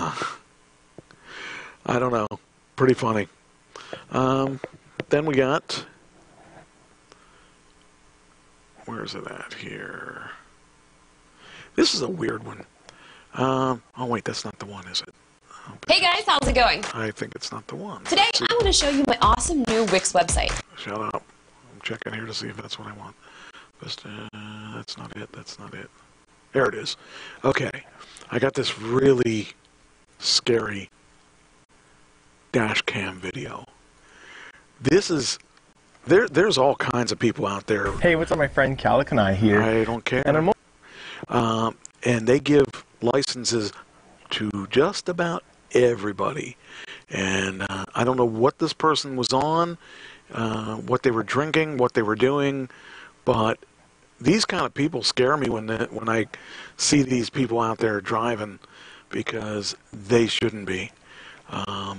I don't know, pretty funny. Then we got, where's it at here? This is a weird one. Oh wait, that's not the one, is it? Hey guys, how's it going? I think it's not the one. Today I want to show you my awesome new Wix website. Shut up. I'm checking here to see if that's what I want. Just, that's not it. That's not it. There it is. Okay. I got this really scary dash cam video. This is... There's all kinds of people out there. Hey, what's up, my friend Calic and I here. I don't care. And and they give licenses to just about everybody. And I don't know what this person was on, what they were drinking, what they were doing, but these kind of people scare me when I see these people out there driving, because they shouldn't be. I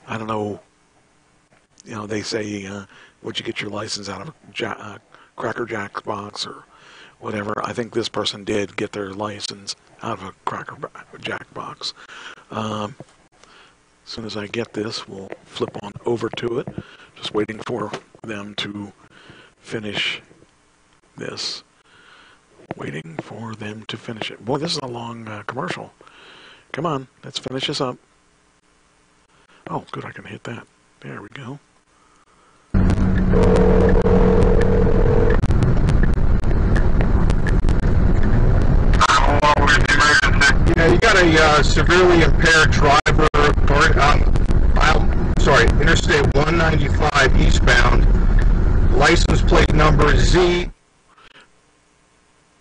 don't know. You know, they say, would you get your license out of a Cracker Jack box or whatever? I think this person did get their license out of a Cracker Jack box. As soon as I get this, we'll flip on over to it. Just waiting for them to finish this. Waiting for them to finish it. Boy, this is a long commercial. Come on, let's finish this up. Oh, good, I can hit that. There we go. Yeah, you got a severely impaired driver, Interstate 195 eastbound, license plate number Z.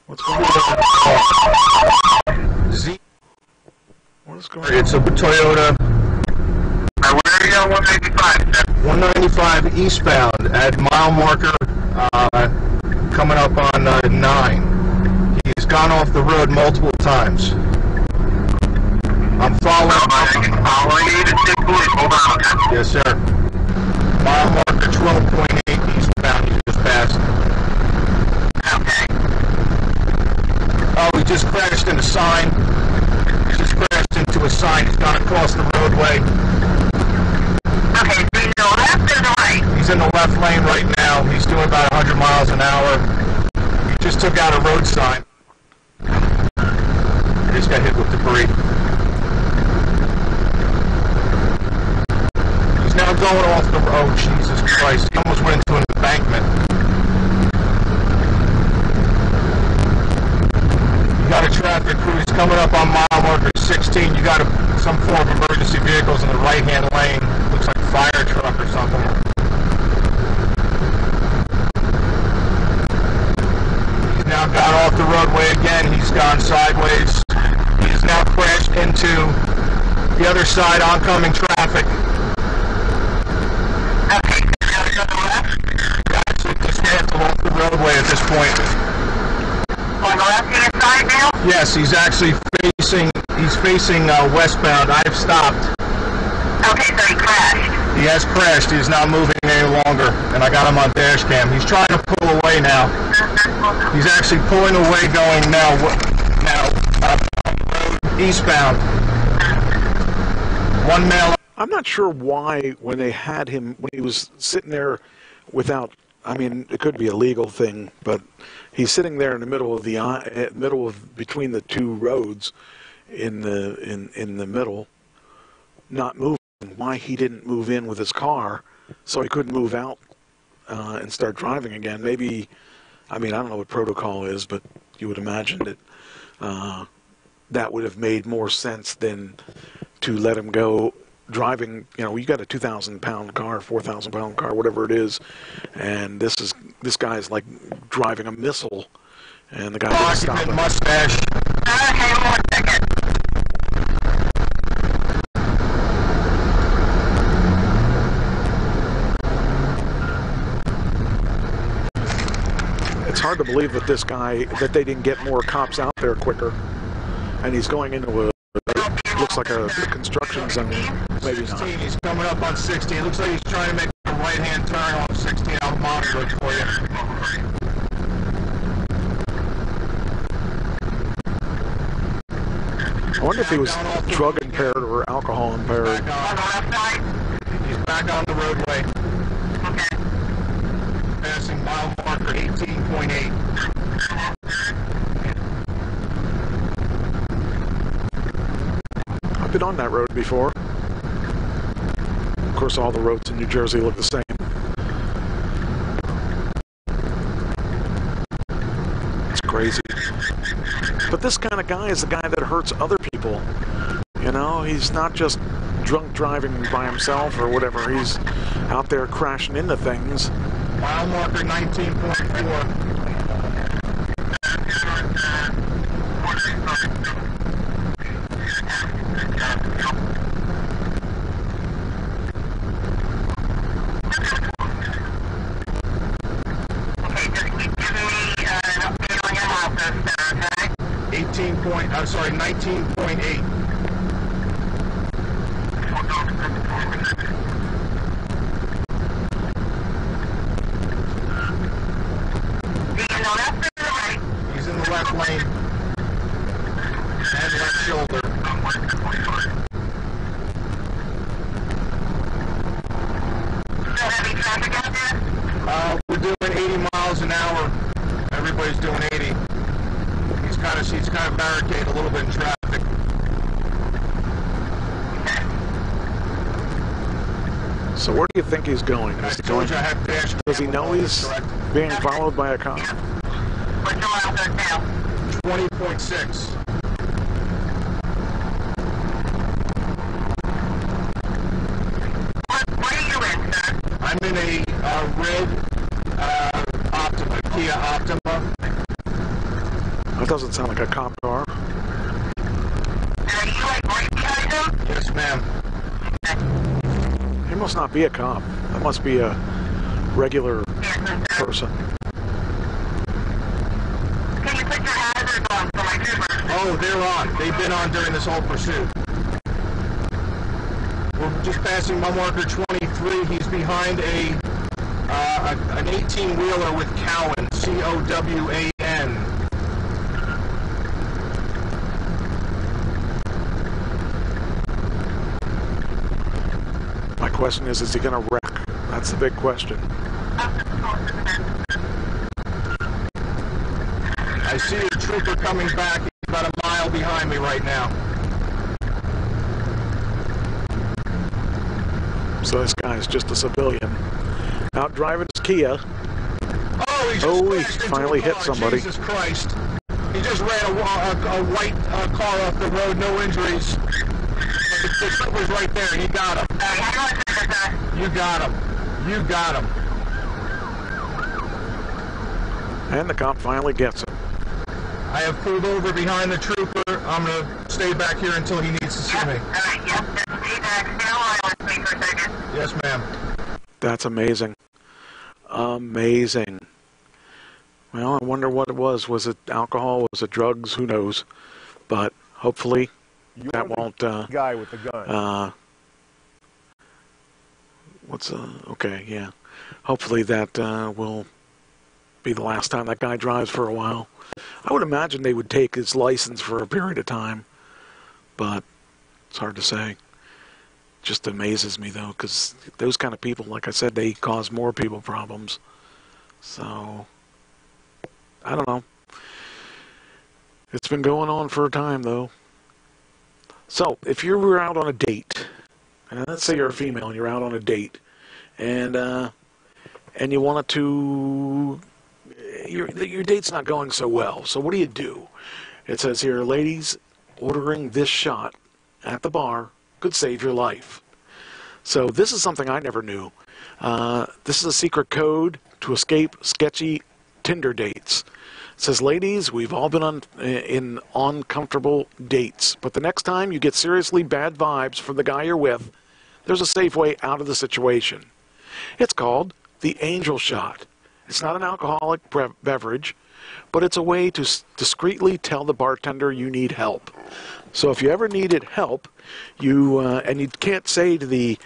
What's going on? Z. What is going on? It's a Toyota. Where are you on 195? 195 eastbound at mile marker coming up on 9. He's gone off the road multiple times. I'm following. Hold on. Yes, sir. Mile marker 12.8 eastbound. He just passed. Okay. Oh, he just crashed in a sign. He just crashed into a sign. He's gone across the roadway. Okay, so in the left or the right? He's in the left lane right now. He's doing about 100 miles an hour. He just took out a road sign. He just got hit with debris. He's now going off the road. Oh, Jesus Christ. He almost went into an embankment. You got a traffic crew. He's coming up on mile marker 16. You got some form of emergency vehicles in the right-hand lane. Looks like a fire truck or something. other side, oncoming traffic. Actually dismantled off the roadway at this point. On the left-hand side now? Yes, he's actually facing westbound. I've stopped. Okay, so he crashed. He has crashed. He's not moving any longer, and I got him on dash cam. He's trying to pull away now. He's actually pulling away, going now on the road eastbound. One male. I'm not sure why when they had him, when he was sitting there without, I mean, it could be a legal thing, but he's sitting there in the middle of between the two roads in the middle, not moving. Why he didn't move in with his car so he couldn't move out and start driving again. Maybe, I mean, I don't know what protocol is, but you would imagine that that would have made more sense than to let him go driving. You know, you got a 2,000-pound car, 4,000-pound car, whatever it is, and this guy's like driving a missile, and the guy didn't stop him. Mustache. Okay, 1 second. It's hard to believe that that they didn't get more cops out there quicker, and he's going into looks like a construction zone. Maybe 16, not. he's coming up on 16. It looks like he's trying to make a right-hand turn on 16. I'll monitor it for you. I wonder if he was drug impaired or alcohol impaired. He's back on the roadway. Okay. Passing mile marker 18.8. I've been on that road before. Of course, all the roads in New Jersey look the same. It's crazy. But this kind of guy is the guy that hurts other people. You know, he's not just drunk driving by himself or whatever. He's out there crashing into things. Mile marker 19.4. Okay, just keep giving me an update on your house, okay? 19.8. He's in the left lane and left shoulder. Still heavy traffic out there? We're doing 80 miles an hour. Everybody's doing 80. He's kind of barricaded a little bit in traffic. So where do you think he's going? Does he know he's being followed by a cop? What's your miles on now? 20.6. What are you in, sir? I'm in a red Optima, Kia Optima. That doesn't sound like a cop car. Are you like right behind him? Yes, ma'am. He must not be a cop. That must be a regular person. Can you put your hazards on for my trooper? Oh, they're on. They've been on during this whole pursuit. We're just passing mile marker 23. He's behind an 18-wheeler with Cowan, C-O-W-A-N. My question is he going to wreck? That's the big question. I see a trooper coming back. He's about a mile behind me right now. So this guy is just a civilian out driving his Kia. Oh, he finally hit somebody. Jesus Christ. He just ran a white car off the road, no injuries. The trooper's right there, and he got him. You got him. You got him. And the cop finally gets him. I have pulled over behind the trooper. I'm going to stay back here until he needs to see me. All right, yep. Yes, ma'am. That's amazing. Amazing. Well, I wonder what it was. Was it alcohol? Was it drugs? Who knows? But hopefully that won't. Guy with the gun. Okay, yeah. Hopefully that will be the last time that guy drives for a while. I would imagine they would take his license for a period of time, but it's hard to say. Just amazes me, though, because those kind of people, like I said, they cause more people problems. So, I don't know. It's been going on for a time, though. So, if you were out on a date, and let's say you're a female and you're out on a date, and you wanted to, your date's not going so well. So what do? It says here, ladies, ordering this shot at the bar could save your life. So this is something I never knew. This is a secret code to escape sketchy Tinder dates. It says, ladies, we've all been in uncomfortable dates, but the next time you get seriously bad vibes from the guy you're with, there's a safe way out of the situation. It's called the Angel Shot. It's not an alcoholic beverage, but it's a way to discreetly tell the bartender you need help. So if you ever needed help, and you can't say to the,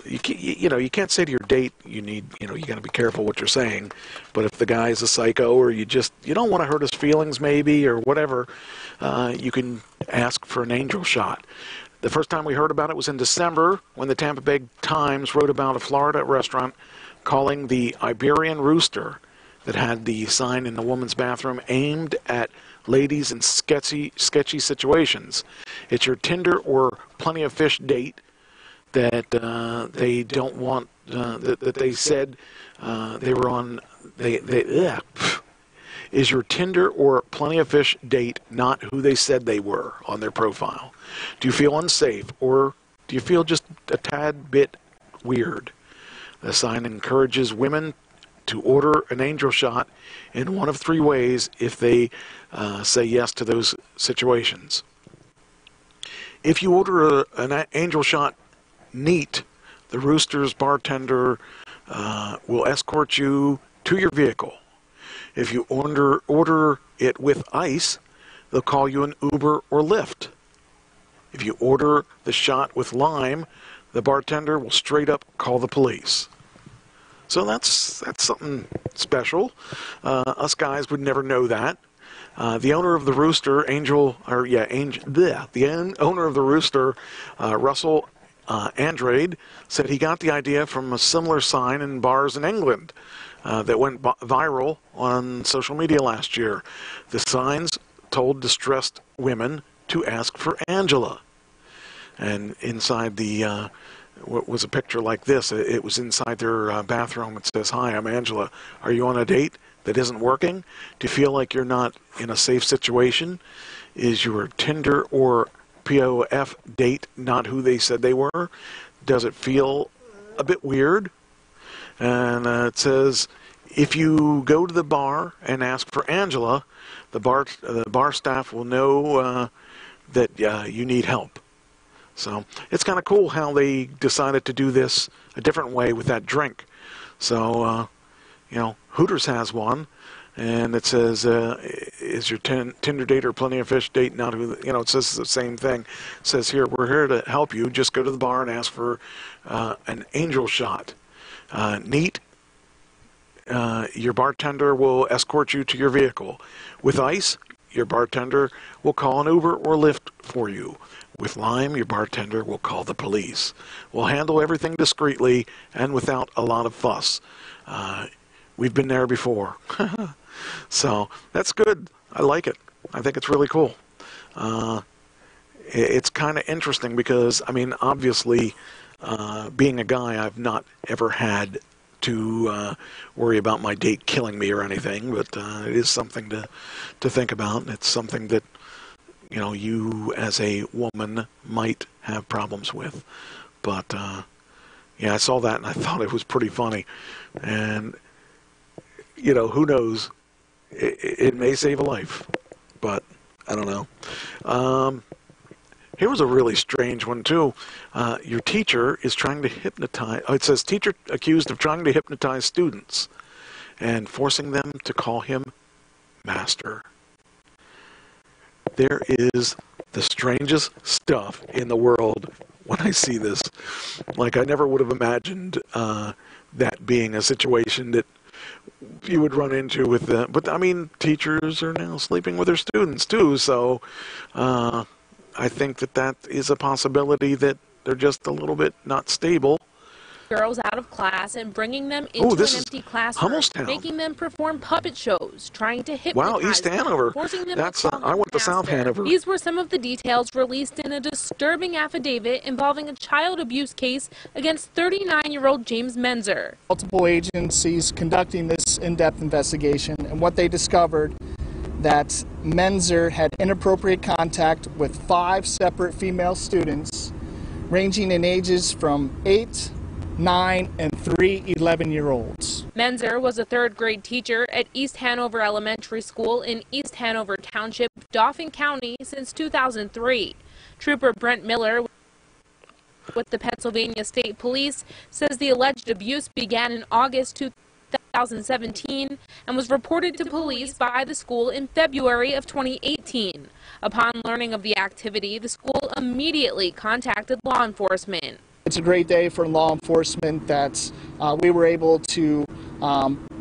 you can't say to your date you got to be careful what you're saying. But if the guy's a psycho, or you don't want to hurt his feelings maybe, or whatever, you can ask for an Angel Shot. The first time we heard about it was in December, when the Tampa Bay Times wrote about a Florida restaurant calling the Iberian Rooster that had the sign in the woman's bathroom aimed at ladies in sketchy situations. It's your Tinder or Plenty of Fish date that they don't want, that they said they were on, is your Tinder or Plenty of Fish date not who they said they were on their profile? Do you feel unsafe, or do you feel just a tad bit weird? The sign encourages women to order an Angel Shot in one of three ways if they say yes to those situations. If you order an Angel Shot neat, the Rooster's bartender will escort you to your vehicle. If you order it with ice, they'll call you an Uber or Lyft. If you order the shot with lime, the bartender will straight up call the police. So that's something special. Us guys would never know that. The owner of the Rooster, the owner of the Rooster, Russell Andrade, said he got the idea from a similar sign in bars in England that went viral on social media last year. The signs told distressed women to ask for Angela. And inside the, was a picture like this. It was inside their bathroom. It says, "Hi, I'm Angela. Are you on a date that isn't working? Do you feel like you're not in a safe situation? Is your Tinder or POF date not who they said they were? Does it feel a bit weird?" And it says, if you go to the bar and ask for Angela, the bar staff will know that you need help. So it's kind of cool how they decided to do this a different way with that drink. So, Hooters has one, and it says, is your Tinder date or Plenty of Fish date not who, it says the same thing. It says here, we're here to help you. Just go to the bar and ask for an Angel Shot. Neat. Your bartender will escort you to your vehicle. With ice, your bartender will call an Uber or Lyft for you. With lime, your bartender will call the police. We'll handle everything discreetly and without a lot of fuss. We've been there before. So that's good. I like it. I think it's really cool. It's kind of interesting because, obviously, being a guy, I've not ever had to worry about my date killing me or anything, but it is something to think about. It's something that, you as a woman might have problems with. But, I saw that and I thought it was pretty funny. And, who knows? It may save a life, but I don't know. Here was a really strange one, too. Your teacher is trying to hypnotize... it says, teacher accused of trying to hypnotize students and forcing them to call him master. There is the strangest stuff in the world when I see this. Like, I never would have imagined that being a situation that you would run into with them. But, I mean, teachers are now sleeping with their students, too, so I think that is a possibility that they're just a little bit not stable. Girls out of class and bringing them into an empty classroom, Hummelstown. making them perform puppet shows, trying to hypnotize Wow, East Hanover. them, forcing them That's to call I went to master. South Hanover. These were some of the details released in a disturbing affidavit involving a child abuse case against 39-year-old James Menzer. Multiple agencies conducting this in-depth investigation, and what they discovered that Menzer had inappropriate contact with 5 separate female students, ranging in ages from 8, 9, and 3 11-year-olds. Menzer was a third-grade teacher at East Hanover Elementary School in East Hanover Township, Dauphin County, since 2003. Trooper Brent Miller with the Pennsylvania State Police says the alleged abuse began in August 2017 and was reported to police by the school in February of 2018. Upon learning of the activity, the school immediately contacted law enforcement. It's a great day for law enforcement that we were able to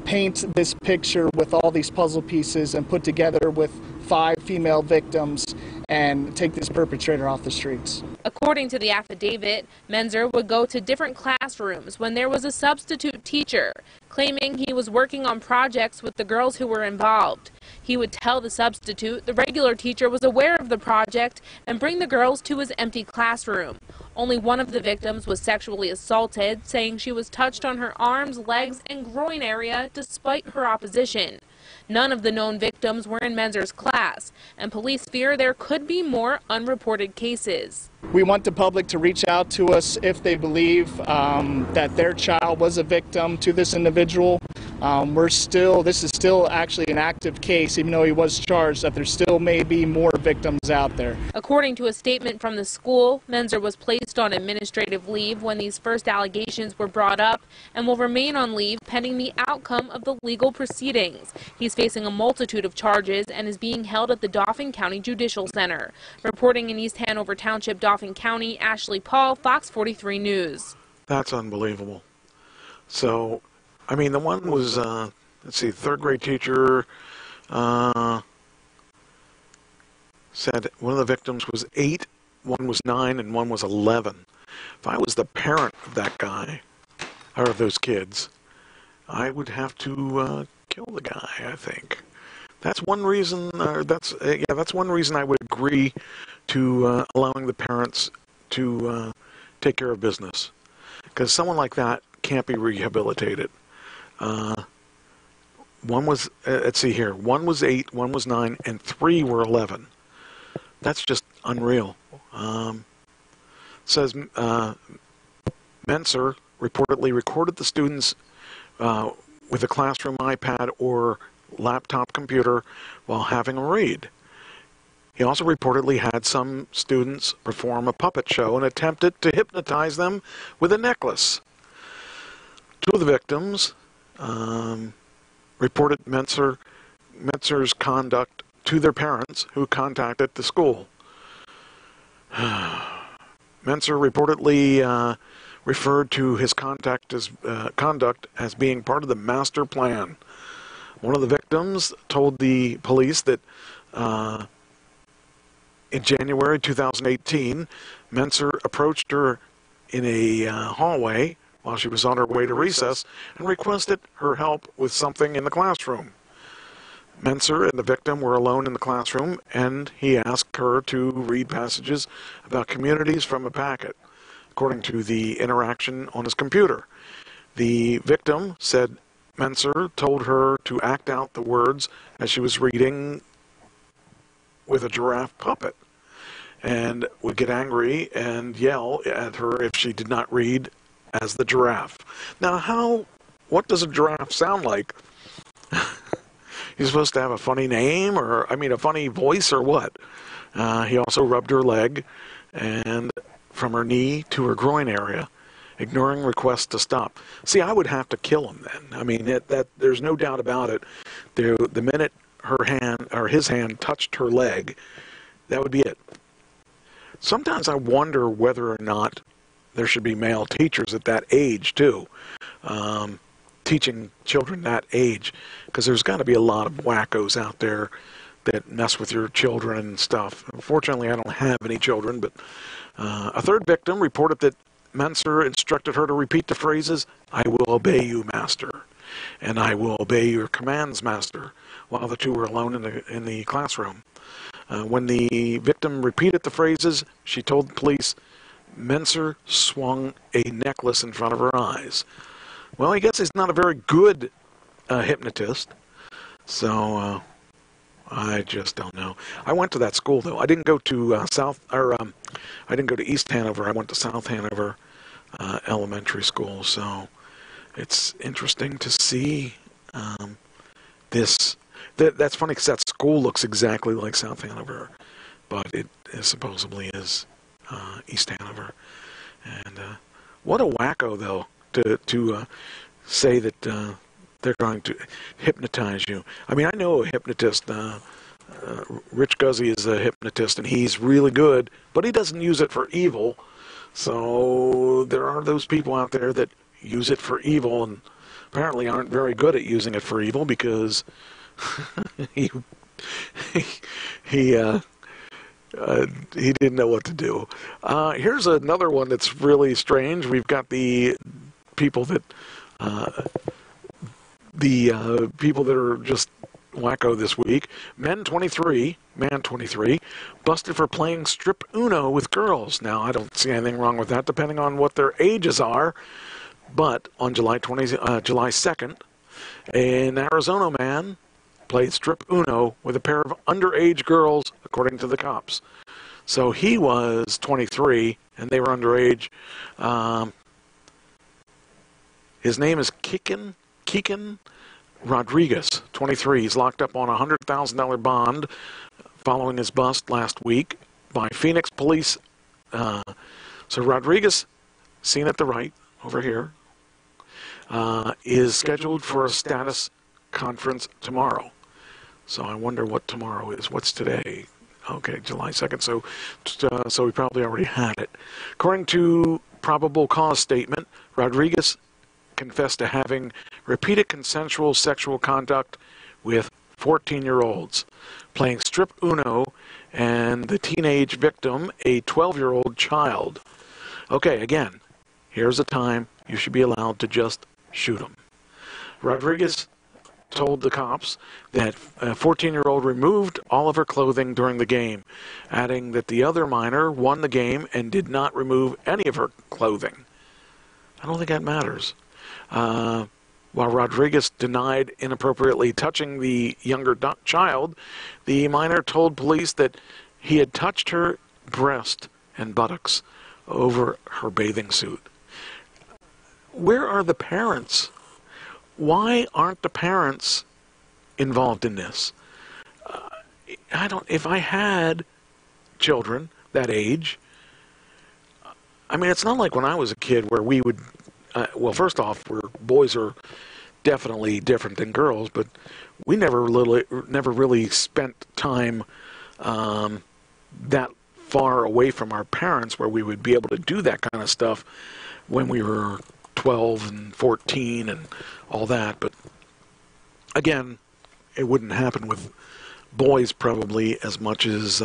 paint this picture with all these puzzle pieces and put together with 5 female victims and take this perpetrator off the streets. According to the affidavit, Menzer would go to different classrooms when there was a substitute teacher, claiming he was working on projects with the girls who were involved. He would tell the substitute the regular teacher was aware of the project and bring the girls to his empty classroom. Only one of the victims was sexually assaulted, saying she was touched on her arms, legs, and groin area despite her opposition. None of the known victims were in Menzer's class, and police fear there could be more unreported cases. We want the public to reach out to us if they believe that their child was a victim to this individual. This is still actually an active case, even though he was charged, that there still may be more victims out there. According to a statement from the school, Menzer was placed on administrative leave when these first allegations were brought up and will remain on leave pending the outcome of the legal proceedings. He's facing a multitude of charges and is being held at the Dauphin County Judicial Center. Reporting in East Hanover Township, Dauphin County, Ashley Paul, Fox 43 News. That's unbelievable. So, I mean, the one was, let's see, third-grade teacher said one of the victims was 8, one was 9, and one was 11. If I was the parent of that guy, or of those kids, I would have to kill the guy, I think. That's one reason, that's one reason I would agree to allowing the parents to take care of business. Because someone like that can't be rehabilitated. One was, let's see here, one was 8, one was 9, and 3 were 11. That's just unreal. It says Menzer reportedly recorded the students with a classroom iPad or laptop computer while having a read. He also reportedly had some students perform a puppet show and attempted to hypnotize them with a necklace. 2 of the victims reported Menzer's conduct to their parents, who contacted the school. Menzer reportedly referred to his conduct as being part of the master plan. One of the victims told the police that in January 2018, Menzer approached her in a hallway while she was on her way to recess and requested her help with something in the classroom. Menzer and the victim were alone in the classroom, and he asked her to read passages about communities from a packet, according to the interaction on his computer. The victim said Menzer told her to act out the words as she was reading with a giraffe puppet, and would get angry and yell at her if she did not read as the giraffe. Now, what does a giraffe sound like? He's supposed to have a funny name, or, I mean, a funny voice, or what? He also rubbed her leg and from her knee to her groin area, ignoring requests to stop. See, I would have to kill him then. I mean, there's no doubt about it. The minute her hand or his hand touched her leg, that would be it. Sometimes I wonder whether or not there should be male teachers at that age too, teaching children that age, because there's got to be a lot of wackos out there that mess with your children and stuff. Unfortunately, I don't have any children, but a third victim reported that Menser instructed her to repeat the phrases, "I will obey you, master," and "I will obey your commands, master," while the two were alone in the classroom. When the victim repeated the phrases, she told the police Menser swung a necklace in front of her eyes. Well, I guess he's not a very good hypnotist, so I just don't know. I went to that school though. I didn't go to I didn't go to East Hanover. I went to South Hanover Elementary School. So it's interesting to see this. That's funny because that school looks exactly like South Hanover, but it supposedly is East Hanover. And what a wacko though to say that they're going to hypnotize you. I mean, I know a hypnotist. Rich Guzzi is a hypnotist, and he's really good, but he doesn't use it for evil. So there are those people out there that use it for evil, and apparently aren't very good at using it for evil because he didn't know what to do. Here's another one that's really strange. We've got the people that people that are just wacko this week. Man 23, busted for playing strip Uno with girls. Now, I don't see anything wrong with that, depending on what their ages are. But on July 2nd, an Arizona man played strip Uno with a pair of underage girls, according to the cops. So he was 23, and they were underage. His name is Kikan Rodriguez, 23. He's locked up on a $100,000 bond following his bust last week by Phoenix police. So Rodriguez, seen at the right over here, is scheduled for a status conference tomorrow. So I wonder what tomorrow is. What's today? Okay, July 2nd. So we probably already had it. According to probable cause statement, Rodriguez confessed to having repeated consensual sexual conduct with 14-year-olds, playing strip Uno, and the teenage victim, a 12-year-old child. Okay, again, here's a time you should be allowed to just shoot them. Rodriguez told the cops that a 14-year-old removed all of her clothing during the game, adding that the other minor won the game and did not remove any of her clothing. I don't think that matters. While Rodriguez denied inappropriately touching the younger child, the minor told police that he had touched her breast and buttocks over her bathing suit. Where are the parents? Why aren't the parents involved in this? If I had children that age, I mean, it's not like when I was a kid where we would, well, first off, boys are definitely different than girls, but we never really spent time that far away from our parents where we would be able to do that kind of stuff when we were 12 and 14 and all that. But again, it wouldn't happen with boys probably as much as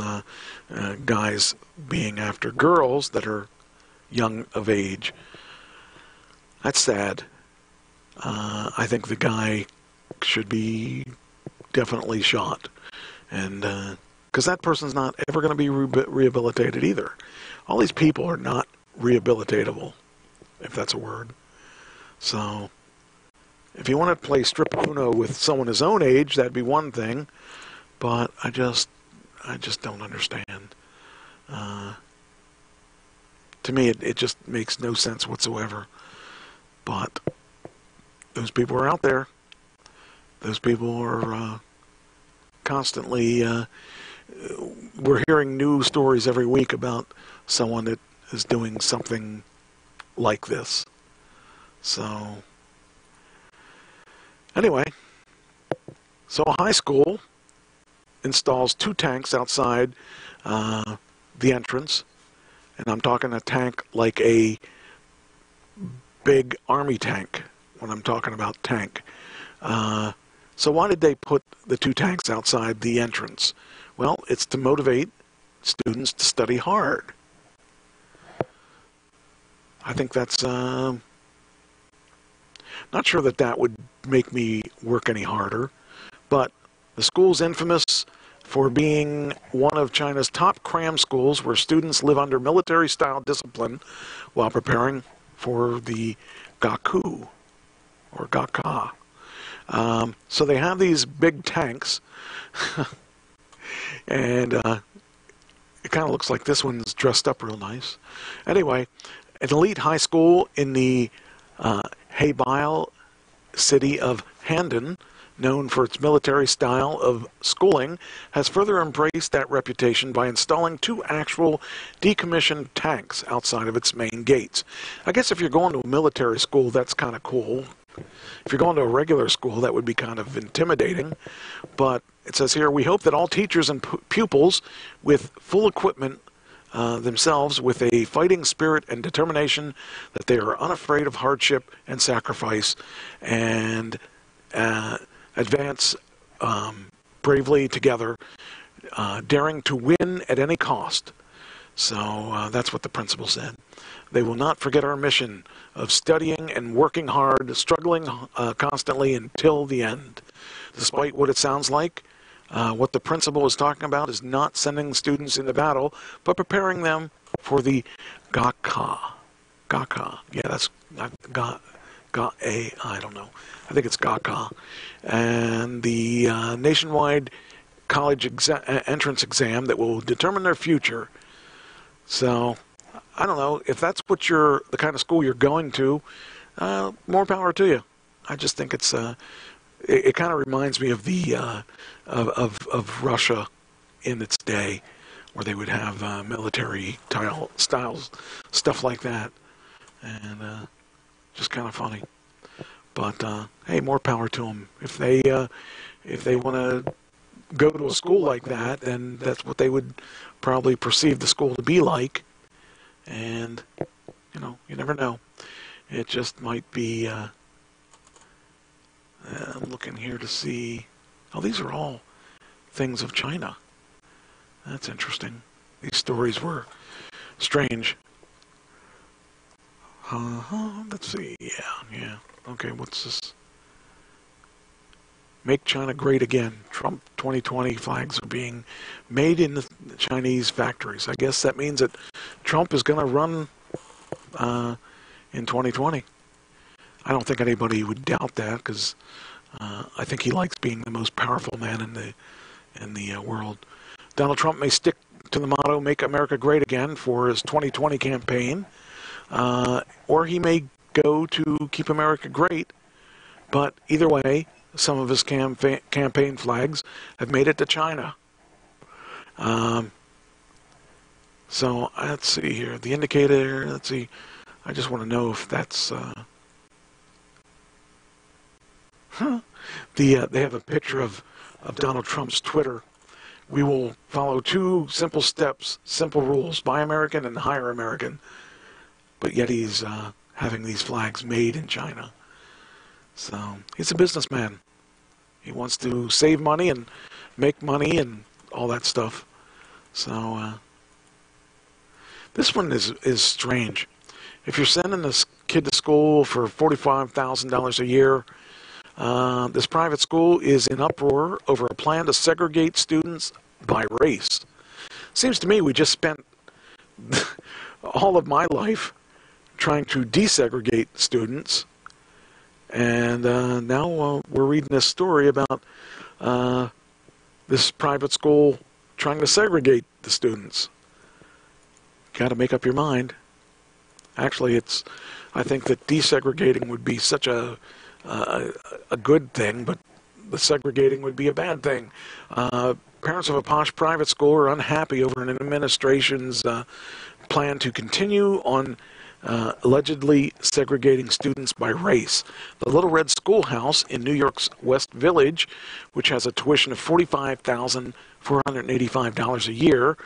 guys being after girls that are young of age. That's sad. I think the guy should be definitely shot, and because that person's not ever going to be rehabilitated either. All these people are not rehabilitatable, if that's a word. So, if you want to play strip Uno with someone his own age, that'd be one thing. But I just don't understand. To me, it just makes no sense whatsoever. But those people are out there. Those people are constantly we're hearing new stories every week about someone that is doing something like this. So, anyway, so a high school installs 2 tanks outside the entrance, and I'm talking a tank like a big army tank when I'm talking about tank. So why did they put the 2 tanks outside the entrance? Well, it's to motivate students to study hard. I think that's, not sure that that would make me work any harder, but the school's infamous for being one of China's top cram schools where students live under military-style discipline while preparing for the Gaku, or Gakka. So they have these big tanks, and it kind of looks like this one's dressed up real nice. Anyway, an elite high school in the Hebei city of Handan, known for its military style of schooling, has further embraced that reputation by installing 2 actual decommissioned tanks outside of its main gates. I guess if you're going to a military school, that's kind of cool. If you're going to a regular school, that would be kind of intimidating. But it says here, we hope that all teachers and pupils with full equipment themselves with a fighting spirit and determination, that they are unafraid of hardship and sacrifice, and advance bravely together, daring to win at any cost. So that's what the principal said. They will not forget our mission of studying and working hard, struggling constantly until the end. Despite what it sounds like, what the principal is talking about is not sending students into battle, but preparing them for the Gakka. Gakka. Yeah, that's I don't know. I think it's Gakka. And the nationwide college entrance exam that will determine their future. So, I don't know. If that's what the kind of school you're going to, more power to you. I just think it's it kind of reminds me of the of Russia in its day, where they would have military styles, stuff like that, and just kind of funny. But hey, more power to them. If they want to go to a school like that, then that's what they would probably perceive the school to be like. And you know, you never know. It just might be. I'm looking here to see. Oh, these are all things of China. That's interesting. These stories were strange. Let's see. Yeah. Okay, what's this? Make China great again. Trump 2020 flags are being made in the Chinese factories. I guess that means that Trump is going to run in 2020. I don't think anybody would doubt that, because I think he likes being the most powerful man in the world. Donald Trump may stick to the motto "Make America Great Again" for his 2020 campaign, or he may go to "Keep America Great." But either way, some of his campaign flags have made it to China. So let's see here. The indicator. Let's see. I just want to know if that's. They have a picture of Donald Trump's Twitter. We will follow 2 simple steps, simple rules: buy American and hire American. But yet he's having these flags made in China. So he's a businessman. He wants to save money and make money and all that stuff. So this one is strange. If you're sending this kid to school for $45,000 a year, this private school is in uproar over a plan to segregate students by race. Seems to me we just spent all of my life trying to desegregate students, and now we're reading this story about this private school trying to segregate the students. Got to make up your mind. Actually, I think that desegregating would be such a good thing, but the segregating would be a bad thing. Parents of a posh private school are unhappy over an administration's plan to continue on allegedly segregating students by race. The Little Red Schoolhouse in New York's West Village, which has a tuition of $45,485 a year,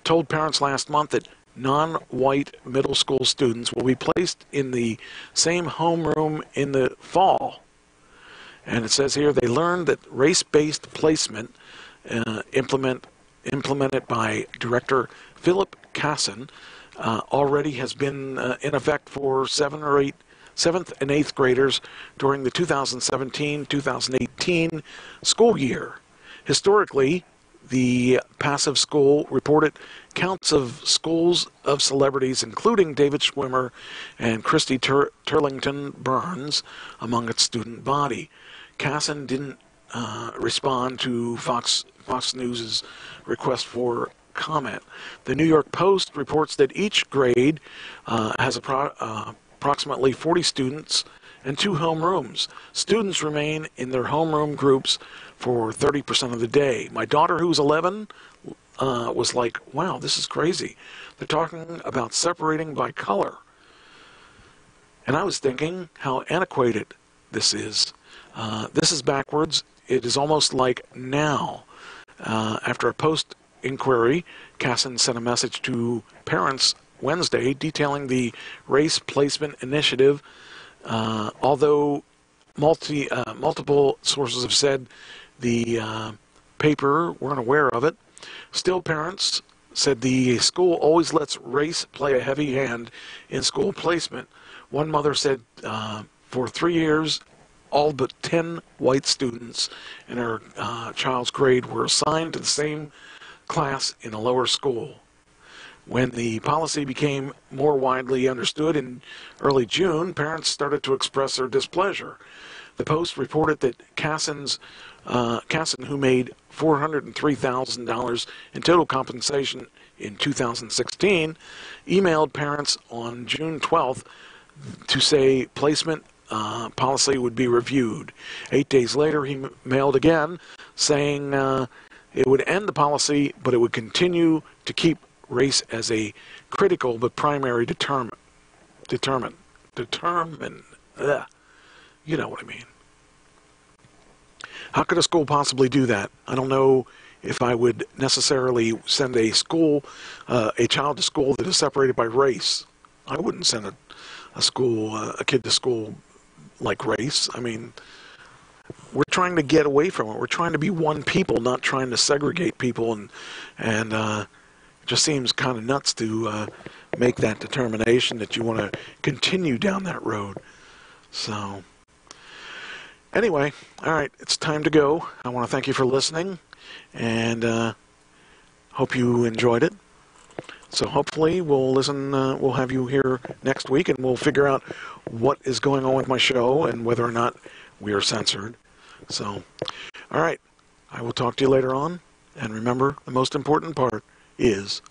told parents last month that non-white middle school students will be placed in the same homeroom in the fall. And it says here they learned that race-based placement implemented by Director Philip Casson already has been in effect for 7th and 8th graders during the 2017-2018 school year. Historically, the passive school reported counts of schools of celebrities, including David Schwimmer and Christy Turlington Burns, among its student body. Casson didn't respond to Fox News' request for comment. The New York Post reports that each grade has approximately 40 students and 2 homerooms. Students remain in their homeroom groups for 30% of the day. My daughter, who's 11, was like, wow, this is crazy. They're talking about separating by color. And I was thinking how antiquated this is. This is backwards. It is almost like now. After a post-inquiry, Casson sent a message to parents Wednesday detailing the race placement initiative. Although multiple sources have said the paper weren't aware of it, still parents said the school always lets race play a heavy hand in school placement. One mother said for 3 years, all but 10 white students in her child's grade were assigned to the same class in a lower school. When the policy became more widely understood in early June, parents started to express their displeasure. The Post reported that Casson, who made $403,000 in total compensation in 2016, emailed parents on June 12th to say placement policy would be reviewed. 8 days later, he mailed again, saying it would end the policy, but it would continue to keep race as a critical but primary determine. You know what I mean. How could a school possibly do that? I don't know if I would necessarily send a child to school that is separated by race. I wouldn't send a kid to school like race. I mean, we're trying to get away from it. We're trying to be one people, not trying to segregate people, and it just seems kind of nuts to make that determination that you want to continue down that road. So, anyway, all right, it's time to go. I want to thank you for listening, and hope you enjoyed it. So hopefully we'll have you here next week, and we'll figure out what is going on with my show and whether or not we are censored. So, all right, I will talk to you later on. And remember, the most important part is